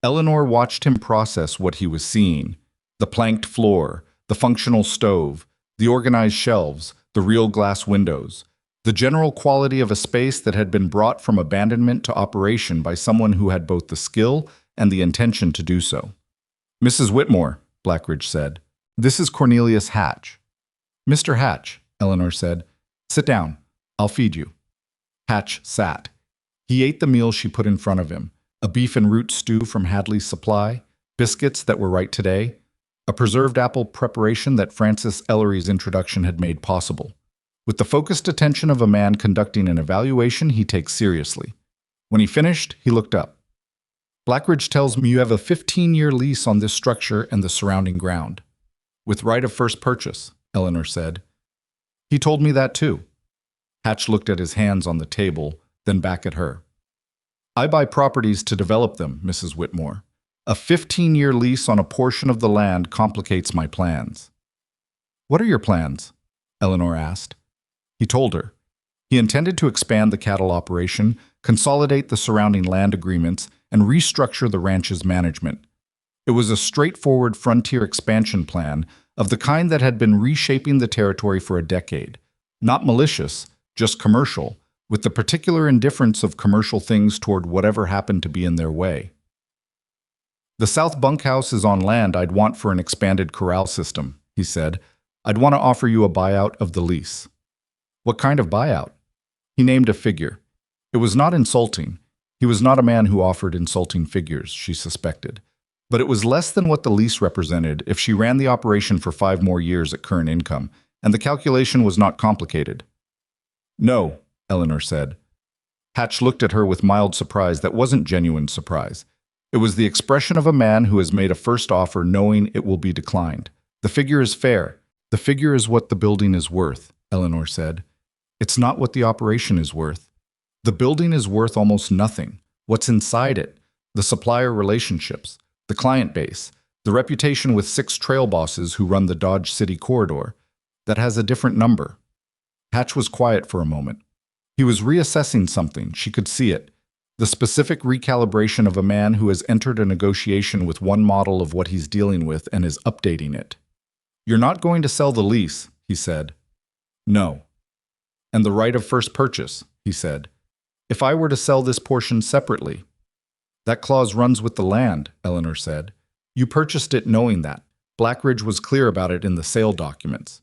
Eleanor watched him process what he was seeing: the planked floor, the functional stove, the organized shelves, the real glass windows, the general quality of a space that had been brought from abandonment to operation by someone who had both the skill and the intention to do so. "Mrs. Whitmore," Blackridge said, "this is Cornelius Hatch." "Mr. Hatch," Eleanor said, "sit down. I'll feed you." Hatch sat. He ate the meal she put in front of him: a beef and root stew from Hadley's Supply, biscuits that were right today, a preserved apple preparation that Francis Ellery's introduction had made possible. With the focused attention of a man conducting an evaluation he takes seriously. When he finished, he looked up. "Blackridge tells me you have a 15-year lease on this structure and the surrounding ground." "With right of first purchase," Eleanor said. "He told me that too." Hatch looked at his hands on the table, then back at her. "I buy properties to develop them, Mrs. Whitmore. A 15-year lease on a portion of the land complicates my plans." "What are your plans?" Eleanor asked. He told her. He intended to expand the cattle operation, consolidate the surrounding land agreements, and restructure the ranch's management. It was a straightforward frontier expansion plan of the kind that had been reshaping the territory for a decade. Not malicious, just commercial, with the particular indifference of commercial things toward whatever happened to be in their way. "The south bunkhouse is on land I'd want for an expanded corral system," he said. "I'd want to offer you a buyout of the lease." "What kind of buyout?" He named a figure. It was not insulting. He was not a man who offered insulting figures, she suspected. But it was less than what the lease represented if she ran the operation for 5 more years at current income, and the calculation was not complicated. "No," Eleanor said. Hatch looked at her with mild surprise that wasn't genuine surprise. It was the expression of a man who has made a first offer knowing it will be declined. "The figure is fair. The figure is what the building is worth," Eleanor said. "It's not what the operation is worth. The building is worth almost nothing. What's inside it, the supplier relationships, the client base, the reputation with 6 trail bosses who run the Dodge City corridor, that has a different number." Hatch was quiet for a moment. He was reassessing something, she could see it. The specific recalibration of a man who has entered a negotiation with one model of what he's dealing with and is updating it. "You're not going to sell the lease," he said. "No." "And the right of first purchase," he said. "If I were to sell this portion separately." "That clause runs with the land," Eleanor said. "You purchased it knowing that. Blackridge was clear about it in the sale documents."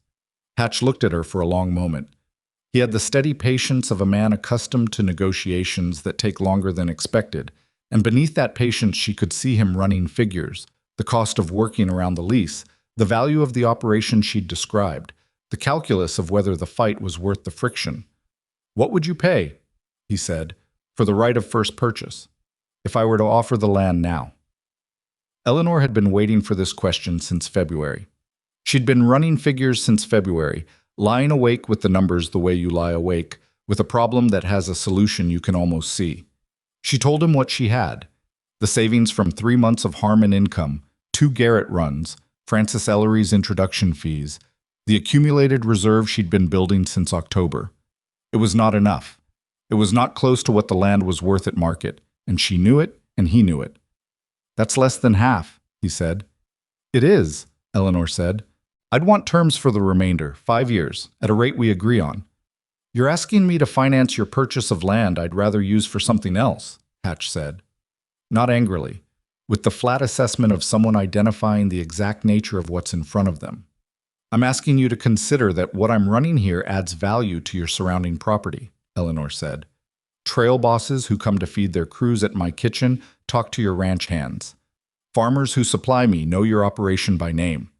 Hatch looked at her for a long moment. He had the steady patience of a man accustomed to negotiations that take longer than expected, and beneath that patience she could see him running figures: the cost of working around the lease, the value of the operation she'd described, the calculus of whether the fight was worth the friction. "What would you pay," he said, "for the right of first purchase?" if I were to offer the land now? Eleanor had been waiting for this question since February. She'd been running figures since February, lying awake with the numbers the way you lie awake, with a problem that has a solution you can almost see. She told him what she had: the savings from 3 months of Harmon income, 2 Garrett runs, Francis Ellery's introduction fees, the accumulated reserve she'd been building since October. It was not enough. It was not close to what the land was worth at market, and she knew it, and he knew it. That's less than half, he said. It is, Eleanor said. I'd want terms for the remainder, 5 years, at a rate we agree on. You're asking me to finance your purchase of land I'd rather use for something else, Hatch said. Not angrily, with the flat assessment of someone identifying the exact nature of what's in front of them. I'm asking you to consider that what I'm running here adds value to your surrounding property, Eleanor said. Trail bosses who come to feed their crews at my kitchen talk to your ranch hands. Farmers who supply me know your operation by name.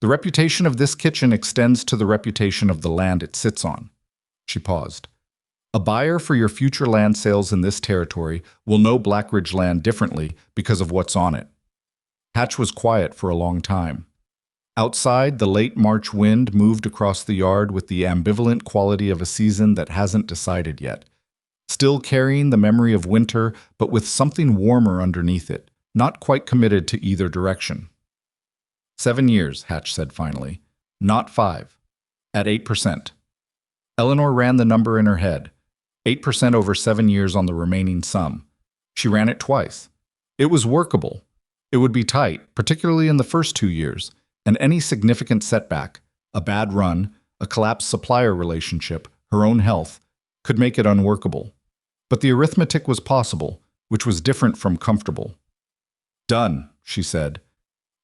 The reputation of this kitchen extends to the reputation of the land it sits on. She paused. A buyer for your future land sales in this territory will know Blackridge land differently because of what's on it. Hatch was quiet for a long time. Outside, the late March wind moved across the yard with the ambivalent quality of a season that hasn't decided yet, still carrying the memory of winter, but with something warmer underneath it, not quite committed to either direction. 7 years, Hatch said finally, not 5, at 8%. Eleanor ran the number in her head, 8% over 7 years on the remaining sum. She ran it twice. It was workable. It would be tight, particularly in the first 2 years, and any significant setback, a bad run, a collapsed supplier relationship, her own health, could make it unworkable. But the arithmetic was possible, which was different from comfortable. Done, she said.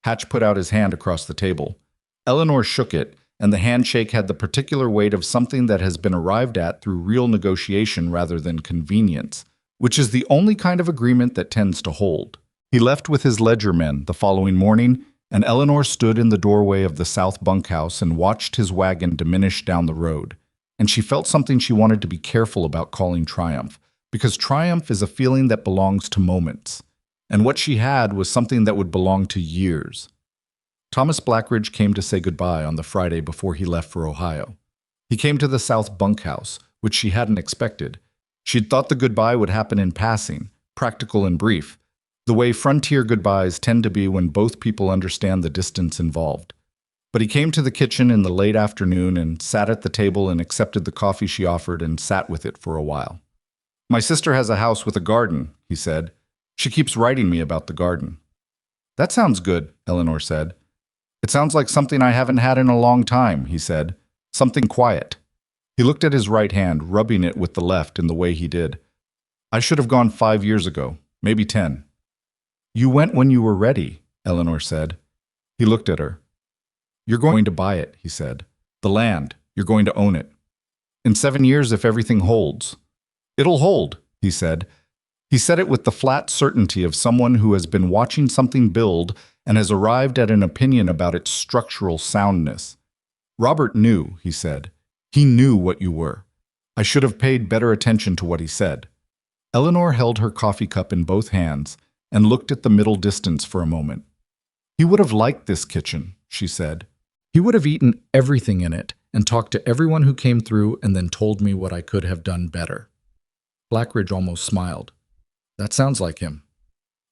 Hatch put out his hand across the table. Eleanor shook it, and the handshake had the particular weight of something that has been arrived at through real negotiation rather than convenience, which is the only kind of agreement that tends to hold. He left with his ledger men the following morning, and Eleanor stood in the doorway of the south bunkhouse and watched his wagon diminish down the road. And she felt something she wanted to be careful about calling triumph, because triumph is a feeling that belongs to moments. And what she had was something that would belong to years. Thomas Blackridge came to say goodbye on the Friday before he left for Ohio. He came to the south bunkhouse, which she hadn't expected. She'd thought the goodbye would happen in passing, practical and brief, the way frontier goodbyes tend to be when both people understand the distance involved. But he came to the kitchen in the late afternoon and sat at the table and accepted the coffee she offered and sat with it for a while. My sister has a house with a garden, he said. She keeps writing me about the garden. That sounds good, Eleanor said. It sounds like something I haven't had in a long time, he said. Something quiet. He looked at his right hand, rubbing it with the left in the way he did. I should have gone 5 years ago, maybe 10. You went when you were ready, Eleanor said. He looked at her. You're going to buy it, he said. The land, you're going to own it. In 7 years if everything holds. It'll hold, he said. He said it with the flat certainty of someone who has been watching something build and has arrived at an opinion about its structural soundness. Robert knew, he said. He knew what you were. I should have paid better attention to what he said. Eleanor held her coffee cup in both hands and looked at the middle distance for a moment. He would have liked this kitchen, she said. He would have eaten everything in it and talked to everyone who came through and then told me what I could have done better. Blackridge almost smiled. That sounds like him.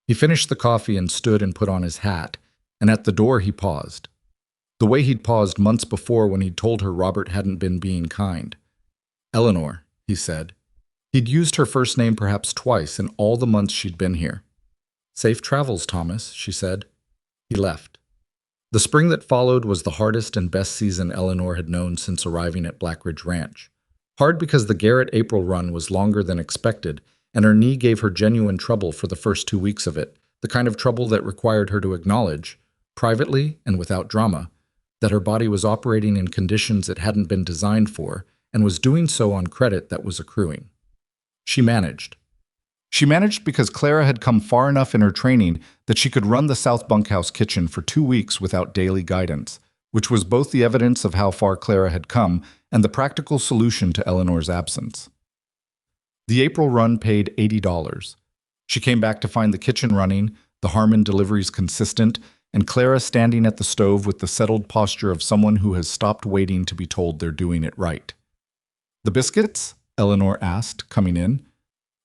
He finished the coffee and stood and put on his hat, and at the door he paused. The way he'd paused months before when he'd told her Robert hadn't been being kind. Eleanor, he said. He'd used her first name perhaps twice in all the months she'd been here. Safe travels, Thomas, she said. He left. The spring that followed was the hardest and best season Eleanor had known since arriving at Blackridge Ranch. Hard because the Garrett April run was longer than expected, and her knee gave her genuine trouble for the first 2 weeks of it, the kind of trouble that required her to acknowledge, privately and without drama, that her body was operating in conditions it hadn't been designed for, and was doing so on credit that was accruing. She managed. She managed because Clara had come far enough in her training that she could run the South Bunkhouse kitchen for 2 weeks without daily guidance, which was both the evidence of how far Clara had come and the practical solution to Eleanor's absence. The April run paid $80. She came back to find the kitchen running, the Harmon deliveries consistent, and Clara standing at the stove with the settled posture of someone who has stopped waiting to be told they're doing it right. "The biscuits?" Eleanor asked, coming in.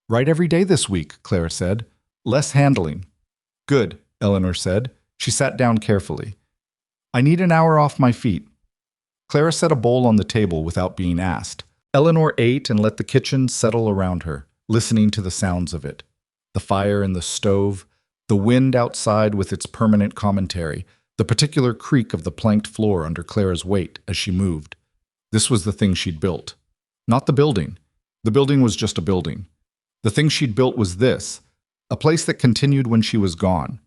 "Right every day this week," Clara said. "Less handling." "Good," Eleanor said. She sat down carefully. "I need an hour off my feet." Clara set a bowl on the table without being asked. Eleanor ate and let the kitchen settle around her, listening to the sounds of it. The fire in the stove, the wind outside with its permanent commentary, the particular creak of the planked floor under Clara's weight as she moved. This was the thing she'd built. Not the building. The building was just a building. The thing she'd built was this, a place that continued when she was gone.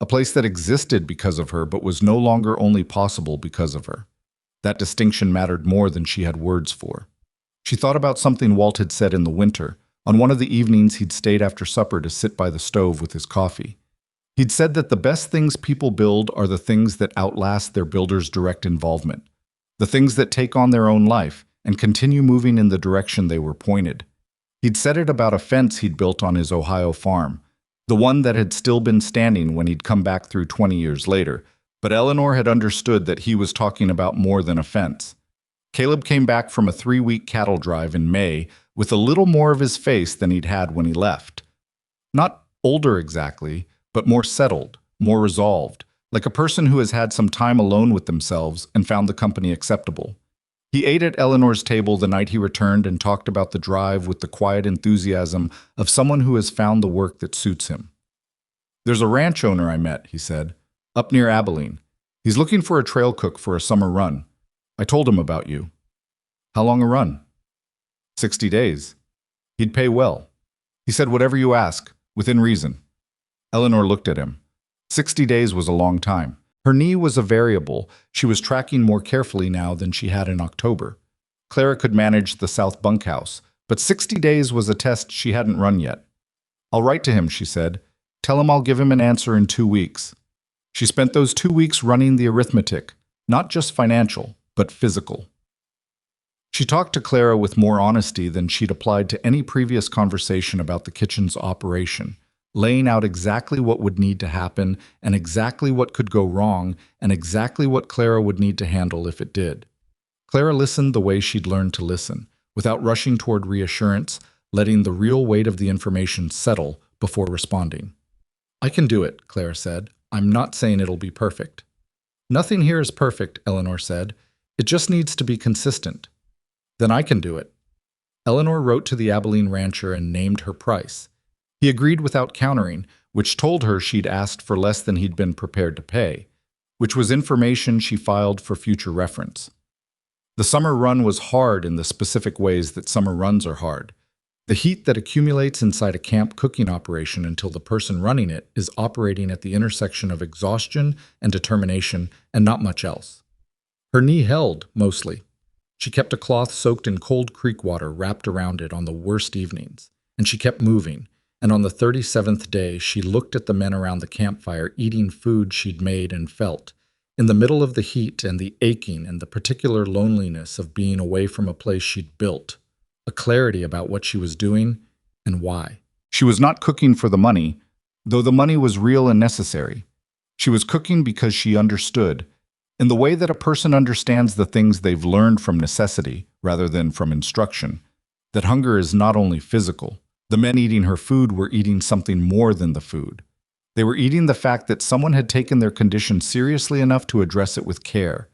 A place that existed because of her but was no longer only possible because of her. That distinction mattered more than she had words for. She thought about something Walt had said in the winter, on one of the evenings he'd stayed after supper to sit by the stove with his coffee. He'd said that the best things people build are the things that outlast their builder's direct involvement, the things that take on their own life and continue moving in the direction they were pointed. He'd said it about a fence he'd built on his Ohio farm, the one that had still been standing when he'd come back through 20 years later, but Eleanor had understood that he was talking about more than a fence. Caleb came back from a 3-week cattle drive in May with a little more of his face than he'd had when he left. Not older exactly, but more settled, more resolved, like a person who has had some time alone with themselves and found the company acceptable. He ate at Eleanor's table the night he returned and talked about the drive with the quiet enthusiasm of someone who has found the work that suits him. "There's a ranch owner I met," he said, "up near Abilene. He's looking for a trail cook for a summer run. I told him about you." "How long a run?" 60 days. He'd pay well. He said, "Whatever you ask, within reason." Eleanor looked at him. 60 days was a long time. Her knee was a variable. She was tracking more carefully now than she had in October. Clara could manage the South Bunkhouse, but 60 days was a test she hadn't run yet. "I'll write to him," she said. "Tell him I'll give him an answer in 2 weeks." She spent those 2 weeks running the arithmetic, not just financial, but physical. She talked to Clara with more honesty than she'd applied to any previous conversation about the kitchen's operation, laying out exactly what would need to happen and exactly what could go wrong and exactly what Clara would need to handle if it did. Clara listened the way she'd learned to listen, without rushing toward reassurance, letting the real weight of the information settle before responding. "I can do it," Clara said. "I'm not saying it'll be perfect." "Nothing here is perfect," Eleanor said. "It just needs to be consistent." "Then I can do it." Eleanor wrote to the Abilene rancher and named her price. He agreed without countering, which told her she'd asked for less than he'd been prepared to pay, which was information she filed for future reference. The summer run was hard in the specific ways that summer runs are hard. The heat that accumulates inside a camp cooking operation until the person running it is operating at the intersection of exhaustion and determination and not much else. Her knee held, mostly. She kept a cloth soaked in cold creek water wrapped around it on the worst evenings, and she kept moving, and on the 37th day she looked at the men around the campfire eating food she'd made and felt, in the middle of the heat and the aching and the particular loneliness of being away from a place she'd built, a clarity about what she was doing and why. She was not cooking for the money, though the money was real and necessary. She was cooking because she understood, in the way that a person understands the things they've learned from necessity rather than from instruction, that hunger is not only physical. The men eating her food were eating something more than the food. They were eating the fact that someone had taken their condition seriously enough to address it with care.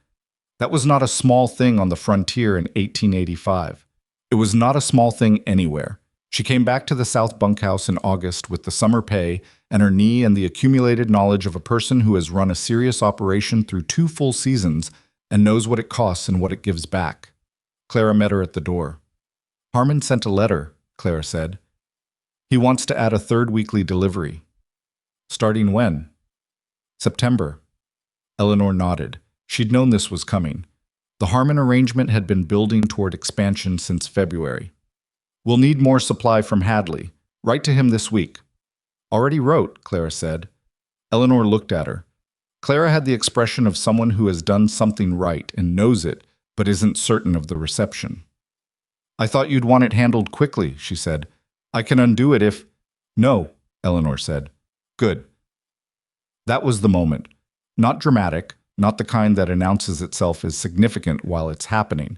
That was not a small thing on the frontier in 1885. It was not a small thing anywhere. She came back to the South Bunkhouse in August with the summer pay and her knee and the accumulated knowledge of a person who has run a serious operation through 2 full seasons and knows what it costs and what it gives back. Clara met her at the door. "Harmon sent a letter," Clara said. "He wants to add a 3rd weekly delivery." "Starting when?" "September." Eleanor nodded. She'd known this was coming. The Harmon arrangement had been building toward expansion since February. "We'll need more supply from Hadley. Write to him this week." "Already wrote," Clara said. Eleanor looked at her. Clara had the expression of someone who has done something right and knows it, but isn't certain of the reception. "I thought you'd want it handled quickly," she said. "I can undo it if—" "No," Eleanor said. Good. That was the moment. Not dramatic, not the kind that announces itself as significant while it's happening.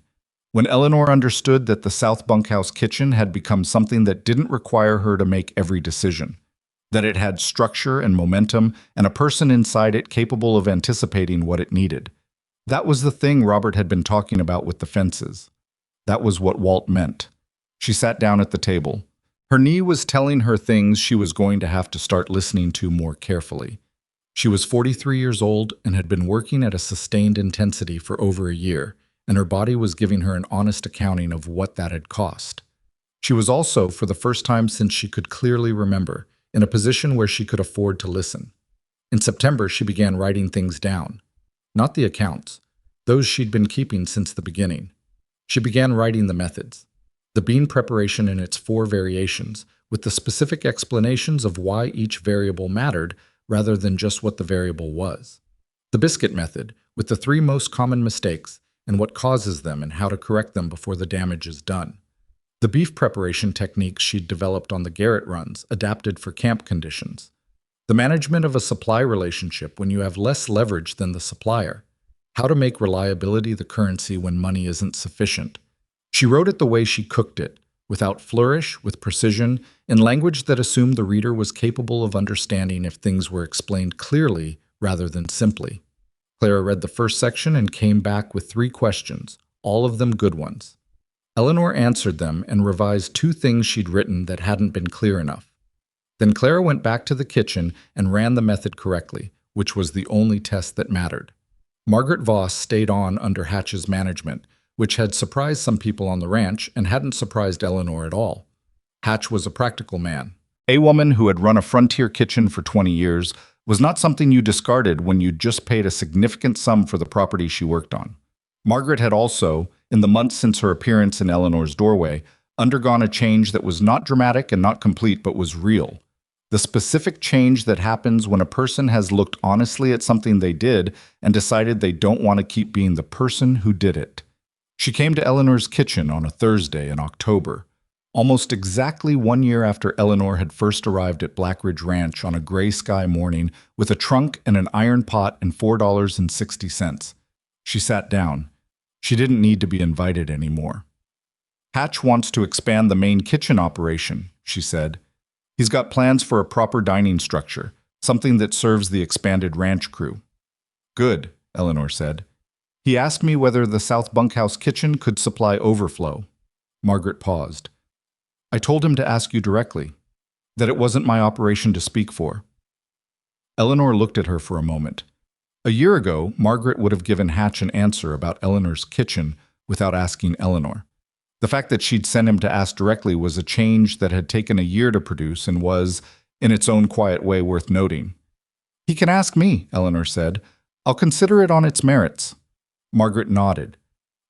When Eleanor understood that the South Bunkhouse kitchen had become something that didn't require her to make every decision, that it had structure and momentum and a person inside it capable of anticipating what it needed. That was the thing Robert had been talking about with the fences. That was what Walt meant. She sat down at the table. Her knee was telling her things she was going to have to start listening to more carefully. She was 43 years old and had been working at a sustained intensity for over a year, and her body was giving her an honest accounting of what that had cost. She was also, for the first time since she could clearly remember, in a position where she could afford to listen. In September, she began writing things down. Not the accounts, those she'd been keeping since the beginning. She began writing the methods, the bean preparation in its 4 variations, with the specific explanations of why each variable mattered rather than just what the variable was. The biscuit method, with the 3 most common mistakes and what causes them and how to correct them before the damage is done. The beef preparation techniques she'd developed on the Garrett runs, adapted for camp conditions. The management of a supply relationship when you have less leverage than the supplier. How to make reliability the currency when money isn't sufficient. She wrote it the way she cooked it, without flourish, with precision, in language that assumed the reader was capable of understanding if things were explained clearly rather than simply. Clara read the first section and came back with 3 questions, all of them good ones. Eleanor answered them and revised 2 things she'd written that hadn't been clear enough. Then Clara went back to the kitchen and ran the method correctly, which was the only test that mattered. Margaret Voss stayed on under Hatch's management, which had surprised some people on the ranch and hadn't surprised Eleanor at all. Hatch was a practical man. A woman who had run a frontier kitchen for 20 years was not something you discarded when you just paid a significant sum for the property she worked on. Margaret had also, in the months since her appearance in Eleanor's doorway, undergone a change that was not dramatic and not complete but was real. The specific change that happens when a person has looked honestly at something they did and decided they don't want to keep being the person who did it. She came to Eleanor's kitchen on a Thursday in October, almost exactly 1 year after Eleanor had first arrived at Black Ridge Ranch on a gray sky morning with a trunk and an iron pot and $4.60. She sat down. She didn't need to be invited anymore. Hatch wants to expand the main kitchen operation, she said. He's got plans for a proper dining structure, something that serves the expanded ranch crew. Good, Eleanor said. He asked me whether the South Bunkhouse kitchen could supply overflow. Margaret paused. I told him to ask you directly, that it wasn't my operation to speak for. Eleanor looked at her for a moment. A year ago, Margaret would have given Hatch an answer about Eleanor's kitchen without asking Eleanor. The fact that she'd sent him to ask directly was a change that had taken a year to produce and was, in its own quiet way, worth noting. He can ask me, Eleanor said. I'll consider it on its merits. Margaret nodded.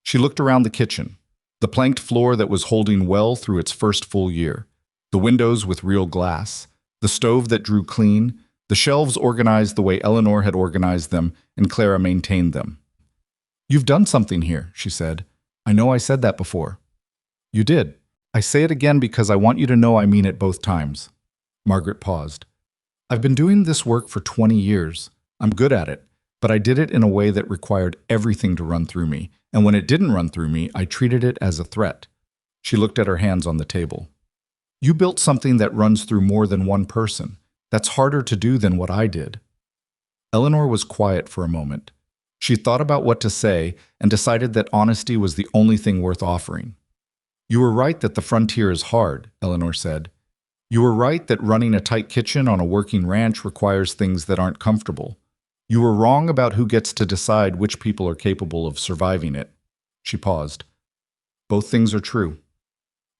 She looked around the kitchen, the planked floor that was holding well through its first full year, the windows with real glass, the stove that drew clean, the shelves organized the way Eleanor had organized them and Clara maintained them. You've done something here, she said. I know I said that before. You did. I say it again because I want you to know I mean it both times. Margaret paused. I've been doing this work for 20 years. I'm good at it, but I did it in a way that required everything to run through me, and when it didn't run through me, I treated it as a threat. She looked at her hands on the table. You built something that runs through more than one person. That's harder to do than what I did. Eleanor was quiet for a moment. She thought about what to say and decided that honesty was the only thing worth offering. You were right that the frontier is hard, Eleanor said. You were right that running a tight kitchen on a working ranch requires things that aren't comfortable. You were wrong about who gets to decide which people are capable of surviving it. She paused. Both things are true.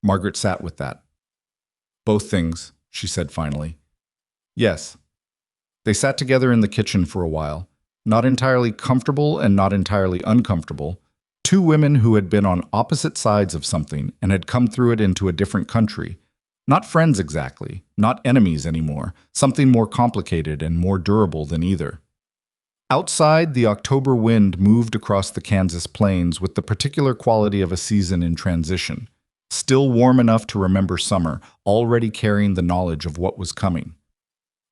Margaret sat with that. Both things, she said finally. Yes. They sat together in the kitchen for a while, not entirely comfortable and not entirely uncomfortable, 2 women who had been on opposite sides of something and had come through it into a different country. Not friends exactly, not enemies anymore, something more complicated and more durable than either. Outside, the October wind moved across the Kansas plains with the particular quality of a season in transition, still warm enough to remember summer, already carrying the knowledge of what was coming.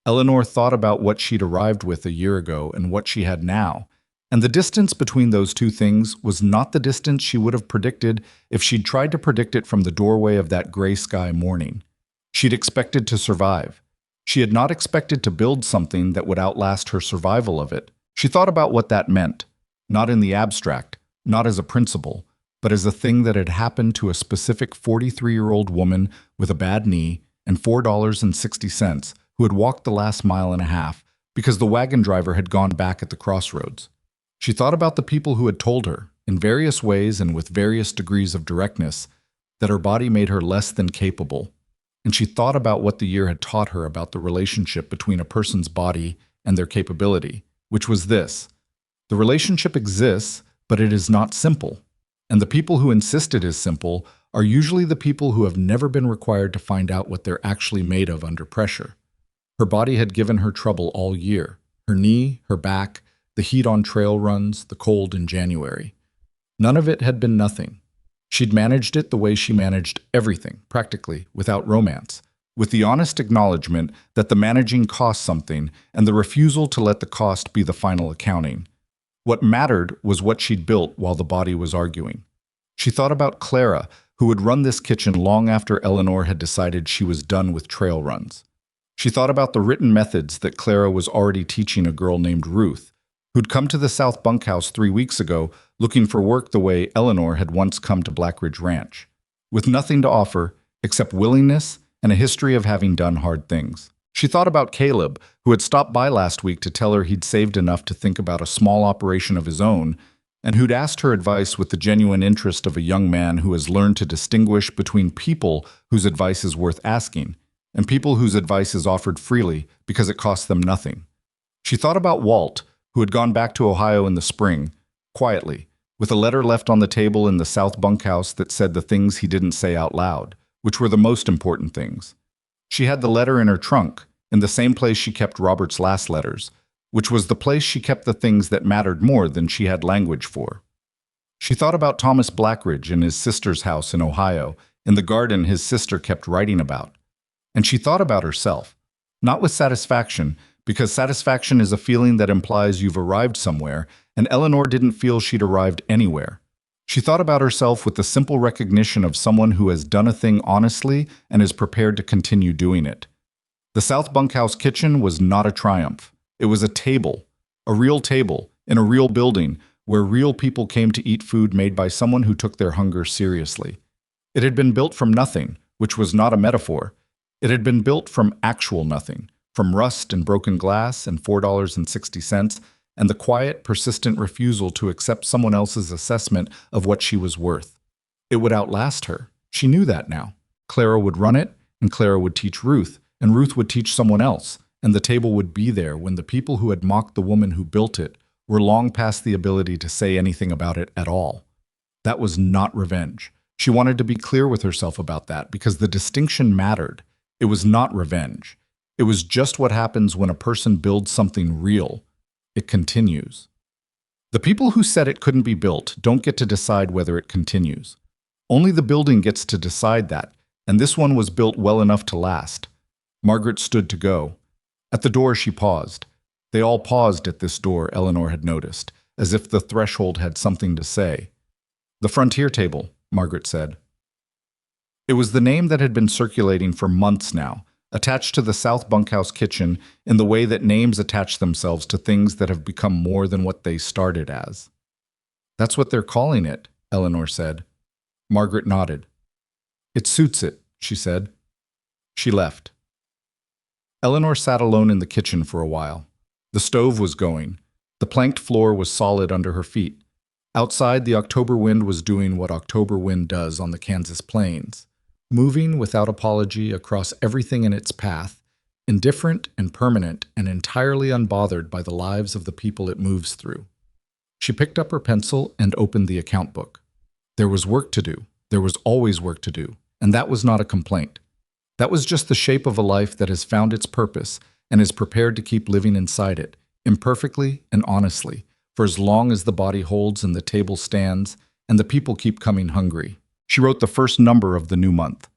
Eleanor thought about what she'd arrived with a year ago and what she had now, and the distance between those two things was not the distance she would have predicted if she'd tried to predict it from the doorway of that gray sky morning. She'd expected to survive. She had not expected to build something that would outlast her survival of it. She thought about what that meant, not in the abstract, not as a principle, but as a thing that had happened to a specific 43-year-old woman with a bad knee and $4.60 who had walked the last mile and a half because the wagon driver had gone back at the crossroads. She thought about the people who had told her, in various ways and with various degrees of directness, that her body made her less than capable. And she thought about what the year had taught her about the relationship between a person's body and their capability, which was this: the relationship exists, but it is not simple. And the people who insist it is simple are usually the people who have never been required to find out what they're actually made of under pressure. Her body had given her trouble all year: her knee, her back, the heat on trail runs, the cold in January. None of it had been nothing. She'd managed it the way she managed everything, practically, without romance, with the honest acknowledgement that the managing cost something and the refusal to let the cost be the final accounting. What mattered was what she'd built while the body was arguing. She thought about Clara, who would run this kitchen long after Eleanor had decided she was done with trail runs. She thought about the written methods that Clara was already teaching a girl named Ruth, who'd come to the South Bunkhouse 3 weeks ago looking for work the way Eleanor had once come to Black Ridge Ranch, with nothing to offer except willingness and a history of having done hard things. She thought about Caleb, who had stopped by last week to tell her he'd saved enough to think about a small operation of his own, and who'd asked her advice with the genuine interest of a young man who has learned to distinguish between people whose advice is worth asking and people whose advice is offered freely because it costs them nothing. She thought about Walt, who had gone back to Ohio in the spring, quietly, with a letter left on the table in the South Bunkhouse that said the things he didn't say out loud, which were the most important things. She had the letter in her trunk, in the same place she kept Robert's last letters, which was the place she kept the things that mattered more than she had language for. She thought about Thomas Blackridge in his sister's house in Ohio, in the garden his sister kept writing about. And she thought about herself, not with satisfaction, because satisfaction is a feeling that implies you've arrived somewhere, and Eleanor didn't feel she'd arrived anywhere. She thought about herself with the simple recognition of someone who has done a thing honestly and is prepared to continue doing it. The South Bunkhouse kitchen was not a triumph. It was a table, a real table, in a real building, where real people came to eat food made by someone who took their hunger seriously. It had been built from nothing, which was not a metaphor. It had been built from actual nothing, from rust and broken glass and $4.60, and the quiet, persistent refusal to accept someone else's assessment of what she was worth. It would outlast her. She knew that now. Clara would run it, and Clara would teach Ruth, and Ruth would teach someone else, and the table would be there when the people who had mocked the woman who built it were long past the ability to say anything about it at all. That was not revenge. She wanted to be clear with herself about that because the distinction mattered. It was not revenge. It was just what happens when a person builds something real. It continues. The people who said it couldn't be built don't get to decide whether it continues. Only the building gets to decide that, and this one was built well enough to last. Margaret stood to go. At the door she paused. They all paused at this door, Eleanor had noticed, as if the threshold had something to say. "The Frontier Table," Margaret said. It was the name that had been circulating for months now, attached to the South Bunkhouse kitchen in the way that names attach themselves to things that have become more than what they started as. "That's what they're calling it," Eleanor said. Margaret nodded. "It suits it," she said. She left. Eleanor sat alone in the kitchen for a while. The stove was going. The planked floor was solid under her feet. Outside, the October wind was doing what October wind does on the Kansas plains, moving without apology across everything in its path, indifferent and permanent and entirely unbothered by the lives of the people it moves through. She picked up her pencil and opened the account book. There was work to do. There was always work to do, and that was not a complaint. That was just the shape of a life that has found its purpose and is prepared to keep living inside it, imperfectly and honestly, for as long as the body holds and the table stands and the people keep coming hungry. She wrote the first number of the new month.